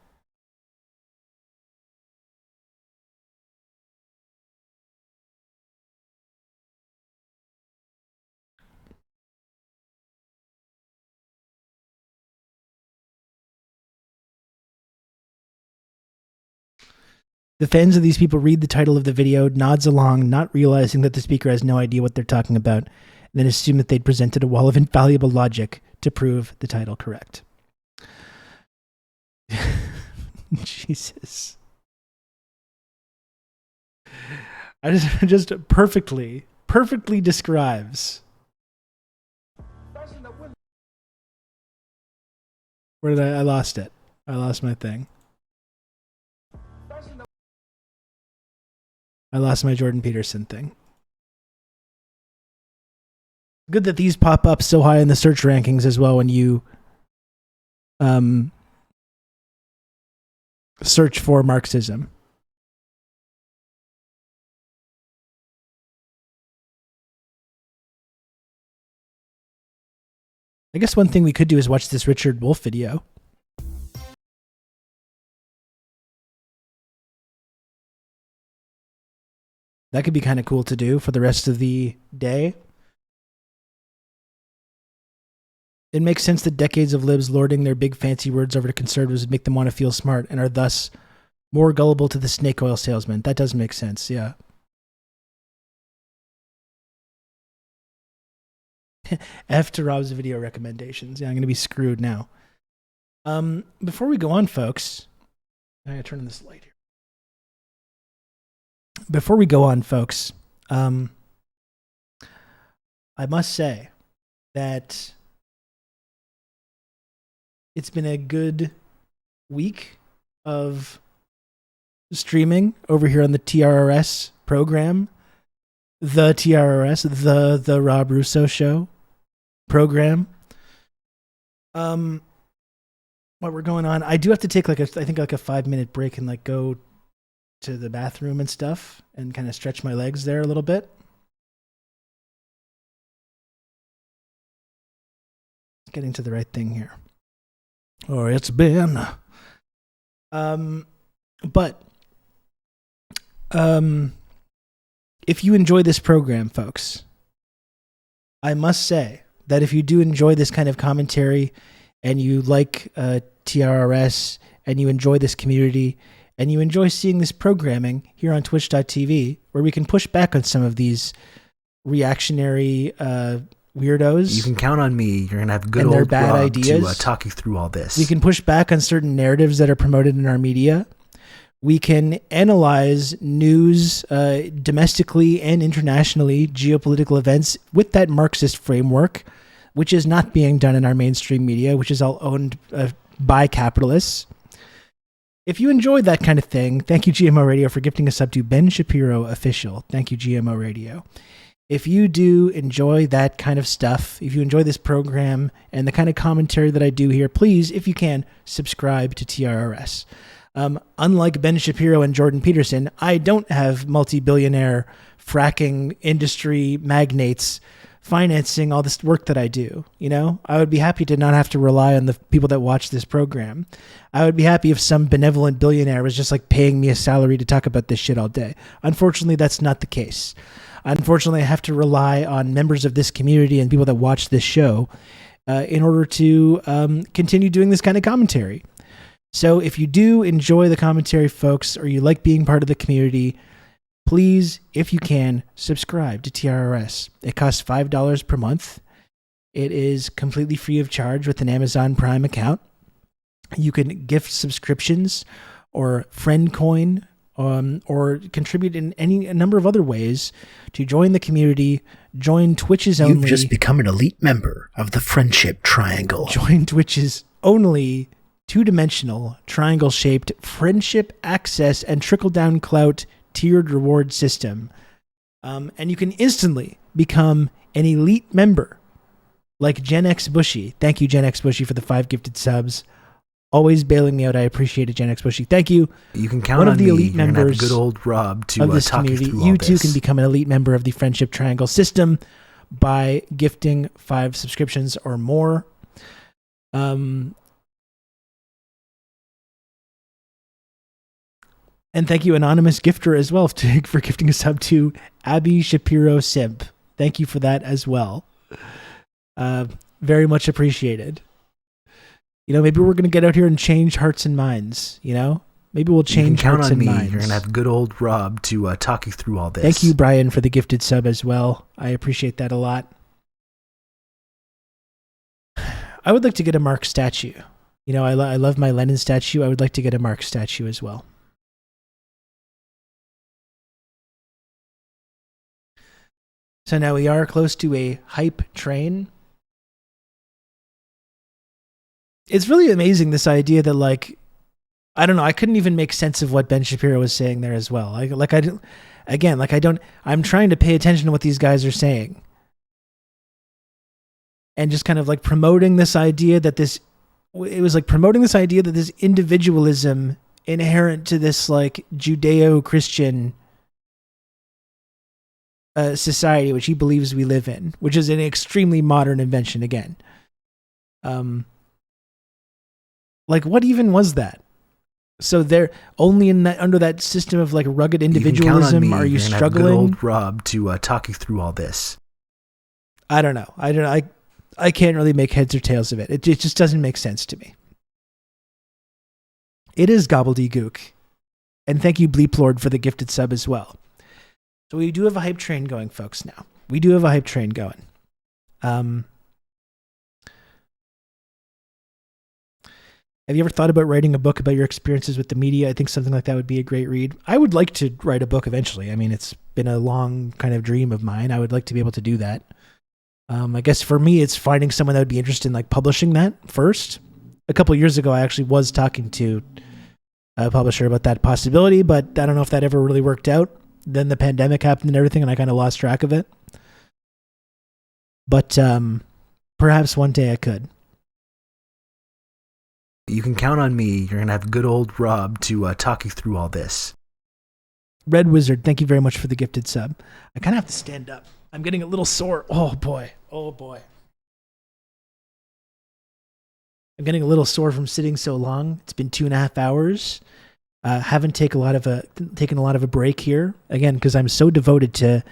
The fans of these people read the title of the video, nods along, not realizing that the speaker has no idea what they're talking about, and then assume that they'd presented a wall of infallible logic to prove the title correct. Jesus. I just perfectly describes. Where did I lost it. I lost my thing. I lost my Jordan Peterson thing. Good that these pop up so high in the search rankings as well when you search for Marxism. I guess one thing we could do is watch this Richard Wolff video. That could be kind of cool to do for the rest of the day. It makes sense that decades of libs lording their big fancy words over to conservatives would make them want to feel smart and are thus more gullible to the snake oil salesman. That does make sense, yeah. F to Rob's video recommendations. Yeah, I'm going to be screwed now. Before we go on, folks, I gotta turn on this light here. Before we go on, folks, I must say that it's been a good week of streaming over here on the TRRS program. The TRRS, the Rob Russo Show program. What we're going on, I do have to take I think a 5-minute break and like go to the bathroom and stuff and kind of stretch my legs there a little bit. Getting to the right thing here. Oh, it's been. If you enjoy this program, folks, I must say that if you do enjoy this kind of commentary and you like TRRS and you enjoy this community and you enjoy seeing this programming here on twitch.tv, where we can push back on some of these reactionary weirdos. You can count on me. You're going to have good old Rob ideas to talk you through all this. We can push back on certain narratives that are promoted in our media. We can analyze news domestically and internationally, geopolitical events with that Marxist framework, which is not being done in our mainstream media, which is all owned by capitalists. If you enjoyed that kind of thing, thank you, GMO Radio, for gifting a sub to Ben Shapiro Official. Thank you, GMO Radio. If you do enjoy that kind of stuff, if you enjoy this program and the kind of commentary that I do here, please, if you can, subscribe to TRRS. Unlike Ben Shapiro and Jordan Peterson, I don't have multi-billionaire fracking industry magnates financing all this work that I do. You know, I would be happy to not have to rely on the people that watch this program. I would be happy if some benevolent billionaire was just like paying me a salary to talk about this shit all day. Unfortunately, that's not the case. Unfortunately, I have to rely on members of this community and people that watch this show in order to continue doing this kind of commentary. So if you do enjoy the commentary, folks, or you like being part of the community, please, if you can, subscribe to TRRS. It costs $5 per month. It is completely free of charge with an Amazon Prime account. You can gift subscriptions or friend coin or contribute in a number of other ways to join the community, join Twitch's only... You've just become an elite member of the Friendship Triangle. Join Twitch's only two-dimensional, triangle-shaped friendship access and trickle-down clout tiered reward system. And you can instantly become an elite member like Gen X Bushy. Thank you, Gen X Bushy, for the 5 gifted subs. Always bailing me out. I appreciate it, Gen X Bushy. Thank you. You can count on the elite members. Good old Rob to of this talk community. You through all You this. too can become an elite member of the Friendship Triangle system by gifting 5 subscriptions or more. And thank you, Anonymous Gifter, as well, for gifting a sub to Abby Shapiro Simp. Thank you for that as well. Very much appreciated. You know, maybe we're going to get out here and change hearts and minds, you know? Maybe we'll change hearts and minds. You're going to have good old Rob to talk you through all this. Thank you, Brian, for the gifted sub as well. I appreciate that a lot. I would like to get a Marx statue. You know, I love my Lenin statue. I would like to get a Marx statue as well. So now we are close to a hype train. It's really amazing, this idea that, like, I don't know, I couldn't even make sense of what Ben Shapiro was saying there as well. I'm trying to pay attention to what these guys are saying. And just kind of like promoting this idea that this individualism inherent to this like Judeo-Christian society, which he believes we live in, which is an extremely modern invention again. Like, what even was that? So they're only in that, under that system of like rugged individualism. Are you struggling? Good old Rob to talk you through all this. I don't know. I can't really make heads or tails of it. It just doesn't make sense to me. It is gobbledygook. And thank you, Bleep Lord, for the gifted sub as well. So we do have a hype train going, folks, now. We do have a hype train going. Have you ever thought about writing a book about your experiences with the media? I think something like that would be a great read. I would like to write a book eventually. I mean, it's been a long kind of dream of mine. I would like to be able to do that. I guess for me, it's finding someone that would be interested in like publishing that first. A couple of years ago, I actually was talking to a publisher about that possibility, but I don't know if that ever really worked out. Then the pandemic happened and everything, and I kind of lost track of it. But perhaps one day I could. You can count on me. You're going to have good old Rob to talk you through all this. Red Wizard, thank you very much for the gifted sub. I kind of have to stand up. I'm getting a little sore. Oh, boy. Oh, boy. I'm getting a little sore from sitting so long. It's been 2.5 hours. Haven't taken a lot of a break here. Again, because I'm so devoted to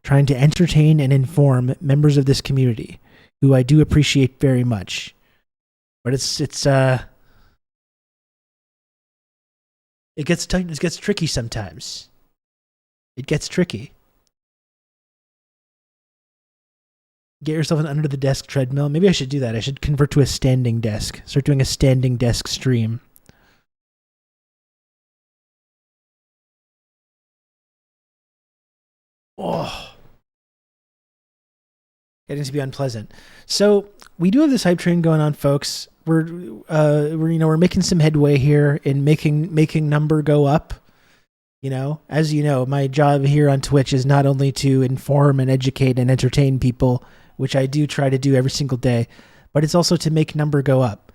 trying to entertain and inform members of this community, who I do appreciate very much. But it gets tricky sometimes. It gets tricky. Get yourself an under the desk treadmill. Maybe I should do that. I should convert to a standing desk. Start doing a standing desk stream. Oh. Getting to be unpleasant. So we do have this hype train going on, folks. We're making some headway here in making number go up. As you know, my job here on Twitch is not only to inform and educate and entertain people, which I do try to do every single day, but it's also to make number go up.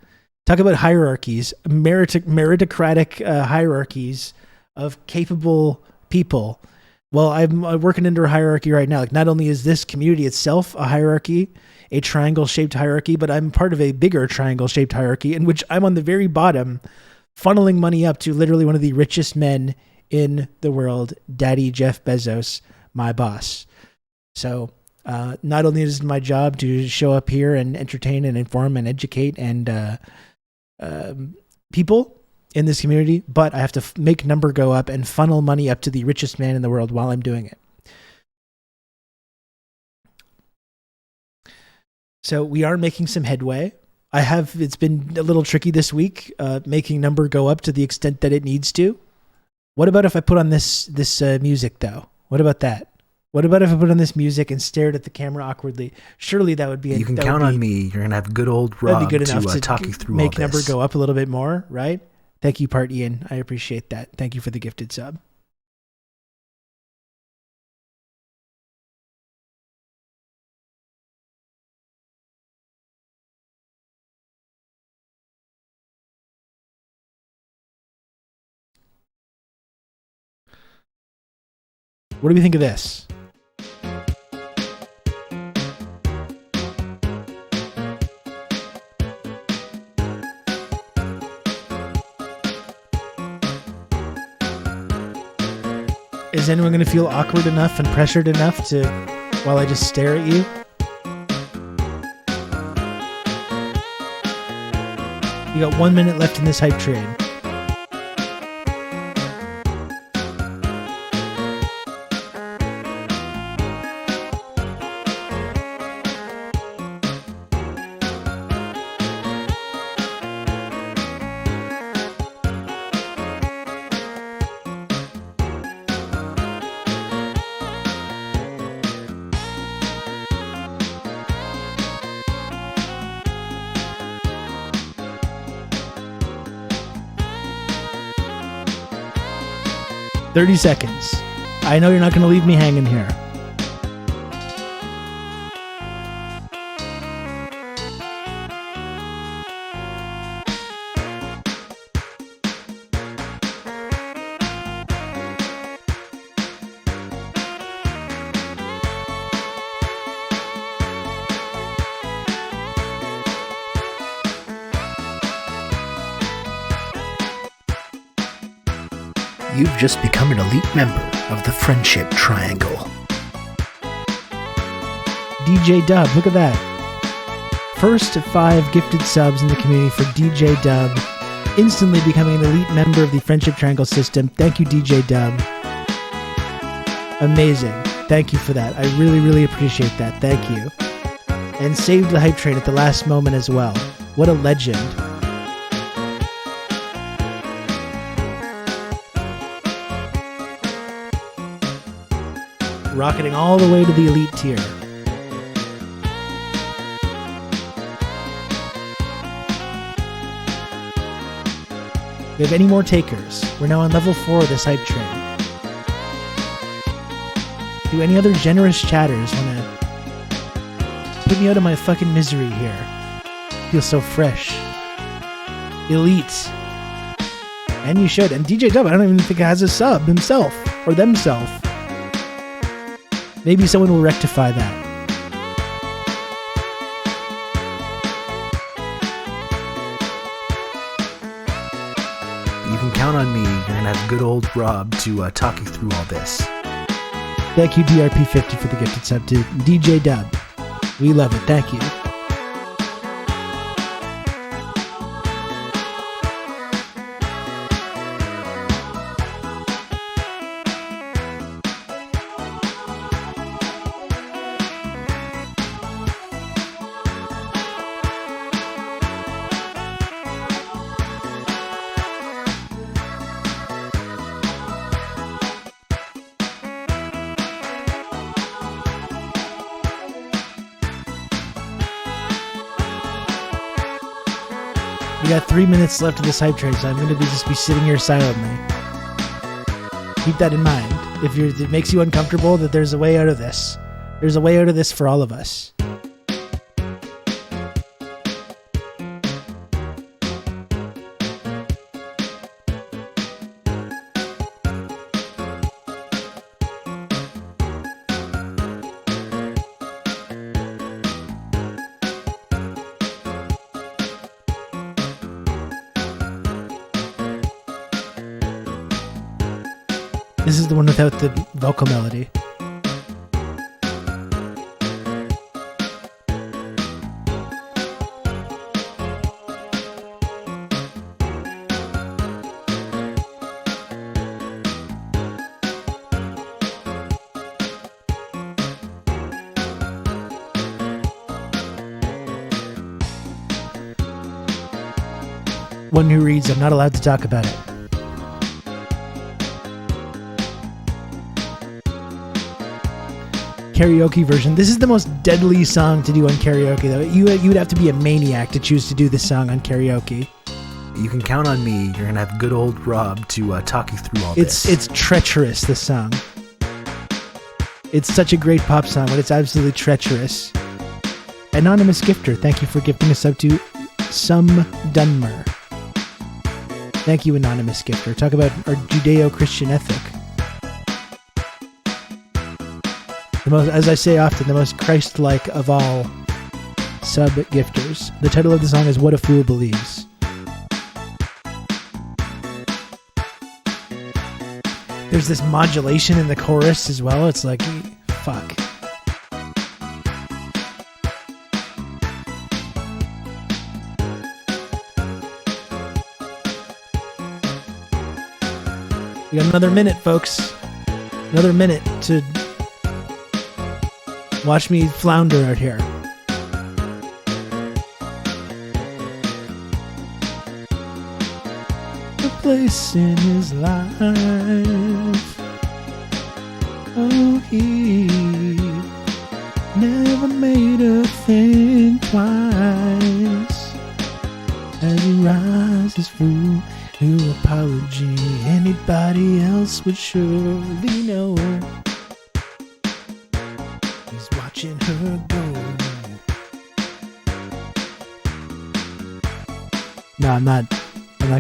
Talk about hierarchies, meritocratic hierarchies of capable people. Well, I'm working under a hierarchy right now. Like, not only is this community itself a hierarchy, a triangle-shaped hierarchy, but I'm part of a bigger triangle-shaped hierarchy in which I'm on the very bottom, funneling money up to literally one of the richest men in the world, Daddy Jeff Bezos, my boss. So not only is it my job to show up here and entertain and inform and educate and people in this community, but I have to make number go up and funnel money up to the richest man in the world while I'm doing it. So we are making some headway. It's been a little tricky this week, making number go up to the extent that it needs to. What about if I put on this music though? What about that? What about if I put on this music and stared at the camera awkwardly? Surely that would be. You can count on me. You're gonna have good old Rob to talk you through all this. Make number go up a little bit more, right? Thank you, Part Ian. I appreciate that. Thank you for the gifted sub. What do we think of this? Is anyone going to feel awkward enough and pressured enough while I just stare at you? You got 1 minute left in this hype train. $30 seconds. I know you're not going to leave me hanging here. You've just become an elite member of the Friendship Triangle. DJ Dub, look at that. first 5 gifted subs in the community for DJ Dub, instantly becoming an elite member of the Friendship Triangle system. Thank you, DJ Dub. Amazing. Thank you for that. I really, really appreciate that. Thank you. And saved the hype train at the last moment as well. What a legend. Rocketing all the way to the elite tier. Do we have any more takers? We're now on level 4 of this hype train. Do any other generous chatters want to put me out of my fucking misery here? I feel so fresh. Elite. And you should. And DJ Dub, I don't even think has a sub himself. Or themself. Maybe someone will rectify that. You can count on me. You're going to have good old Rob to talk you through all this. Thank you, DRP50, for the gifted sub to DJ Dub. We love it. Thank you. We got 3 minutes left of this hype train, so I'm going to just be sitting here silently. Keep that in mind. If it makes you uncomfortable, that there's a way out of this. There's a way out of this for all of us. This is the one without the vocal melody. One who reads, I'm not allowed to talk about it. Karaoke version. This is the most deadly song to do on karaoke, though. You would have to be a maniac to choose to do this song on karaoke. You can count on me. You're gonna have good old Rob to talk you through all this. It's treacherous, this song. It's such a great pop song, but it's absolutely treacherous. Anonymous Gifter, thank you for gifting us up to Some Dunmer. Thank you, Anonymous Gifter. Talk about our Judeo-Christian ethic. The most, as I say often, the most Christ-like of all sub-gifters. The title of the song is What a Fool Believes. There's this modulation in the chorus as well. It's like, fuck. We got another minute, folks. Another minute to watch me flounder out here. A place in his life. Oh, he never made a thing twice. As he rises through your apology, anybody else would surely know. He's watching her go. No, I'm not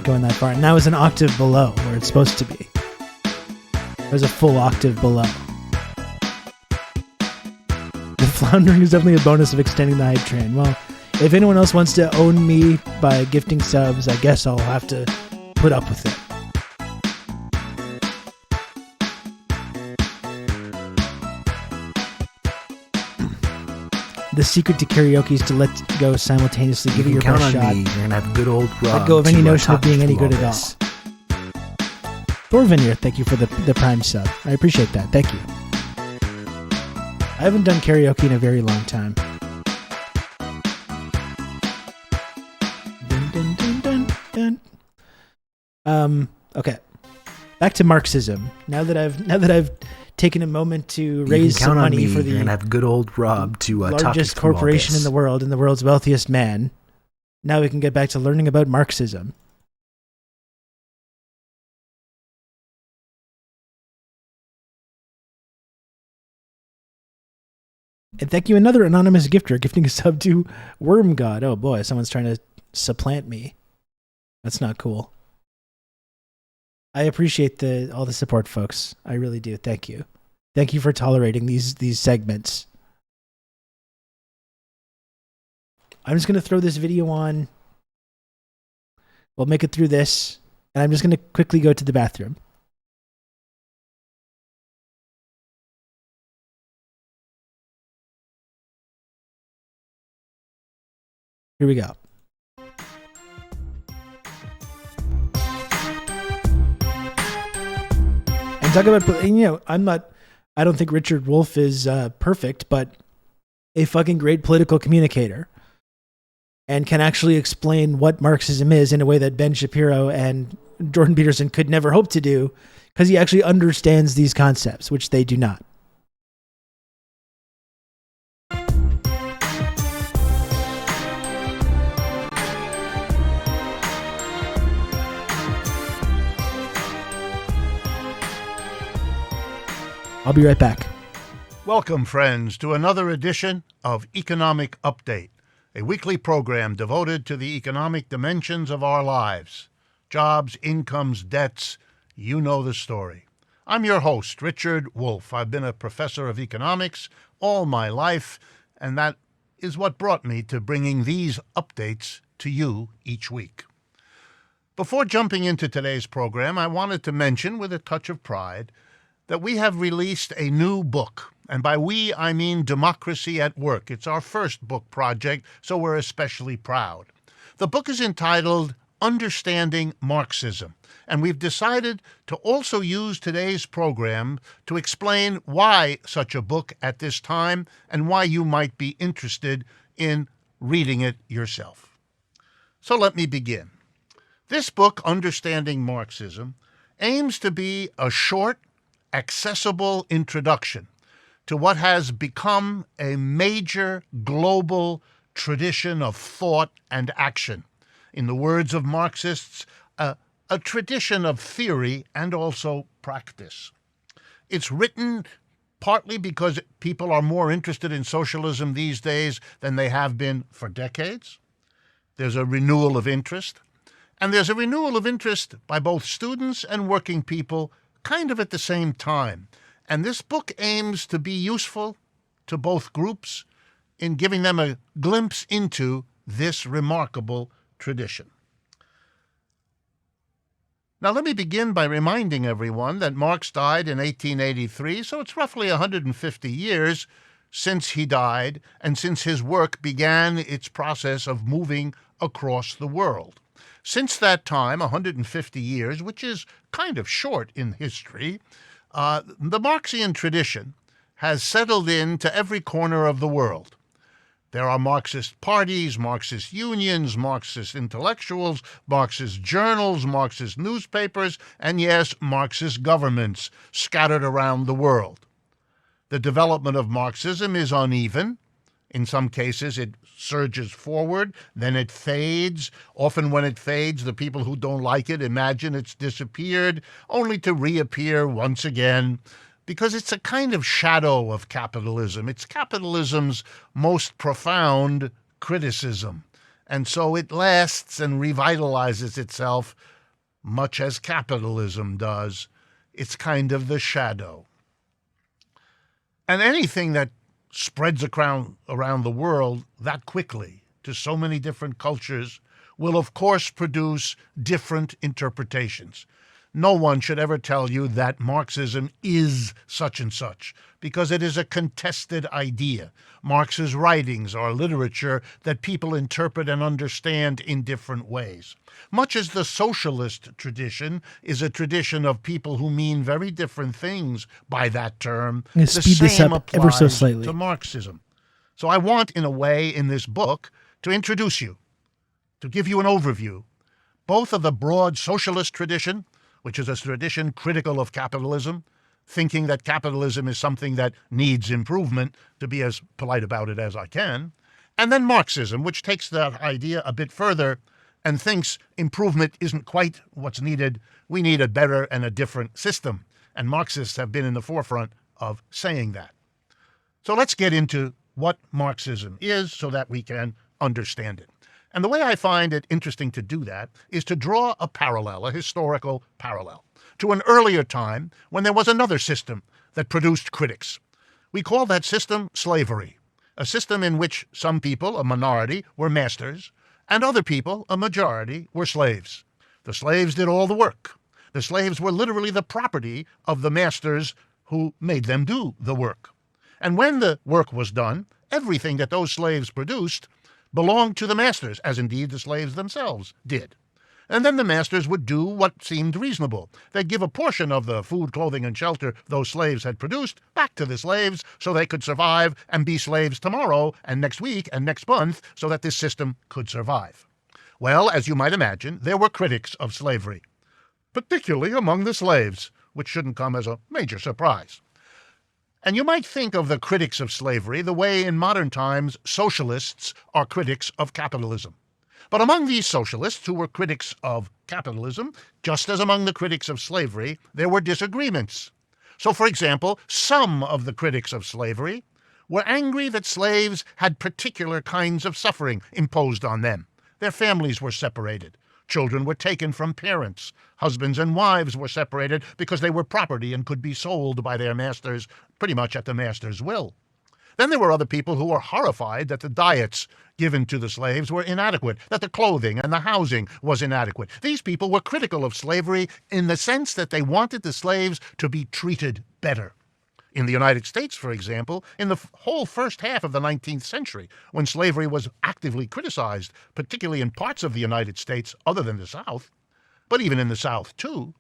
going that far. And that was an octave below where it's supposed to be. There's a full octave below. The floundering is definitely a bonus of extending the hype train. Well, if anyone else wants to own me by gifting subs, I guess I'll have to put up with it. The secret to karaoke is to let go simultaneously. Give it your count best on shot. me. You're gonna have good old Rob. Let go of any to, notion of talk you being any through good at this. all. Thorvinir, thank you for the prime sub. I appreciate that. Thank you. I haven't done karaoke in a very long time. Dun, dun, dun, dun, dun. Okay. Back to Marxism. Now that I've taken a moment to raise some money for the you're gonna have good old Rob to talk you largest through all corporation this. in the world and the world's wealthiest man. Now we can get back to learning about Marxism. And thank you, another anonymous gifter, gifting a sub to Worm God. Oh boy, someone's trying to supplant me. That's not cool. I appreciate all the support, folks. I really do. Thank you. Thank you for tolerating these segments. I'm just going to throw this video on. We'll make it through this. And I'm just going to quickly go to the bathroom. Here we go. And talk about, I don't think Richard Wolff is perfect, but a fucking great political communicator and can actually explain what Marxism is in a way that Ben Shapiro and Jordan Peterson could never hope to do, because he actually understands these concepts, which they do not. I'll be right back. Welcome, friends, to another edition of Economic Update, a weekly program devoted to the economic dimensions of our lives. Jobs, incomes, debts, you know the story. I'm your host, Richard Wolff. I've been a professor of economics all my life, and that is what brought me to bringing these updates to you each week. Before jumping into today's program, I wanted to mention, with a touch of pride, that we have released a new book. And by we, I mean Democracy at Work. It's our first book project, so we're especially proud. The book is entitled Understanding Marxism, and we've decided to also use today's program to explain why such a book at this time and why you might be interested in reading it yourself. So let me begin. This book, Understanding Marxism, aims to be a short, accessible introduction to what has become a major global tradition of thought and action. In the words of Marxists, a tradition of theory and also practice. It's written partly because people are more interested in socialism these days than they have been for decades. There's a renewal of interest. And there's a renewal of interest by both students and working people kind of at the same time. And this book aims to be useful to both groups in giving them a glimpse into this remarkable tradition. Now, let me begin by reminding everyone that Marx died in 1883, so it's roughly 150 years since he died and since his work began its process of moving across the world. Since that time, 150 years, which is kind of short in history, the Marxian tradition has settled into every corner of the world. There are Marxist parties, Marxist unions, Marxist intellectuals, Marxist journals, Marxist newspapers, and yes, Marxist governments scattered around the world. The development of Marxism is uneven. In some cases, it surges forward, then it fades. Often when it fades, the people who don't like it imagine it's disappeared, only to reappear once again, because it's a kind of shadow of capitalism. It's capitalism's most profound criticism. And so it lasts and revitalizes itself much as capitalism does. It's kind of the shadow. And anything that spreads around the world that quickly to so many different cultures will, of course, produce different interpretations. no one should ever tell you that Marxism is such and such, because it is a contested idea. Marx's writings are literature that people interpret and understand in different ways. Much as the socialist tradition is a tradition of people who mean very different things by that term, I'm the gonna speed this same up ever so applies slightly. to Marxism. So I want, in a way, in this book, to introduce you, to give you an overview, both of the broad socialist tradition, which is a tradition critical of capitalism, thinking that capitalism is something that needs improvement, to be as polite about it as I can, and then Marxism, which takes that idea a bit further and thinks improvement isn't quite what's needed. We need a better and a different system. And Marxists have been in the forefront of saying that. So let's get into what Marxism is so that we can understand it. And the way I find it interesting to do that is to draw a parallel, a historical parallel, to an earlier time when there was another system that produced critics. We call that system slavery, a system in which some people, a minority, were masters, and other people, a majority, were slaves. The slaves did all the work. The slaves were literally the property of the masters who made them do the work. And when the work was done, everything that those slaves produced belonged to the masters, as indeed the slaves themselves did. And then the masters would do what seemed reasonable. They'd give a portion of the food, clothing, and shelter those slaves had produced back to the slaves so they could survive and be slaves tomorrow and next week and next month so that this system could survive. Well, as you might imagine, there were critics of slavery, particularly among the slaves, which shouldn't come as a major surprise. And you might think of the critics of slavery the way in modern times socialists are critics of capitalism. But among these socialists who were critics of capitalism, just as among the critics of slavery, there were disagreements. So, for example, some of the critics of slavery were angry that slaves had particular kinds of suffering imposed on them. Their families were separated. Children were taken from parents. Husbands and wives were separated because they were property and could be sold by their masters pretty much at the master's will. Then there were other people who were horrified that the diets given to the slaves were inadequate, that the clothing and the housing was inadequate. These people were critical of slavery in the sense that they wanted the slaves to be treated better. In the United States, for example, in the whole first half of the 19th century, when slavery was actively criticized, particularly in parts of the United States other than the South, but even in the South too,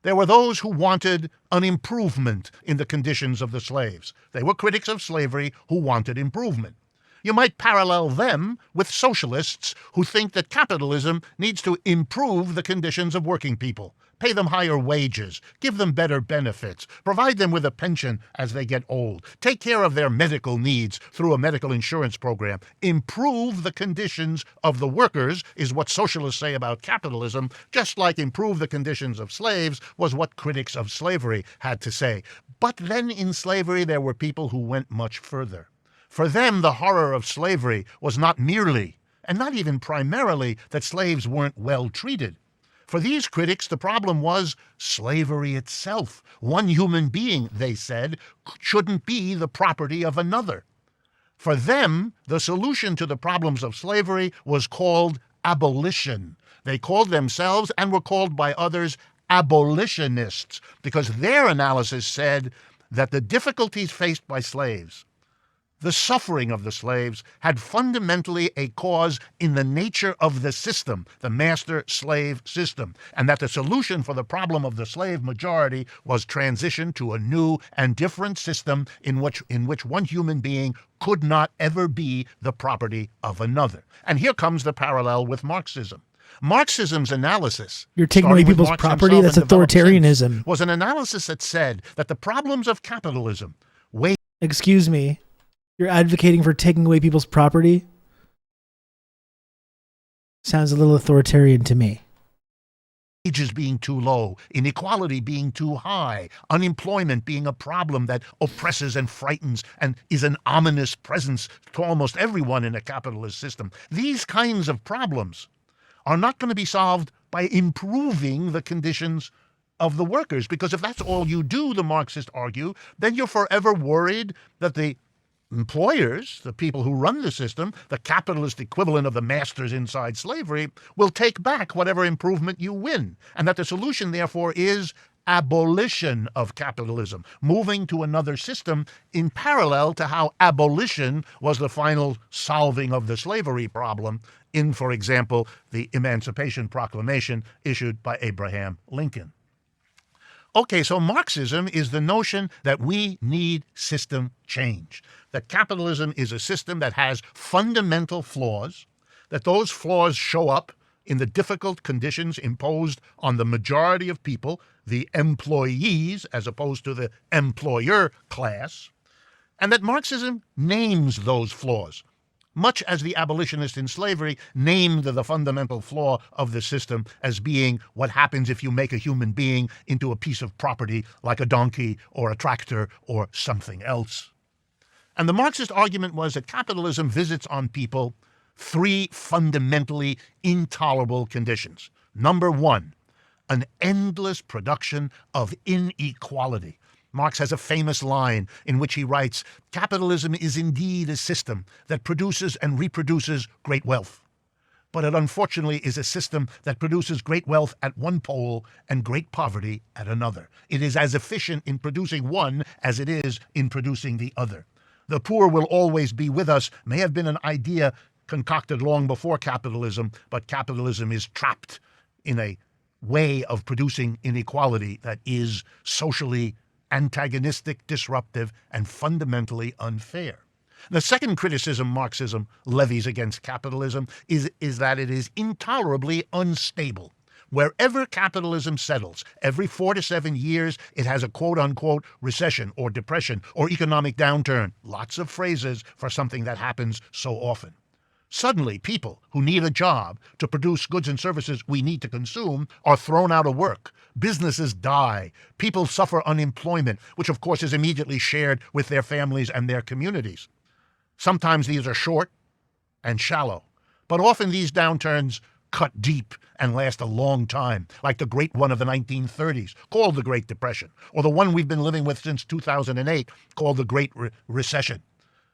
there were those who wanted an improvement in the conditions of the slaves. They were critics of slavery who wanted improvement. You might parallel them with socialists who think that capitalism needs to improve the conditions of working people, pay them higher wages, give them better benefits, provide them with a pension as they get old, take care of their medical needs through a medical insurance program, improve the conditions of the workers is what socialists say about capitalism, just like improve the conditions of slaves was what critics of slavery had to say. But then in slavery there were people who went much further. For them, the horror of slavery was not merely, and not even primarily, that slaves weren't well treated. For these critics, the problem was slavery itself. One human being, they said, shouldn't be the property of another. For them, the solution to the problems of slavery was called abolition. They called themselves, and were called by others, abolitionists, because their analysis said that the difficulties faced by slaves, the suffering of the slaves, had fundamentally a cause in the nature of the system, the master-slave system, and that the solution for the problem of the slave majority was transition to a new and different system in which one human being could not ever be the property of another. And here comes the parallel with Marxism. Marxism's analysis, You're taking away people's property? That's authoritarianism. Was an analysis that said that the problems of capitalism, Excuse me. You're advocating for taking away people's property? Sounds a little authoritarian to me. Wages being too low, inequality being too high, unemployment being a problem that oppresses and frightens and is an ominous presence to almost everyone in a capitalist system. These kinds of problems are not going to be solved by improving the conditions of the workers, because if that's all you do, the Marxists argue, then you're forever worried that the employers, the people who run the system, the capitalist equivalent of the masters inside slavery, will take back whatever improvement you win. And that the solution, therefore, is abolition of capitalism, moving to another system in parallel to how abolition was the final solving of the slavery problem in, for example, the Emancipation Proclamation issued by Abraham Lincoln. Okay, so Marxism is the notion that we need system change, that capitalism is a system that has fundamental flaws, that those flaws show up in the difficult conditions imposed on the majority of people, the employees as opposed to the employer class, and that Marxism names those flaws, much as the abolitionists in slavery named the fundamental flaw of the system as being what happens if you make a human being into a piece of property like a donkey or a tractor or something else. And the Marxist argument was that capitalism visits on people three fundamentally intolerable conditions. Number one, an endless production of inequality. Marx has a famous line in which he writes, "Capitalism is indeed a system that produces and reproduces great wealth. But it unfortunately is a system that produces great wealth at one pole and great poverty at another. It is as efficient in producing one as it is in producing the other. The poor will always be with us" may have been an idea concocted long before capitalism, but capitalism is trapped in a way of producing inequality that is socially antagonistic, disruptive, and fundamentally unfair. The second criticism Marxism levies against capitalism is that it is intolerably unstable. Wherever capitalism settles, every 4 to 7 years, it has a quote-unquote recession or depression or economic downturn. Lots of phrases for something that happens so often. Suddenly, people who need a job to produce goods and services we need to consume are thrown out of work. Businesses die. People suffer unemployment, which of course is immediately shared with their families and their communities. Sometimes these are short and shallow, but often these downturns cut deep and last a long time, like the great one of the 1930s, called the Great Depression, or the one we've been living with since 2008, called the Great Recession.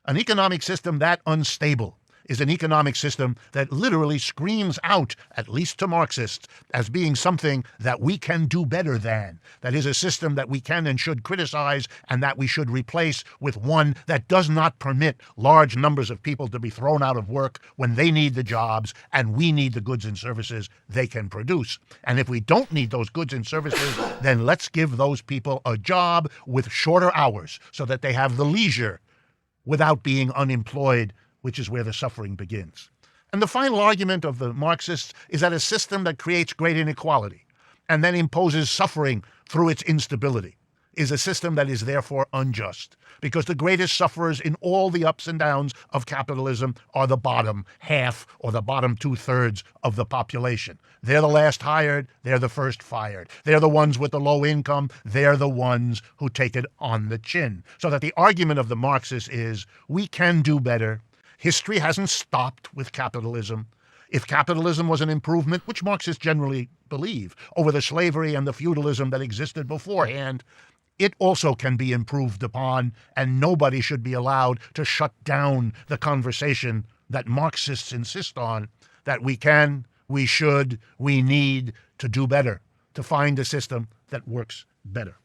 An economic system that unstable is an economic system that literally screams out, at least to Marxists, as being something that we can do better than. That is a system that we can and should criticize and that we should replace with one that does not permit large numbers of people to be thrown out of work when they need the jobs and we need the goods and services they can produce. And if we don't need those goods and services, then let's give those people a job with shorter hours so that they have the leisure without being unemployed, which is where the suffering begins. And the final argument of the Marxists is that a system that creates great inequality and then imposes suffering through its instability is a system that is therefore unjust, because the greatest sufferers in all the ups and downs of capitalism are the bottom half or the bottom 2/3 of the population. They're the last hired, they're the first fired. They're the ones with the low income, they're the ones who take it on the chin. So that the argument of the Marxists is, we can do better. History hasn't stopped with capitalism. If capitalism was an improvement, which Marxists generally believe, over the slavery and the feudalism that existed beforehand, it also can be improved upon, and nobody should be allowed to shut down the conversation that Marxists insist on, that we can, we should, we need to do better, to find a system that works better.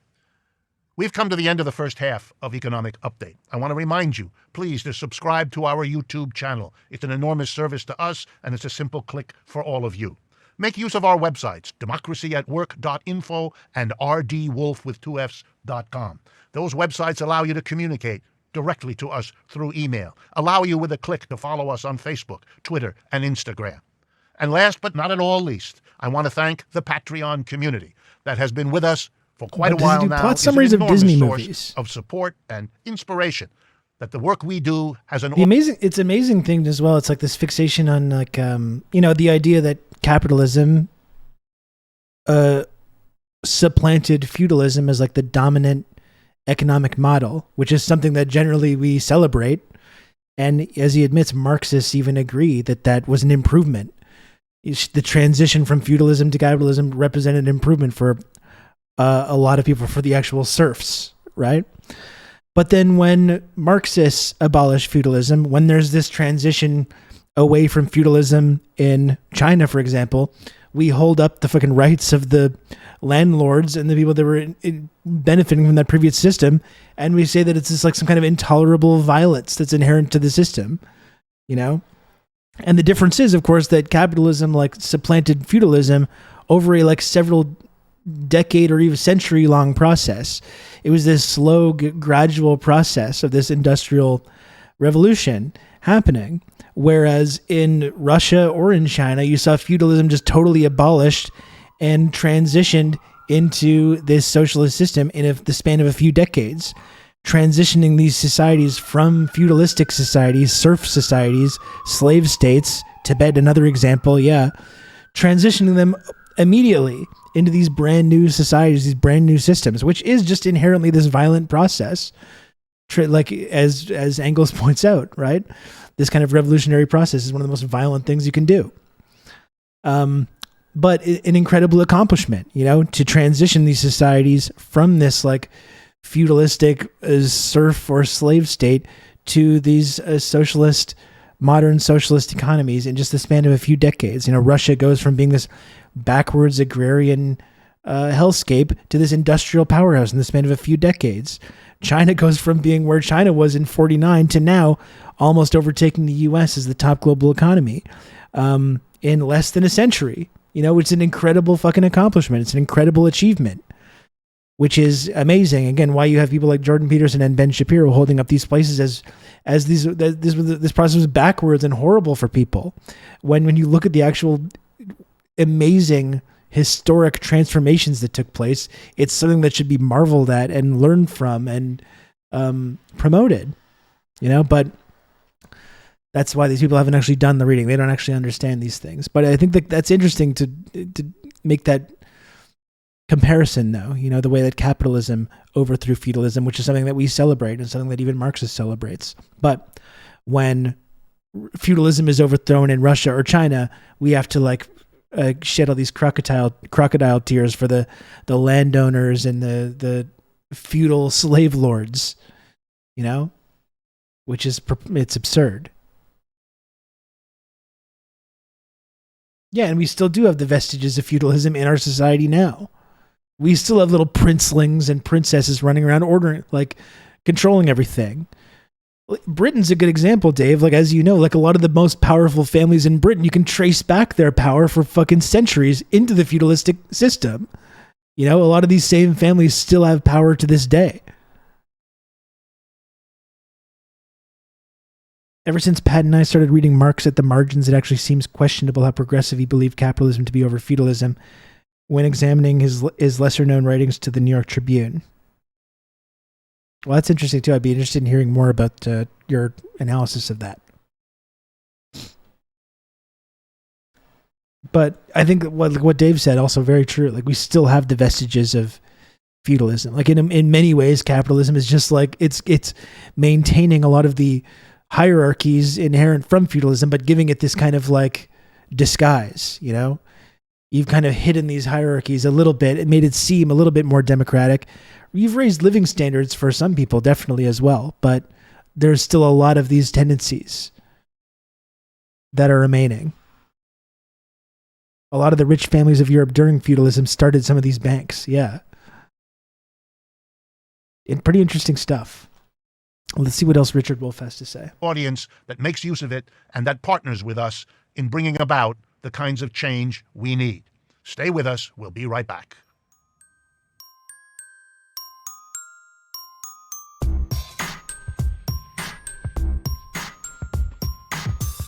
We've come to the end of the first half of Economic Update. I want to remind you, please, to subscribe to our YouTube channel. It's an enormous service to us, and it's a simple click for all of you. Make use of our websites, democracyatwork.info and rdwolf.com. Those websites allow you to communicate directly to us through email, allow you with a click to follow us on Facebook, Twitter, and Instagram. And last but not at all least, I want to thank the Patreon community that has been with us for quite a while now. Plot summaries of Disney movies of support and inspiration. That the work we do has an it's amazing thing as well. It's like this fixation on like the idea that capitalism supplanted feudalism as like the dominant economic model, which is something that generally we celebrate. And as he admits, Marxists even agree that that was an improvement. The transition from feudalism to capitalism represented an improvement for a lot of people, for the actual serfs, right? But then when Marxists abolish feudalism, when there's this transition away from feudalism in China, for example, we hold up the fucking rights of the landlords and the people that were benefiting from that previous system, and we say that it's just like some kind of intolerable violence that's inherent to the system, you know? And the difference is, of course, that capitalism like supplanted feudalism over a like several decade or even century long process. It was this slow, gradual process of this industrial revolution happening. Whereas in Russia or in China, you saw feudalism just totally abolished and transitioned into this socialist system in the span of a few decades, transitioning these societies from feudalistic societies, serf societies, slave states, Tibet, another example, transitioning them immediately into these brand new societies, these brand new systems, which is just inherently this violent process, like as Engels points out, right? This kind of revolutionary process is one of the most violent things you can do. But an incredible accomplishment, you know, to transition these societies from this like feudalistic serf or slave state to these modern socialist economies in just the span of a few decades. You know, Russia goes from being this backwards agrarian hellscape to this industrial powerhouse in the span of a few decades. China goes from being where China was in 49 to now almost overtaking the US as the top global economy in less than a century. You know, it's an incredible fucking accomplishment. It's an incredible achievement, which is amazing. Again, why you have people like Jordan Peterson and Ben Shapiro holding up these places as this process was backwards and horrible for people. When you look at the actual amazing historic transformations that took place, it's something that should be marveled at and learned from and promoted, you know, but that's why these people haven't actually done the reading. They don't actually understand these things. But I think that that's interesting to make that comparison, though, you know, the way that capitalism overthrew feudalism, which is something that we celebrate and something that even Marxist celebrates. But when feudalism is overthrown in Russia or China, we have to like shed all these crocodile tears for the landowners and the feudal slave lords, you know, which is, it's absurd. Yeah, and we still do have the vestiges of feudalism in our society now. We still have little princelings and princesses running around ordering, like controlling everything. Britain's a good example, Dave. Like, as you know, like a lot of the most powerful families in Britain, you can trace back their power for fucking centuries into the feudalistic system. You know, a lot of these same families still have power to this day. Ever since Pat and I started reading Marx at the margins, it actually seems questionable how progressive he believed capitalism to be over feudalism when examining his lesser-known writings to the New York Tribune. Well, that's interesting, too. I'd be interested in hearing more about your analysis of that. But I think what Dave said, also very true. Like, we still have the vestiges of feudalism. Like, in many ways, capitalism is just like, it's maintaining a lot of the hierarchies inherent from feudalism, but giving it this kind of like disguise, you know? You've kind of hidden these hierarchies a little bit. It made it seem a little bit more democratic. You've raised living standards for some people, definitely as well, but there's still a lot of these tendencies that are remaining. A lot of the rich families of Europe during feudalism started some of these banks. Yeah. Pretty interesting stuff. Let's see what else Richard Wolff has to say. Audience that makes use of it and that partners with us in bringing about the kinds of change we need. Stay with us. We'll be right back.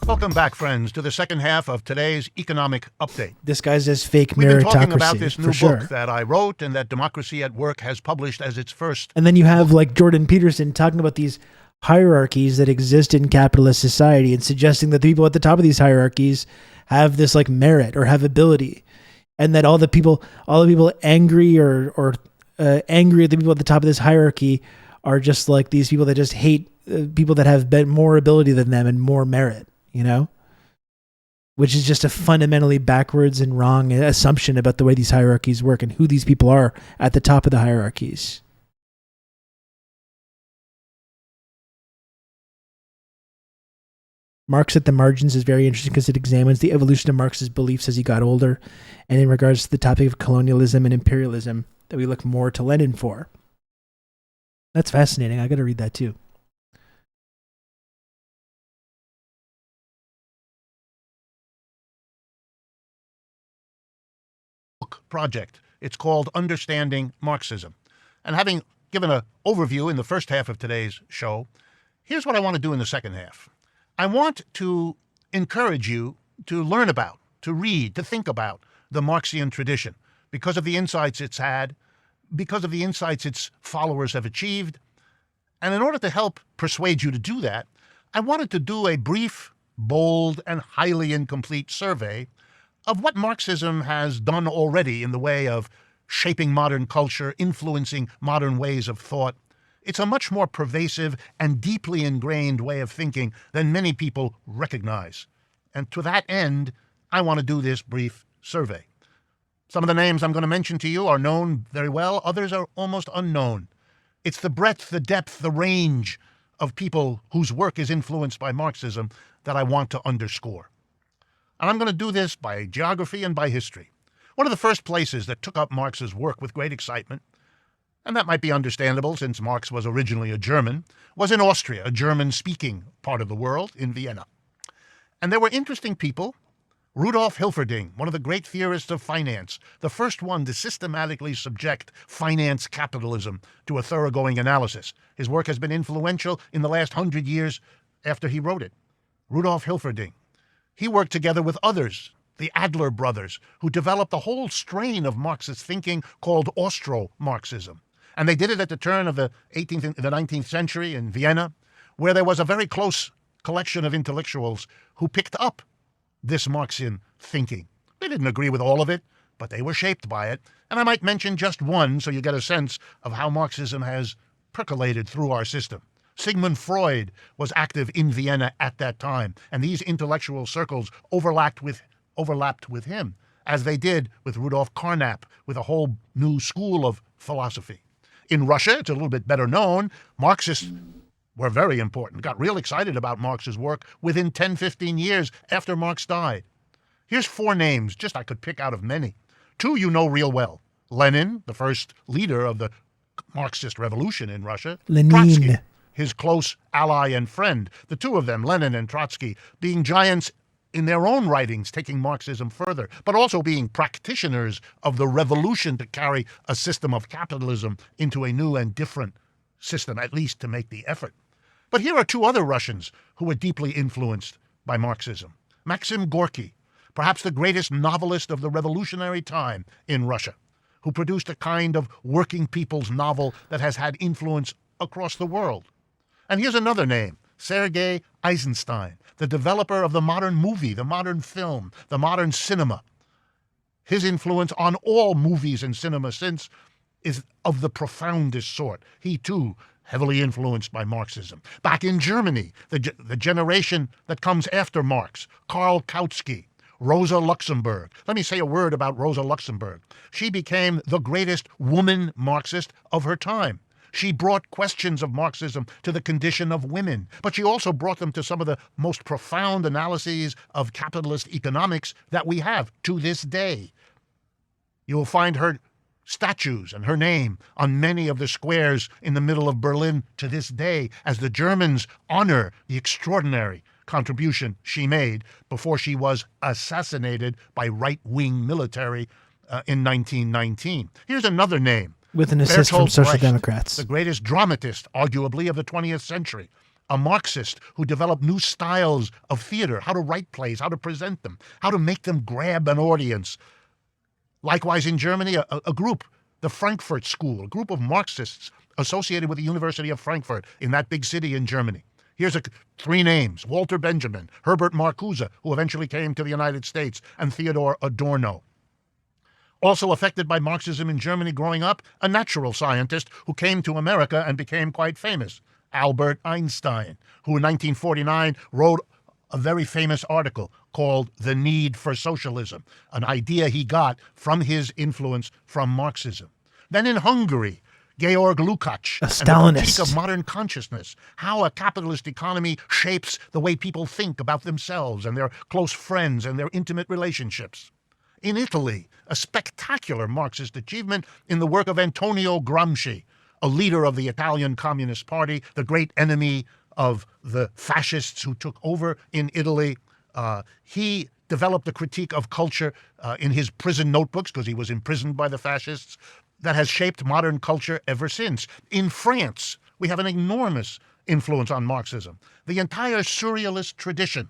Welcome back, friends, to the second half of today's economic update. This guy says fake We've meritocracy. been talking about this new for book sure. that I wrote and that Democracy at Work has published as its first. And then you have like Jordan Peterson talking about these hierarchies that exist in capitalist society and suggesting that the people at the top of these hierarchies have this like merit or have ability, and that all the people angry or angry at the people at the top of this hierarchy are just like these people that just hate people that have more ability than them and more merit, you know, which is just a fundamentally backwards and wrong assumption about the way these hierarchies work and who these people are at the top of the hierarchies. Marx at the Margins is very interesting because it examines the evolution of Marx's beliefs as he got older, and in regards to the topic of colonialism and imperialism, that we look more to Lenin for. That's fascinating. I got to read that too. Project. It's called Understanding Marxism. And having given an overview in the first half of today's show, here's what I want to do in the second half. I want to encourage you to learn about, to read, to think about the Marxian tradition because of the insights it's had, because of the insights its followers have achieved. And in order to help persuade you to do that, I wanted to do a brief, bold, and highly incomplete survey of what Marxism has done already in the way of shaping modern culture, influencing modern ways of thought. It's a much more pervasive and deeply ingrained way of thinking than many people recognize. And to that end, I want to do this brief survey. Some of the names I'm going to mention to you are known very well. Others are almost unknown. It's the breadth, the depth, the range of people whose work is influenced by Marxism that I want to underscore. And I'm going to do this by geography and by history. One of the first places that took up Marx's work with great excitement, and that might be understandable since Marx was originally a German, was in Austria, a German-speaking part of the world, in Vienna. And there were interesting people. Rudolf Hilferding, one of the great theorists of finance, the first one to systematically subject finance capitalism to a thoroughgoing analysis. His work has been influential in the last 100 years after he wrote it. Rudolf Hilferding. He worked together with others, the Adler brothers, who developed a whole strain of Marxist thinking called Austro-Marxism. And they did it at the turn of the 19th century in Vienna, where there was a very close collection of intellectuals who picked up this Marxian thinking. They didn't agree with all of it, but they were shaped by it. And I might mention just one so you get a sense of how Marxism has percolated through our system. Sigmund Freud was active in Vienna at that time, and these intellectual circles overlapped with him, as they did with Rudolf Carnap, with a whole new school of philosophy. In Russia, it's a little bit better known, Marxists were very important, got real excited about Marx's work within 10, 15 years after Marx died. Here's 4 names, just I could pick out of many. 2 you know real well. Lenin, the first leader of the Marxist revolution in Russia. Lenin. Trotsky, his close ally and friend. The 2 of them, Lenin and Trotsky, being giants in their own writings, taking Marxism further, but also being practitioners of the revolution to carry a system of capitalism into a new and different system, at least to make the effort. But here are 2 other Russians who were deeply influenced by Marxism. Maxim Gorky, perhaps the greatest novelist of the revolutionary time in Russia, who produced a kind of working people's novel that has had influence across the world. And here's another name, Sergei Eisenstein, the developer of the modern movie, the modern film, the modern cinema. His influence on all movies and cinema since is of the profoundest sort. He, too, heavily influenced by Marxism. Back in Germany, the generation that comes after Marx, Karl Kautsky, Rosa Luxemburg. Let me say a word about Rosa Luxemburg. She became the greatest woman Marxist of her time. She brought questions of Marxism to the condition of women, but she also brought them to some of the most profound analyses of capitalist economics that we have to this day. You will find her statues and her name on many of the squares in the middle of Berlin to this day, as the Germans honor the extraordinary contribution she made before she was assassinated by right-wing military in 1919. Here's another name. With an assist from Bertolt Social Brecht, Democrats. the greatest dramatist, arguably, of the 20th century. A Marxist who developed new styles of theater, how to write plays, how to present them, how to make them grab an audience. Likewise, in Germany, a group, the Frankfurt School, a group of Marxists associated with the University of Frankfurt in that big city in Germany. Here's 3 names, Walter Benjamin, Herbert Marcuse, who eventually came to the United States, and Theodor Adorno. Also affected by Marxism in Germany growing up, a natural scientist who came to America and became quite famous, Albert Einstein, who in 1949 wrote a very famous article called The Need for Socialism, an idea he got from his influence from Marxism. Then in Hungary, Georg Lukács, A and the critique Stalinist. of modern consciousness, how a capitalist economy shapes the way people think about themselves and their close friends and their intimate relationships. In Italy, a spectacular Marxist achievement in the work of Antonio Gramsci, a leader of the Italian Communist Party, the great enemy of the fascists who took over in Italy. He developed a critique of culture in his prison notebooks, because he was imprisoned by the fascists, that has shaped modern culture ever since. In France, we have an enormous influence on Marxism. The entire surrealist tradition,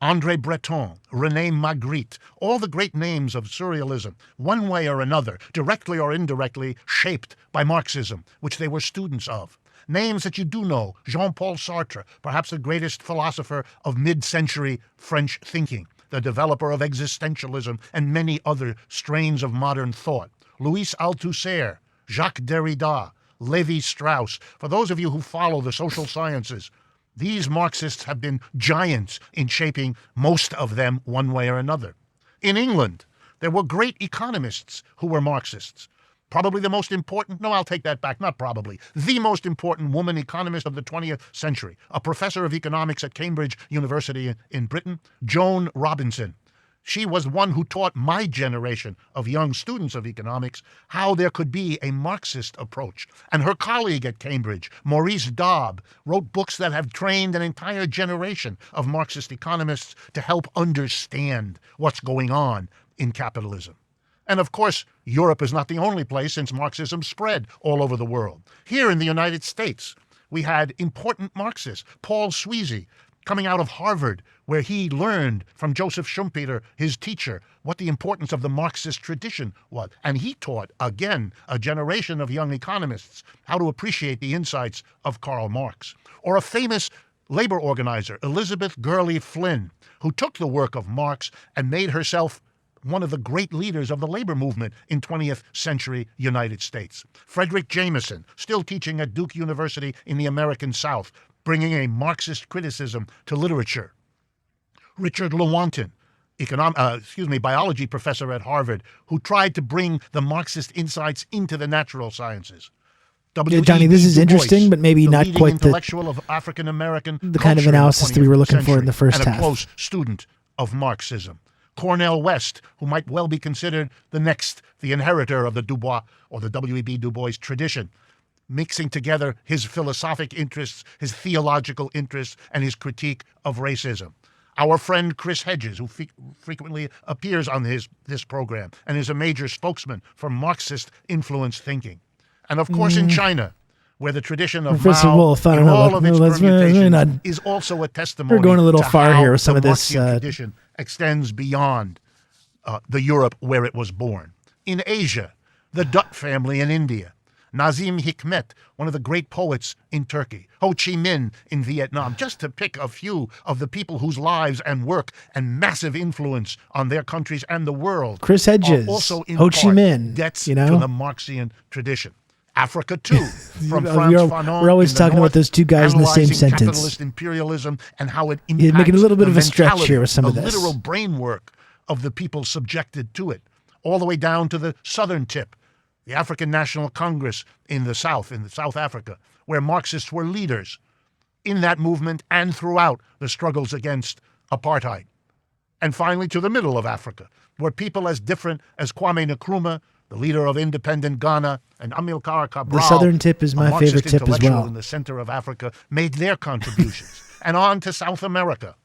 André Breton, René Magritte, all the great names of surrealism, one way or another, directly or indirectly, shaped by Marxism, which they were students of. Names that you do know: Jean-Paul Sartre, perhaps the greatest philosopher of mid-century French thinking, the developer of existentialism and many other strains of modern thought. Louis Althusser, Jacques Derrida, Levi-Strauss. For those of you who follow the social sciences, these Marxists have been giants in shaping most of them one way or another. In England, there were great economists who were Marxists. Probably the most important, no, I'll take that back, not probably, the most important woman economist of the 20th century, a professor of economics at Cambridge University in Britain, Joan Robinson. She was one who taught my generation of young students of economics how there could be a Marxist approach. And her colleague at Cambridge, Maurice Dobb, wrote books that have trained an entire generation of Marxist economists to help understand what's going on in capitalism. And of course, Europe is not the only place since Marxism spread all over the world. Here in the United States, we had important Marxists, Paul Sweezy, coming out of Harvard, where he learned from Joseph Schumpeter, his teacher, what the importance of the Marxist tradition was. And he taught, again, a generation of young economists how to appreciate the insights of Karl Marx. Or a famous labor organizer, Elizabeth Gurley Flynn, who took the work of Marx and made herself one of the great leaders of the labor movement in 20th century United States. Frederick Jameson, still teaching at Duke University in the American South, bringing a Marxist criticism to literature. Richard Lewontin, biology professor at Harvard, who tried to bring the Marxist insights into the natural sciences. Yeah, Johnny, this is interesting, but maybe not quite intellectual of African American the kind of analysis that we were looking for in the first and half. A close student of Marxism. Cornel West, who might well be considered the inheritor of the Du Bois or the W.E.B. Du Bois tradition, mixing together his philosophic interests, his theological interests, and his critique of racism. Our friend Chris Hedges, who frequently appears on this program and is a major spokesman for Marxist-influenced thinking. And of course in China, where the tradition of Professor Mao Wolf, I don't in know, all of its let's- permutations is also a testimony we're going a little to far how here with some the of this, Marxian tradition extends beyond the Europe where it was born. In Asia, the Dutt family in India, Nazim Hikmet, one of the great poets in Turkey, Ho Chi Minh in Vietnam, just to pick a few of the people whose lives and work and massive influence on their countries and the world. Chris Hedges, are also in Ho Chi part Minh, debts you know? to the Marxian tradition. Africa too, from We're- Frantz Fanon we're always in the talking about north, those two guys in the same analyzing sentence. capitalist imperialism and how it impacts You're making a little bit the of a stretch mentality, here with some of the this. literal brainwork of the people subjected to it, all the way down to the southern tip, the African National Congress in South Africa, where Marxists were leaders in that movement and throughout the struggles against apartheid. And finally to the middle of Africa, where people as different as Kwame Nkrumah, the leader of independent Ghana, and Amilcar Cabral, The southern tip is a my Marxist favorite tip as intellectual well. in the center of Africa, made their contributions. And on to South America,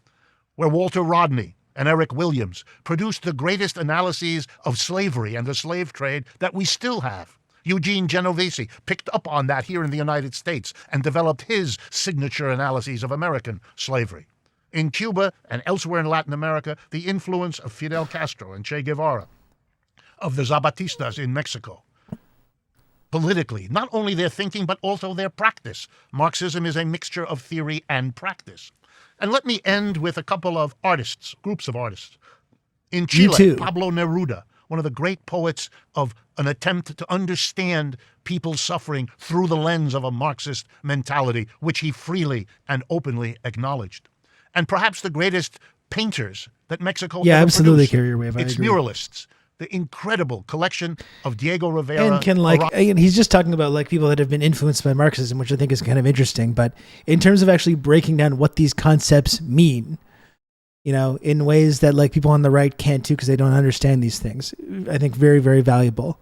where Walter Rodney and Eric Williams produced the greatest analyses of slavery and the slave trade that we still have. Eugene Genovese picked up on that here in the United States and developed his signature analyses of American slavery. In Cuba and elsewhere in Latin America, the influence of Fidel Castro and Che Guevara, of the Zapatistas in Mexico. Politically, not only their thinking, but also their practice. Marxism is a mixture of theory and practice. And let me end with a couple of artists, groups of artists. In Chile, Pablo Neruda, one of the great poets of an attempt to understand people's suffering through the lens of a Marxist mentality, which he freely and openly acknowledged. And perhaps the greatest painters that Mexico ever absolutely, produced. Carrier Wave, I Its agree. muralists, the incredible collection of Diego Rivera. And can and he's just talking about like people that have been influenced by Marxism, which I think is kind of interesting. But in terms of actually breaking down what these concepts mean, you know, in ways that like people on the right can't too because they don't understand these things, I think very, very valuable.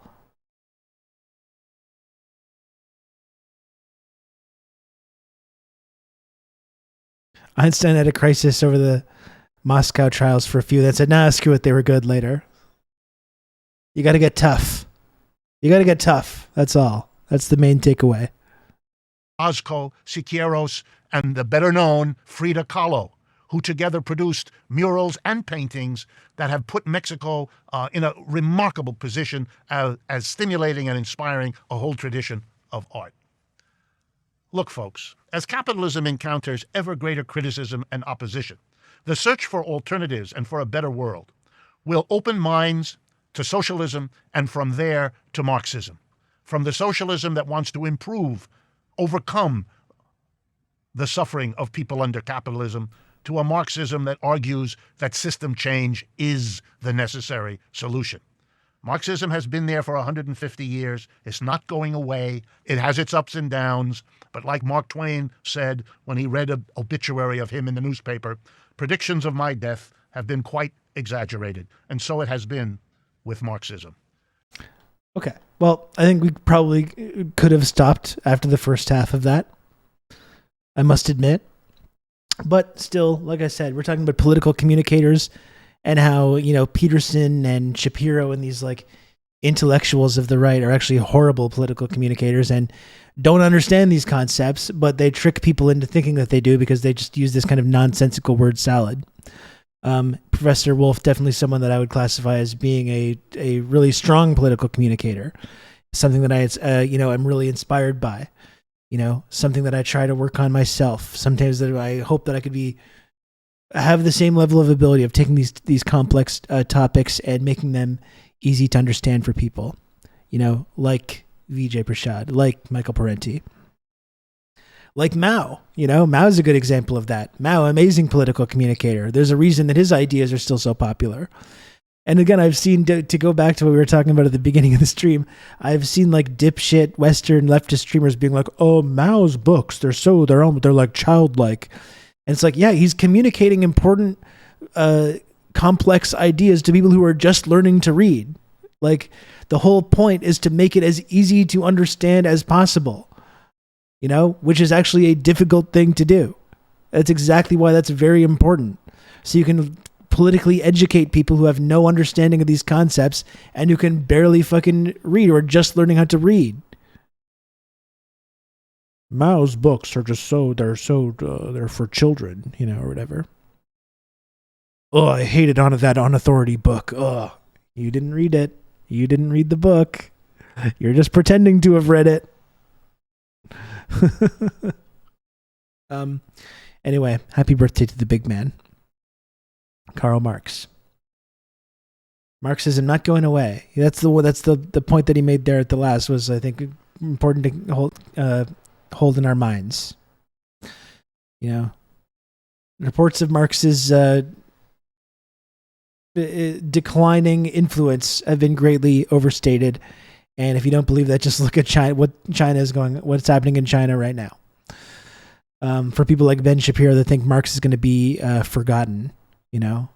Einstein had a crisis over the Moscow trials for a few that said, nah, screw it, they were good later. You got to get tough. You got to get tough. That's all. That's the main takeaway. Orozco, Siqueiros, and the better-known Frida Kahlo, who together produced murals and paintings that have put Mexico in a remarkable position as stimulating and inspiring a whole tradition of art. Look, folks, as capitalism encounters ever greater criticism and opposition, the search for alternatives and for a better world will open minds to socialism and from there to Marxism. From the socialism that wants to improve, overcome the suffering of people under capitalism, to a Marxism that argues that system change is the necessary solution. Marxism has been there for 150 years. It's not going away. It has its ups and downs. But like Mark Twain said when he read an obituary of him in the newspaper, predictions of my death have been quite exaggerated. And so it has been with Marxism. Okay. Well, I think we probably could have stopped after the first half of that, I must admit. But still, like I said, we're talking about political communicators and how, you know, Peterson and Shapiro and these like intellectuals of the right are actually horrible political communicators and don't understand these concepts, but they trick people into thinking that they do because they just use this kind of nonsensical word salad. Professor Wolf, definitely someone that I would classify as being a really strong political communicator, something that I, I'm really inspired by, you know, something that I try to work on myself. Sometimes that I hope that I could have the same level of ability of taking these complex topics and making them easy to understand for people, you know, like Vijay Prashad, like Michael Parenti, like Mao. You know, Mao is a good example of that. Mao, amazing political communicator. There's a reason that his ideas are still so popular. And again, I've seen, to go back to what we were talking about at the beginning of the stream, I've seen like dipshit Western leftist streamers being like, oh, Mao's books, they're like childlike. And it's like, yeah, he's communicating important, complex ideas to people who are just learning to read. Like, the whole point is to make it as easy to understand as possible, you know, which is actually a difficult thing to do. That's exactly why that's very important. So you can politically educate people who have no understanding of these concepts and who can barely fucking read or just learning how to read. Mao's books are just they're for children, you know, or whatever. Oh, I hated that On Authority book. Oh, you didn't read it. You didn't read the book. You're just pretending to have read it. Anyway, happy birthday to the big man, Karl Marx. Marxism not going away. That's the point that he made there at the last was, I think, important to hold in our minds. You know, reports of Marx's declining influence have been greatly overstated. And if you don't believe that, just look at China, what's happening in China right now. For people like Ben Shapiro that think Marx is going to be forgotten, you know,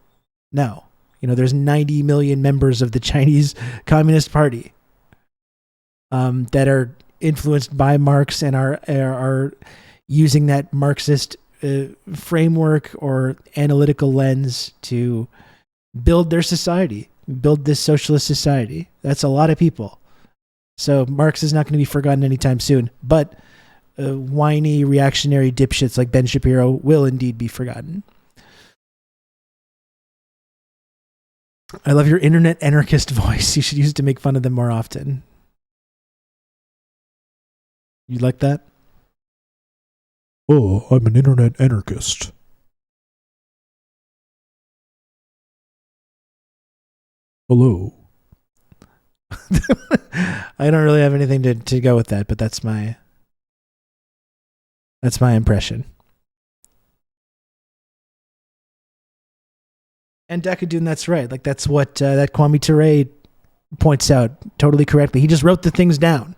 no. You know, there's 90 million members of the Chinese Communist Party that are influenced by Marx and are using that Marxist framework or analytical lens to build their society, build this socialist society. That's a lot of people. So Marx is not going to be forgotten anytime soon, but whiny reactionary dipshits like Ben Shapiro will indeed be forgotten. I love your internet anarchist voice. You should use it to make fun of them more often. You like that? Oh, I'm an internet anarchist. Hello. I don't really have anything to go with that, but that's my impression. And Decadune, that's right. Like, that's what that Kwame Ture points out totally correctly. He just wrote the things down.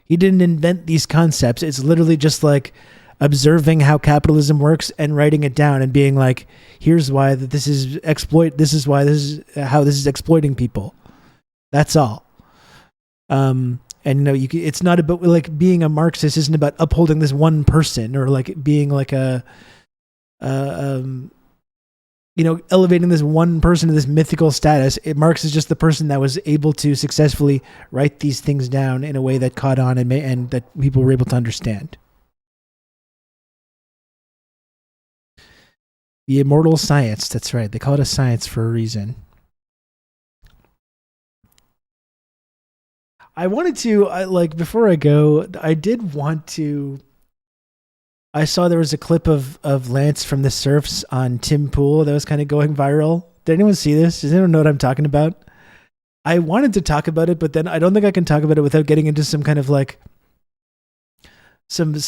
He didn't invent these concepts. It's literally just like observing how capitalism works and writing it down and being like, here's why that this is exploit. This is why this is how this is exploiting people. That's all. And it's not about like being a Marxist isn't about upholding this one person or like being like elevating this one person to this mythical status. Marx is just the person that was able to successfully write these things down in a way that caught on and that people were able to understand. The immortal science. That's right. They call it a science for a reason. I wanted to, before I go, I did want to. I saw there was a clip of Lance from the Surfs on Tim Pool that was kind of going viral. Did anyone see this? Does anyone know what I'm talking about? I wanted to talk about it, but then I don't think I can talk about it without getting into some kind of like some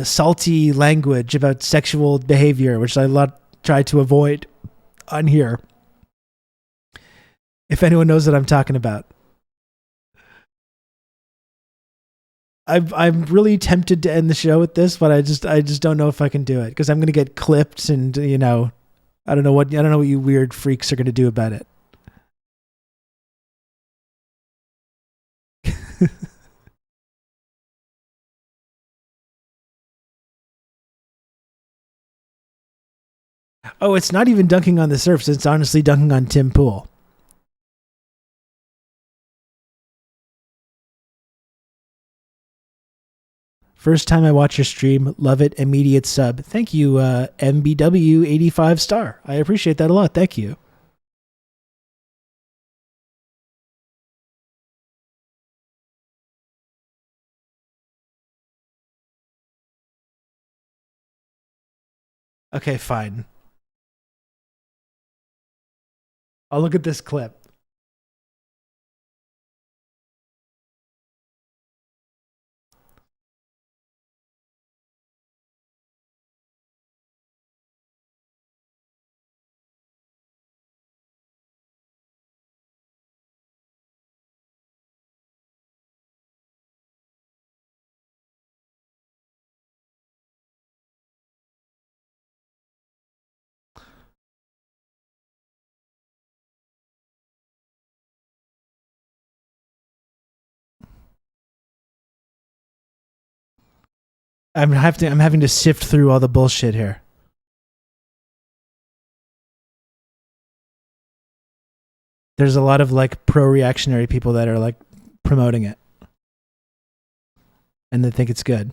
salty language about sexual behavior, which I try to avoid on here. If anyone knows what I'm talking about. I'm really tempted to end the show with this, but I just don't know if I can do it because I'm going to get clipped and I don't know what you weird freaks are going to do about it. Oh, it's not even dunking on the Surfs. It's honestly dunking on Tim Pool. First time I watch your stream, love it, immediate sub. Thank you, MBW 85 star. I appreciate that a lot. Thank you. Okay, fine. I'll look at this clip. I'm having to sift through all the bullshit here. There's a lot of like pro-reactionary people that are like promoting it. And they think it's good.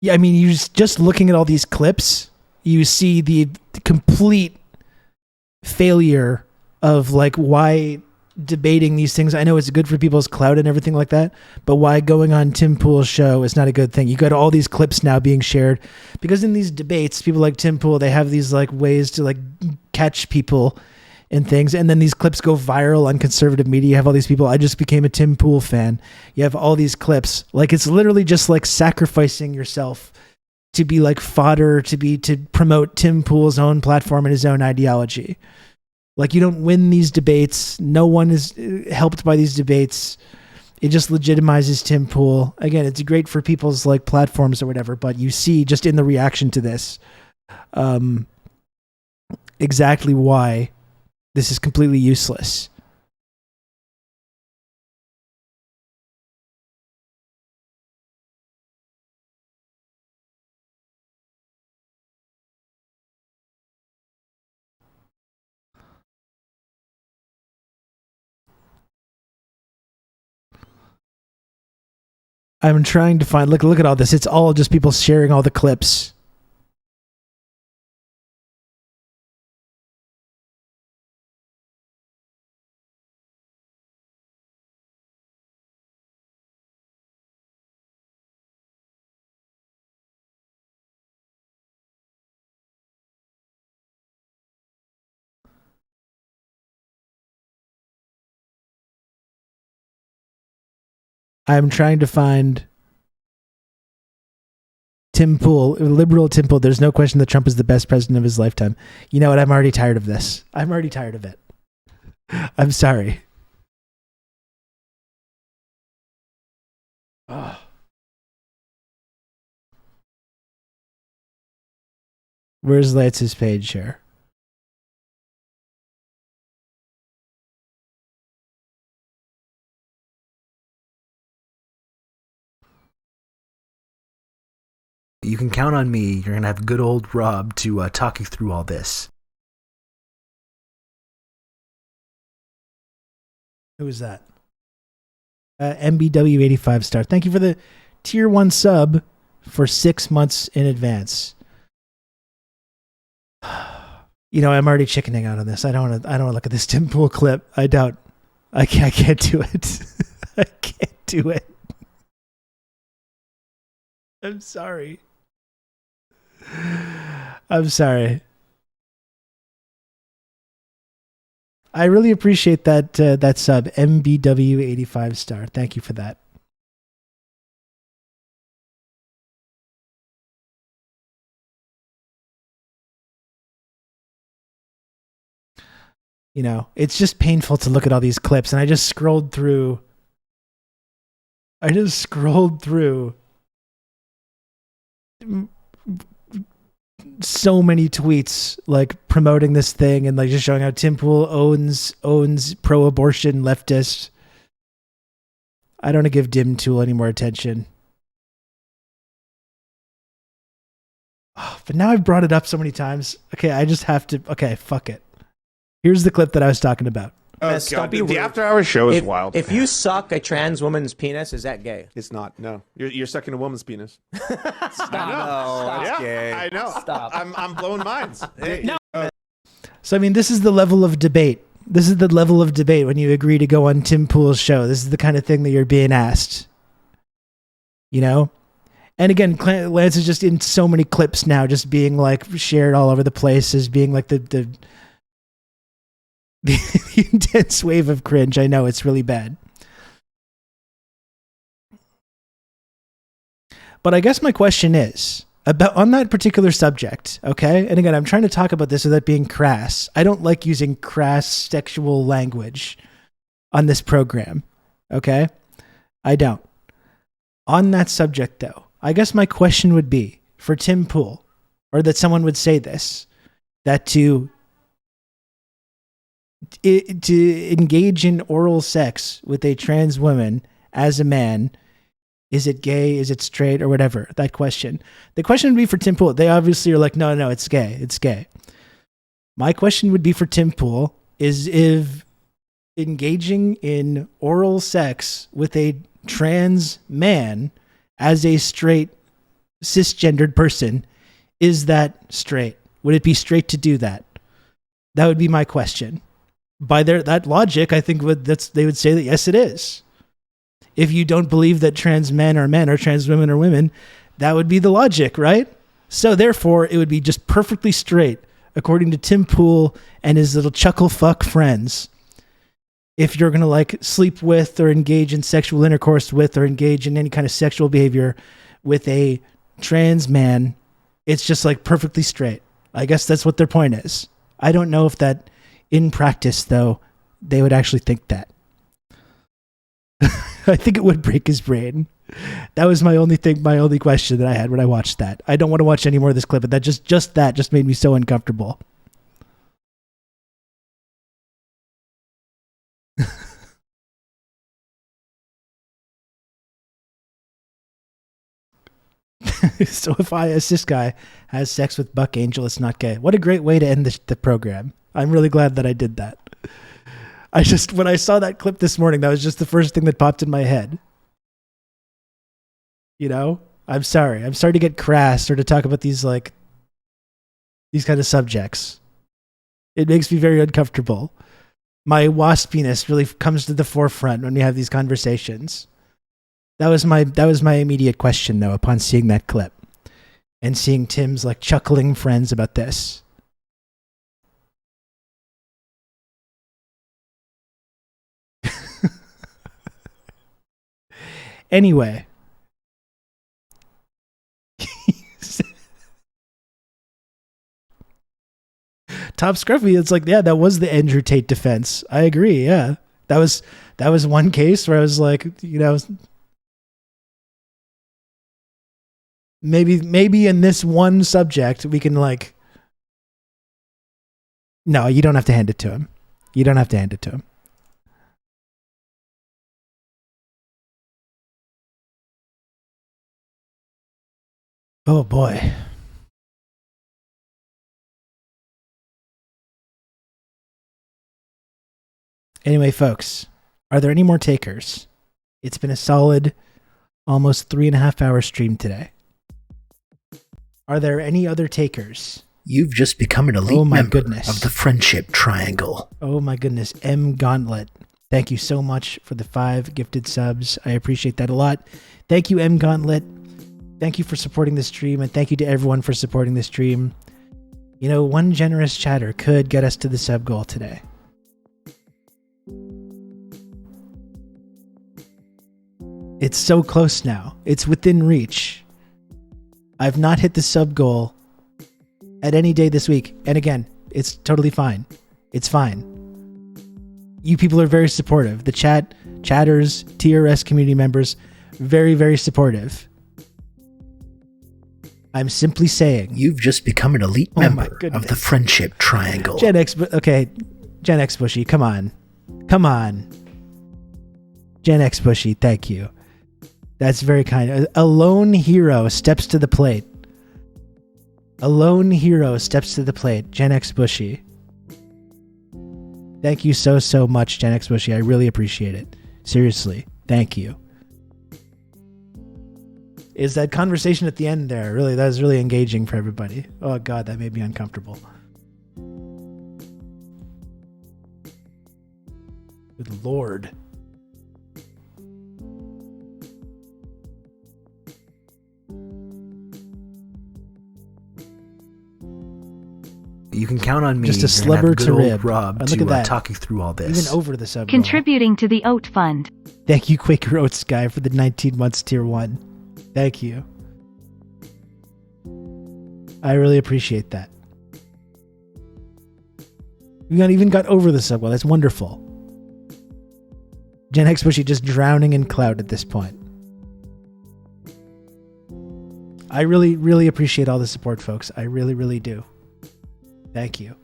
Yeah, I mean, you just looking at all these clips, you see the complete failure of like why debating these things. I know it's good for people's clout and everything like that, but why going on Tim Pool's show is not a good thing. You got all these clips now being shared because in these debates, people like Tim Pool, they have these like ways to like catch people and things, and then these clips go viral on conservative media. You have all these people. I just became a Tim Pool fan. You have all these clips. Like it's literally just like sacrificing yourself to be like fodder to promote Tim Pool's own platform and his own ideology. Like you don't win these debates. No one is helped by these debates. It just legitimizes Tim Pool. Again, it's great for people's like platforms or whatever, but you see just in the reaction to this, exactly why this is completely useless. I'm trying to find, look at all this. It's all just people sharing all the clips. I'm trying to find Tim Pool, liberal Tim Pool, there's no question that Trump is the best president of his lifetime. You know what? I'm already tired of this. I'm already tired of it. I'm sorry. Oh. Where's Lance's page here? You can count on me. You're going to have good old Rob to talk you through all this. Who is that? MBW85 star. Thank you for the tier 1 sub for 6 months in advance. You know, I'm already chickening out on this. I don't want to look at this Tim Pool clip. I can't do it. I can't do it. I'm sorry. I'm sorry. I really appreciate that that sub, MBW85 star. Thank you for that. You know, it's just painful to look at all these clips, and I just scrolled through so many tweets like promoting this thing and like just showing how Tim Pool owns pro-abortion leftists. I don't want to give Dim Tool any more attention. Oh, but now I've brought it up so many times. Okay, I just have to. Okay, fuck it. Here's the clip that I was talking about. Oh, Don't be the rude. after-hour show is If- wild. If you suck a trans woman's penis, is that gay? It's not. No, you're sucking a woman's penis. Stop. I know. Stop. Yeah, I know. Stop. I'm blowing minds. Hey, No. So I mean, this is the level of debate. This is the level of debate when you agree to go on Tim Pool's show. This is the kind of thing that you're being asked. You know? And again, Lance is just in so many clips now, just being like shared all over the place as being like the intense wave of cringe. I know it's really bad. But I guess my question is about on that particular subject, okay? And again, I'm trying to talk about this without being crass. I don't like using crass sexual language on this program, okay? I don't. On that subject, though, I guess my question would be for Tim Pool, or that someone would say this, that to engage in oral sex with a trans woman as a man, is it gay, is it straight, or whatever, that question. The question would be for Tim Pool. They obviously are like, no, it's gay, it's gay. My question would be for Tim Pool is if engaging in oral sex with a trans man as a straight cisgendered person, is that straight? Would it be straight to do that? That would be my question. By that logic, I think they would say that yes, it is. If you don't believe that trans men are men or trans women are women, that would be the logic, right? So therefore, it would be just perfectly straight, according to Tim Pool and his little chuckle fuck friends. If you're going to like sleep with or engage in sexual intercourse with or engage in any kind of sexual behavior with a trans man, it's just like perfectly straight. I guess that's what their point is. I don't know if that in practice, though, they would actually think that. I think it would break his brain. That was my only question that I had when I watched that. I don't want to watch any more of this clip, but that just made me so uncomfortable. So if a cis guy has sex with Buck Angel, it's not gay. What a great way to end the program. I'm really glad that I did that. When I saw that clip this morning, that was just the first thing that popped in my head. You know, I'm sorry to get crass or to talk about these kind of subjects. It makes me very uncomfortable. My waspiness really comes to the forefront when we have these conversations. That was my immediate question, though, upon seeing that clip and seeing Tim's like chuckling friends about this. Anyway. Top Scruffy, it's like, yeah, that was the Andrew Tate defense. I agree. Yeah. That was one case where I was like, maybe in this one subject we can like, no, you don't have to hand it to him. You don't have to hand it to him. Oh boy. Anyway, folks, are there any more takers? It's been a solid almost 3.5 hour stream today. Are there any other takers? You've just become an elite member of the Friendship Triangle. Oh my goodness. M. Gauntlet. Thank you so much for the 5 gifted subs. I appreciate that a lot. Thank you, M. Gauntlet. Thank you for supporting the stream, and thank you to everyone for supporting the stream. One generous chatter could get us to the sub goal today. It's so close now. It's within reach. I've not hit the sub goal at any day this week. And again, it's totally fine. It's fine. You people are very supportive. The chatters, TRRS community members, very, very supportive. I'm simply saying. You've just become an elite member of the Friendship Triangle. Gen X Bushy, come on. Come on. Gen X Bushy, thank you. That's very kind. A lone hero steps to the plate. A lone hero steps to the plate. Gen X Bushy. Thank you so, so much, Gen X Bushy. I really appreciate it. Seriously. Thank you. Is that conversation at the end there? Really, that was really engaging for everybody. Oh God, that made me uncomfortable. Good Lord. You can count on me. Just a slubber to rib. Rob Look at that. Talk you through all this. Even over the sub. Contributing to the Oat Fund. Thank you, Quaker Oats guy, for the 19 months tier 1. Thank you. I really appreciate that. We even got over the sub. Well, that's wonderful. Gen X Bushy just drowning in cloud at this point. I really, really appreciate all the support, folks. I really, really do. Thank you.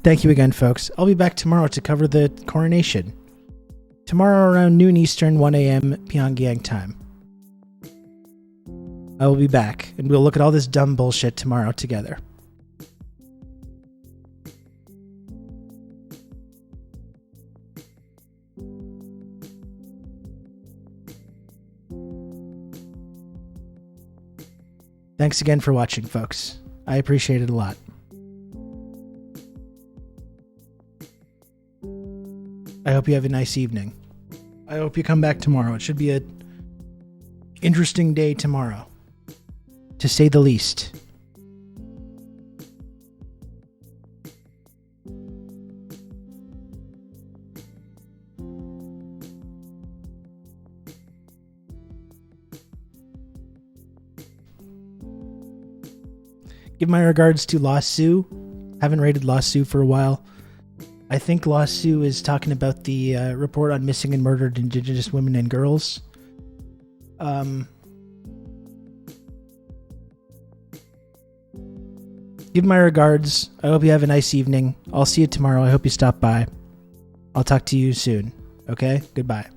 Thank you again, folks. I'll be back tomorrow to cover the coronation. Tomorrow around noon Eastern, 1 a.m. Pyongyang time. I will be back, and we'll look at all this dumb bullshit tomorrow together. Thanks again for watching, folks. I appreciate it a lot. I hope you have a nice evening. I hope you come back tomorrow. It should be an interesting day tomorrow, to say the least. Give my regards to La Sue. Haven't rated La Sue for a while. I think La Sue is talking about the report on missing and murdered Indigenous women and girls. Give my regards. I hope you have a nice evening. I'll see you tomorrow. I hope you stop by. I'll talk to you soon. Okay? Goodbye.